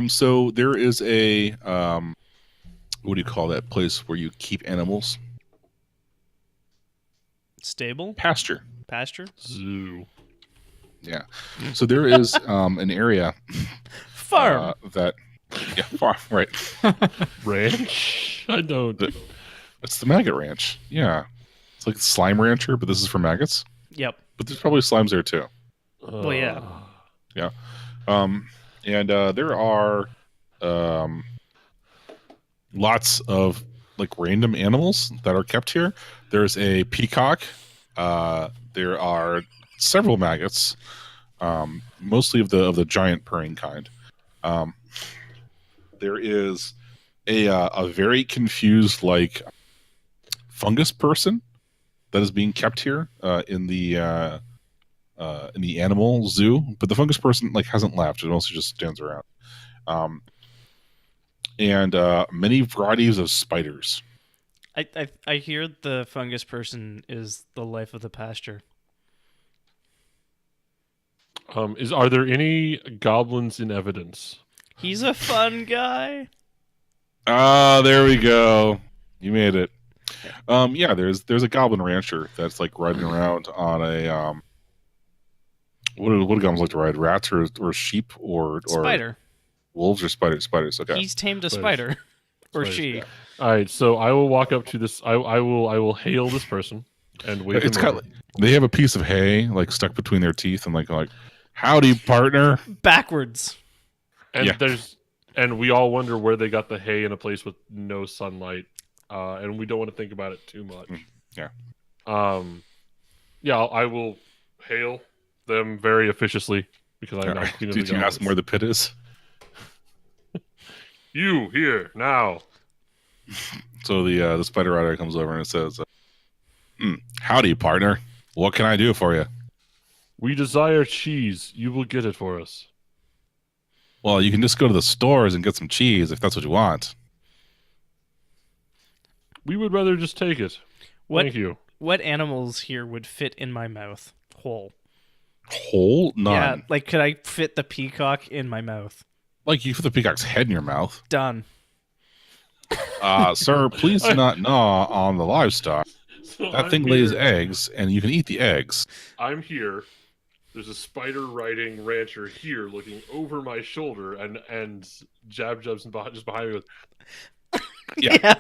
So there is a what do you call that place where you keep animals? Stable? Pasture. Pasture? Zoo. Yeah. So there is an area Farm. that farm, right. Ranch? I don't. It's the maggot ranch. Yeah. It's like slime rancher, but this is for maggots. Yep. But there's probably slimes there too. Well, yeah. And there are lots of like random animals that are kept here. There's a peacock. There are several maggots, mostly of the giant purring kind. There is a very confused like fungus person that is being kept here in the animal zoo, but the fungus person like hasn't left. It mostly just stands around. And many varieties of spiders. I hear the fungus person is the life of the pasture. Are there any goblins in evidence? He's a fun guy. Ah, there we go. You made it. Yeah, there's a goblin rancher that's like riding around on a what do goblins like to ride? Rats or sheep or Spider. wolves or spiders? Spiders. Okay. He's tamed a Spiders. spider. Or Spiders, she. yeah. All right, so I will walk up to this. I will hail this person and wave It's them kind over. of they have a piece of hay like stuck between their teeth and like howdy partner. Backwards. And Yeah. and we all wonder where they got the hay in a place with no sunlight, and we don't want to think about it too much. Yeah. Yeah, I will hail them very officiously because I'm not queen of the Did you ask goblins. them where the pit is? You here now? So the spider rider comes over and it says, "Howdy, partner. What can I do for you?" We desire cheese. You will get it for us. Well, you can just go to the stores and get some cheese if that's what you want. We would rather just take it. What Thank you. what animals here would fit in my mouth? Whole. Whole? None. Yeah, like could I fit the peacock in my mouth? Like you put the peacock's head in your mouth. Done. Sir, please do not gnaw on the livestock. So That I'm thing lays here. eggs, and you can eat the eggs. I'm here. There's a spider riding rancher here looking over my shoulder, and Jab Jab's just behind me with, Yeah.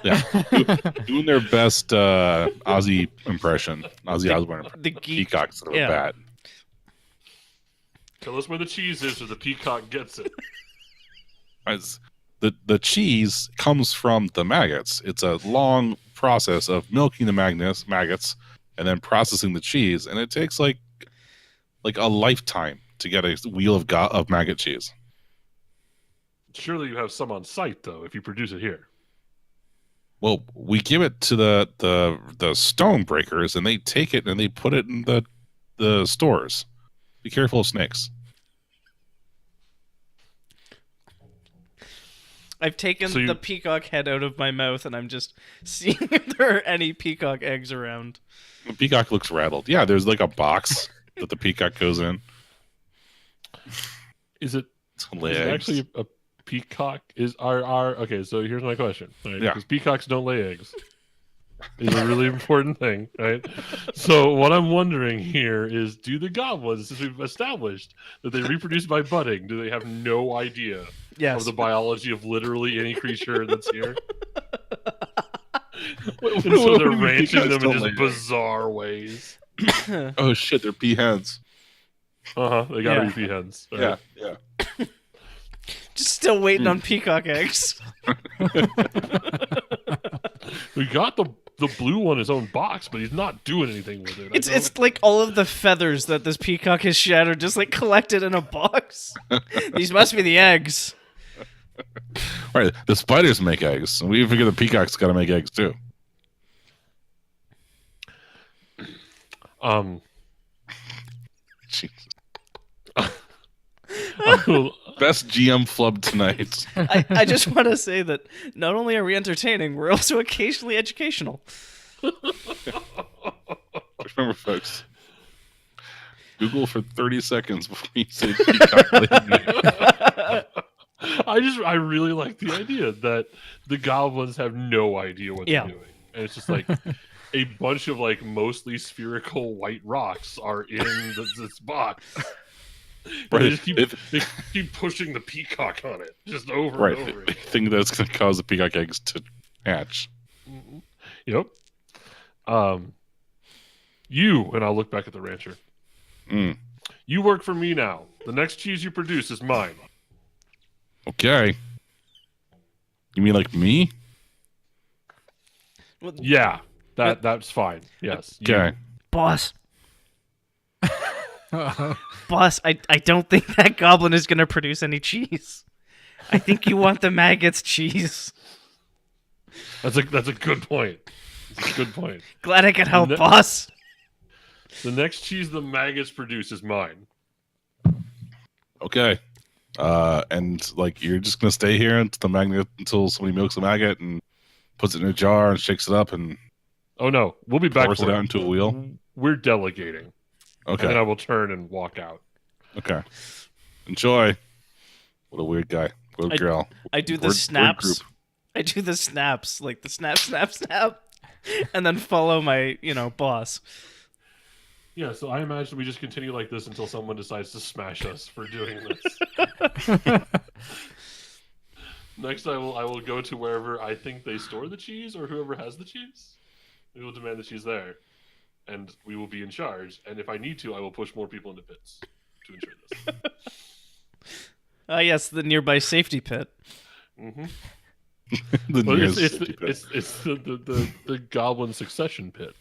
Doing their best Ozzy impression. Ozzy Osbourne impression. The geek. Peacocks that are Yeah. bad. tell us where the cheese is or the peacock gets it. As the cheese comes from the maggots. It's a long process of milking the maggots and then processing the cheese, and it takes like a lifetime to get a wheel of maggot cheese. Surely you have some on site, though, if you produce it here. Well, we give it to the stone breakers, and they take it and they put it in the stores. Be careful of snakes. I've taken So you- the peacock head out of my mouth and I'm just seeing if there are any peacock eggs around. The peacock looks rattled. Yeah, there's like a box that the peacock goes in. Is it To lay is it eggs. actually a peacock? Is our okay? So here's my question. Right? Yeah. Because peacocks don't lay eggs. Is a really important thing, right? So what I'm wondering here is, do the goblins, since we've established that they reproduce by budding, do they have no idea Yes. of the biology of literally any creature that's here? What- And what so do they're you mean ranching peacocks them in don't just lay eggs? bizarre ways. Oh shit, they're peahens. They gotta Yeah. be peahens. right? Yeah. Just still waiting on peacock eggs. We got the blue one in his own box, but he's not doing anything with it. It's like all of the feathers that this peacock has shattered just like collected in a box. These must be the eggs. Right. The spiders make eggs. And we figure the peacock's got to make eggs too. Jesus. Best GM flub tonight. I just want to say that not only are we entertaining, we're also occasionally educational. Remember, folks. Google for 30 seconds before you say peacock. I really like the idea that the goblins have no idea what Yeah. they're doing, and it's just like a bunch of like mostly spherical white rocks are in this box. Right. They just they keep pushing the peacock on it just over Right. and over. They again. think that's going to cause the peacock eggs to hatch. Yep. You, and I'll look back at the rancher. Mm. You work for me now. The next cheese you produce is mine. Okay. You mean like me? Well, Yeah, that's fine. Yes. you. Okay. boss, Uh-oh. boss, I don't think that goblin is going to produce any cheese. I think you want the maggots cheese. That's a good point. That's a good point. Glad I could help, Ne- boss. The next cheese the maggots produce is mine. Okay. And like you're just gonna stay here until somebody milks a maggot and puts it in a jar and shakes it up and Oh no, we'll be back pours for it out into a wheel. We're delegating. And then I Okay. will turn and walk out. Okay. Enjoy. What a weird guy. Word girl. I do the Word snaps. group. I do the snaps, like the snap, snap, snap, and then follow my, boss. Yeah, so I imagine we just continue like this until someone decides to smash us for doing this. Next, I will go to wherever I think they store the cheese, or whoever has the cheese. We will demand the cheese there, and we will be in charge. And if I need to, I will push more people into pits to ensure this. Yes, the nearby safety pit. Mm-hmm. The But nearest it's safety pit. the goblin succession pit.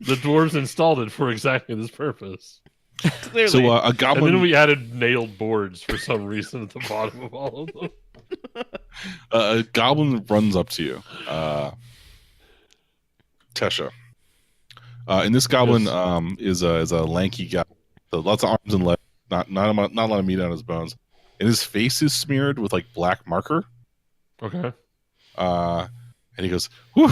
The dwarves installed it for exactly this purpose. Clearly. So a And goblin. then we added nailed boards for some reason at the bottom of all of them. A goblin runs up to you, Tesha. And this goblin Yes. is a lanky guy, so lots of arms and legs, not a lot of meat on his bones, and his face is smeared with like black marker. Okay. And he goes, "Whew,"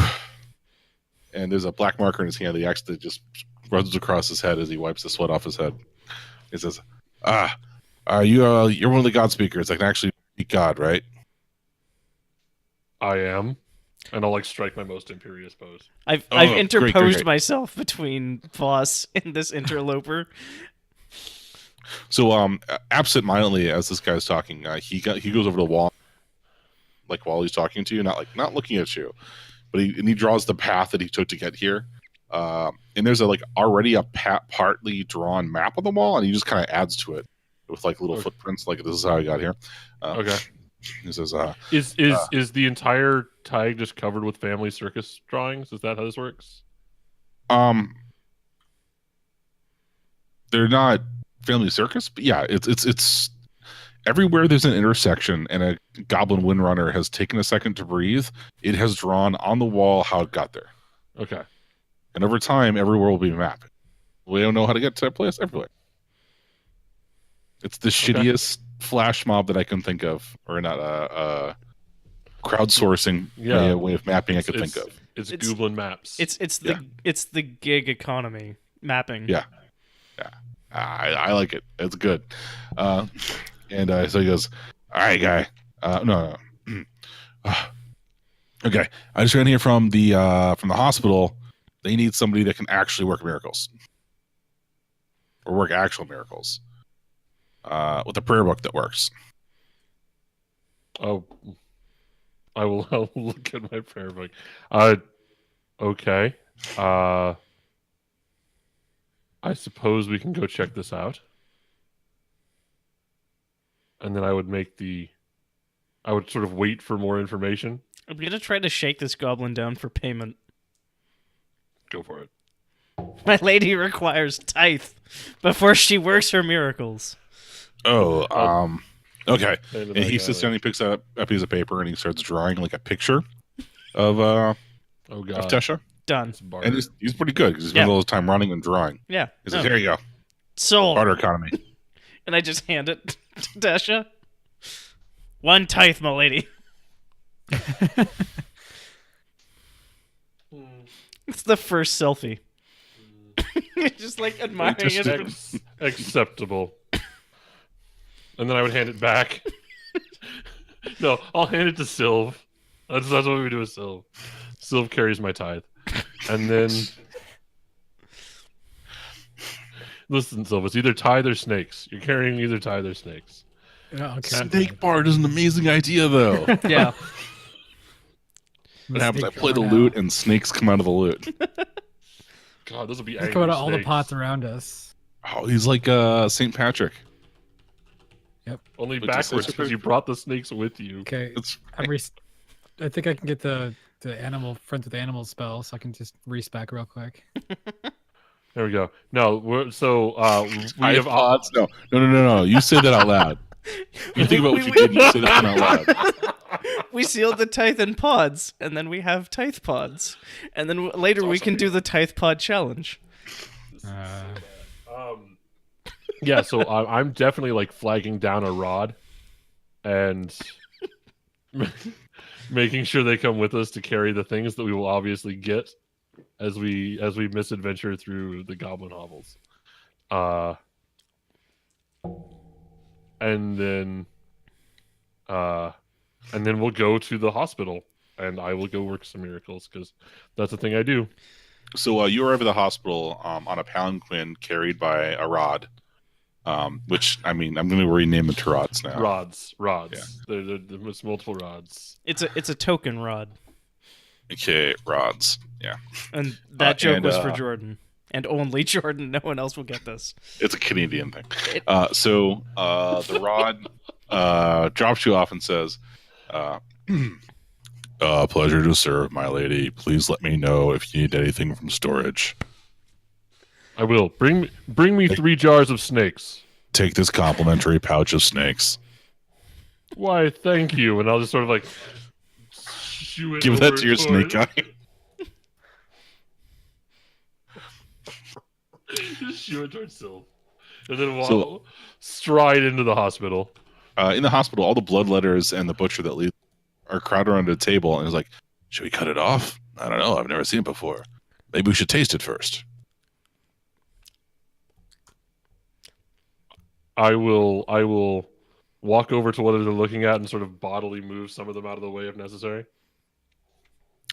and there's a black marker in his hand that he actually just runs across his head as he wipes the sweat off his head. He says, you're one of the God speakers. I can actually speak God, right?" I am. And I'll like strike my most imperious pose. I've great, interposed great. myself between boss and this interloper. So, absent-mindedly, as this guy's talking, he goes over the wall, like while he's talking to you, not looking at you, but he draws the path that he took to get here. And there's already a partly drawn map on the wall, and he just kind of adds to it with like little footprints, like this is how I got here. Okay. He says, Is the entire tag just covered with family circus drawings? Is that how this works? they're not family circus, but yeah, it's everywhere there's an intersection and a goblin windrunner has taken a second to breathe, it has drawn on the wall how it got there. Okay. And over time, everywhere will be mapped. We don't know how to get to that place everywhere. It's the shittiest flash mob that I can think of, or not crowdsourcing way of mapping I could think of. It's Goblin maps. It's the gig economy mapping. Yeah. I like it. It's good. So he goes, "All right, guy. No. Okay, I just ran here from the hospital. They need somebody that can actually work miracles, or work actual miracles, with a prayer book that works." Oh, I'll look at my prayer book. Okay. I suppose we can go check this out. And then I would sort of wait for more information. I'm gonna try to shake this goblin down for payment. Go for it. My lady requires tithe before she works her miracles. Okay. And And he sits down, he picks up a piece of paper, and he starts drawing like a picture of Oh god. Tesha. Done. It's barter. And he's pretty good because he spends all his time running and drawing. Yeah. He says, "Here you go, Sold. barter economy." And I just hand it to Dasha. 1 tithe, my lady. It's the first selfie. Just like admiring it. Acceptable. And then I would hand it back. No, I'll hand it to Sylv. That's what we do with Sylv. Sylv carries my tithe. And then... Listen, Sylv, it's either tithe or snakes. You're carrying either tithe or snakes. Okay. Snake bard is an amazing idea, though. Yeah. What happens? I play the lute, and snakes come out of the lute. God, those would be Let's angry go to all the snakes. pots around us. Oh, he's like St. Patrick. Only But just backwards say because you brought the snakes with you. Okay. It's I think I can get the animal friends with animal spell, so I can just respec real quick. There we go. No, we have odds. No. You say that out loud. You think about what you did. You say that out loud. We sealed the tithe in pods, and then we have tithe pods. And then later we can do the tithe pod challenge. Yeah, so I'm definitely like flagging down a rod and making sure they come with us to carry the things that we will obviously get as we misadventure through the goblin hovels. and then we'll go to the hospital, and I will go work some miracles because that's the thing I do. So you arrive at the hospital on a palanquin carried by a rod. Which I mean, I'm going to rename it to rods now. Rods. Yeah. There's multiple rods. It's a token rod, Okay, rods. Yeah, and that joke and, was for Jordan, and only Jordan. No one else will get this. it's a Canadian thing. So the rod drops you off and says, "Pleasure to serve, my lady. Please let me know if you need anything from storage. I will bring me 3 jars of snakes. Take this complimentary pouch of snakes. Why, thank you." And I'll just sort of like shoo it Give that over to your toward- snake guy." Just shoo it towards Sylph, and then So- stride into the hospital. In the hospital, all the bloodletters and the butcher that leads are crowded around a table, and is like, "Should we cut it off? I don't know. I've never seen it before. Maybe we should taste it first." I will walk over to what they're looking at and sort of bodily move some of them out of the way if necessary.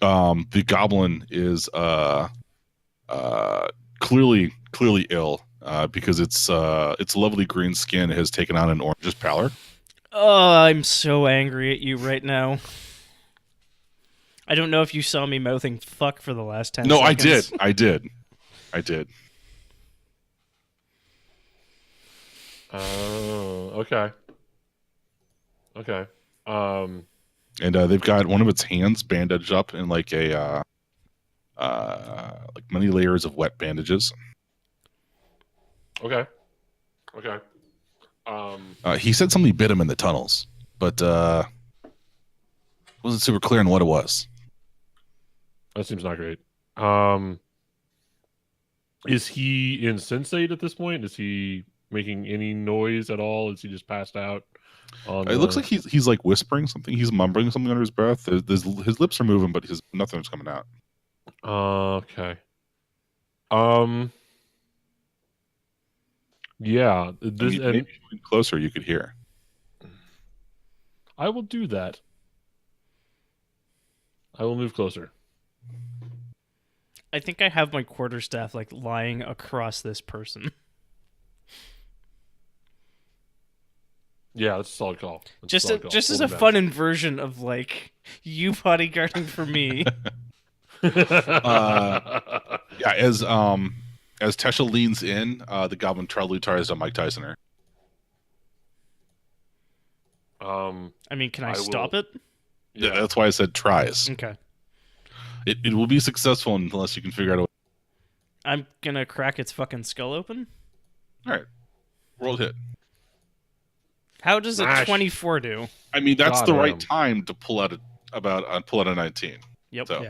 The goblin is clearly ill because its lovely green skin has taken on an orangish pallor. Oh, I'm so angry at you right now. I don't know if you saw me mouthing "fuck" for the last 10 No, seconds. I did. Oh, okay. And they've got one of its hands bandaged up in like a like many layers of wet bandages. Okay. He said somebody bit him in the tunnels, but wasn't super clear on what it was. That seems not great. Is he insensate at this point? Is he making any noise at all? Is he just passed out? It looks like he's like whispering something. He's mumbling something under his breath. His lips are moving, but nothing's coming out. Okay. Yeah. This Maybe if you went closer, you could hear. I will do that. I will move closer. I think I have my quarterstaff like lying across this person. Yeah, that's a solid call. That's Just solid call. just as Hold a him fun inversion of like you bodyguarding for me. down. Yeah, as Tesha leans in, the goblin troubly tries to Mike Tyson her. I mean, can I I stop will- it? Yeah, that's why I said tries. Okay. It will be successful unless you can figure out a way. I'm gonna crack its fucking skull open. All right, roll hit. How does a Smash. 24 do? I mean, that's the Goddamn. right time to pull out a 19. Yep. So,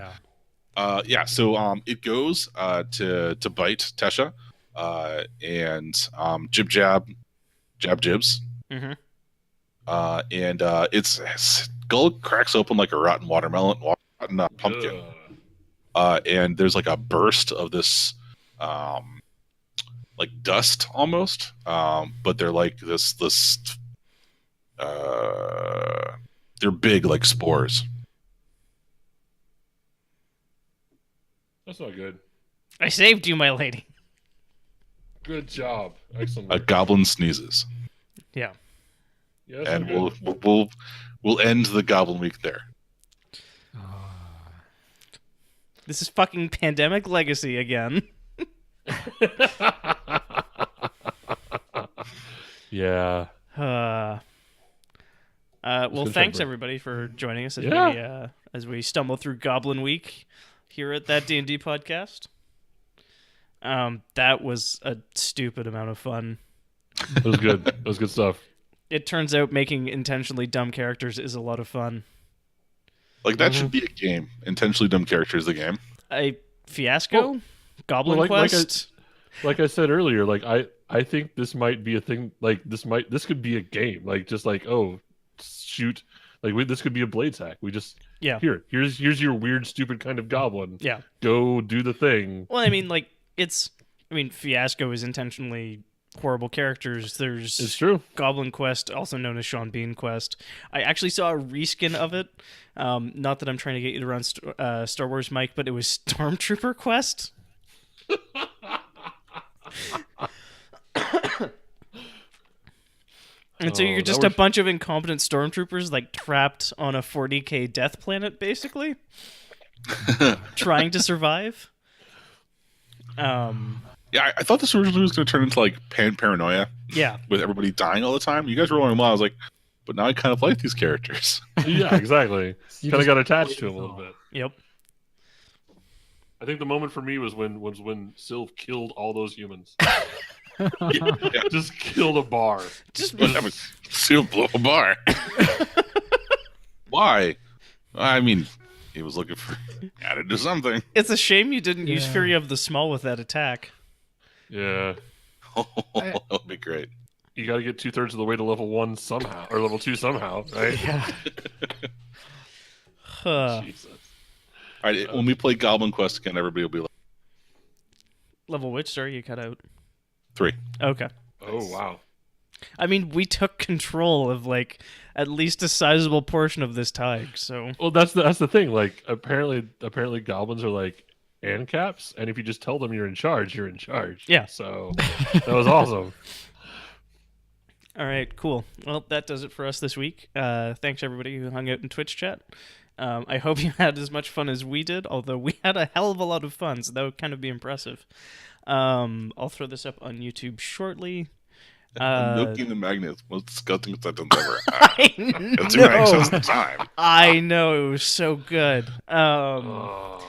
Yeah. So it goes to bite Tesha, and jib jab, jibs, Mhm. and its skull cracks open like a rotten watermelon, rotten pumpkin, and there's like a burst of this, like dust almost, but they're like this. They're big like spores. That's not good. I saved you, my lady. Good job. Excellent. A work. goblin sneezes, Yeah. Yeah, that's and not good. we'll end the goblin week there. This is fucking Pandemic Legacy again. Yeah. Well, good thanks job, everybody for joining us as we stumble through Goblin Week here at that D&D podcast. That was a stupid amount of fun. That was good. That was good stuff. It turns out making intentionally dumb characters is a lot of fun. Like that should be a game. Intentionally dumb characters, the game. Fiasco? Goblin well, like Quest? Like I said earlier, like I think this might be a thing. Like this could be a game. Like just like shoot. Like this could be a blades hack. We just here's your weird stupid kind of goblin. Yeah. Go do the thing. Well, I mean, Fiasco is intentionally horrible characters. There's It's true. Goblin Quest, also known as Sean Bean Quest. I actually saw a reskin of it. Not that I'm trying to get you to run Star Wars, Mike, but it was Stormtrooper Quest. And so you're just a bunch of incompetent stormtroopers like trapped on a 40k death planet, basically, trying to survive. Yeah, I thought this originally was going to turn into like paranoia. Yeah, with everybody dying all the time. You guys were rolling well. I was like, but now I kind of like these characters. Yeah, exactly. Kind of got attached to him a little bit. Yep. I think the moment for me was when Sylv killed all those humans. Yeah. Just killed a bar. Just Seal blow a bar. Why? I mean, he was looking for had to do something. it's a shame you didn't use Yeah. Fury of the Small with that attack. Yeah. Oh, that would be great. You got to get 2/3 of the way to level 1 somehow, or level 2 somehow, right? Yeah. Jesus. All right, when we play Goblin Quest again, everybody will be like Level which? Sorry, you cut out. 3. Okay. Oh, wow. I mean, we took control of like at least a sizable portion of this tag. So Well, that's the thing. Like, apparently goblins are like ANCAPs, and if you just tell them you're in charge, you're in charge. Yeah. So that was awesome. all right, cool. Well, that does it for us this week. Thanks everybody who hung out in Twitch chat. I hope you had as much fun as we did, although we had a hell of a lot of fun, so that would kind of be impressive. I'll throw this up on YouTube shortly. Milking the Magnets, most disgusting sentence ever. I It's too anxious know. the time. I know, it was so good. Oh.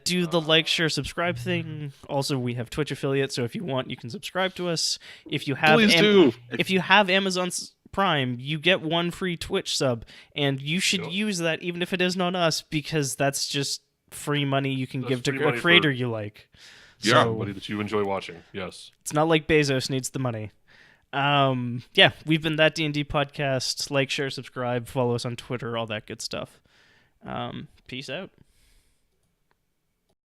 Do the like, share, subscribe thing. Also, we have Twitch affiliates, so if you want, you can subscribe to us. If you have Please do. if you have Amazon Prime, you get one free Twitch sub, and you should Yep. use that even if it isn't on us, because that's just free money you can That's give to free a money creator for- you like. Yeah. So Somebody that you enjoy watching. Yes. it's not like Bezos needs the money. Yeah, we've been That D&D Podcast. Like, share, subscribe, follow us on Twitter, all that good stuff. Peace out.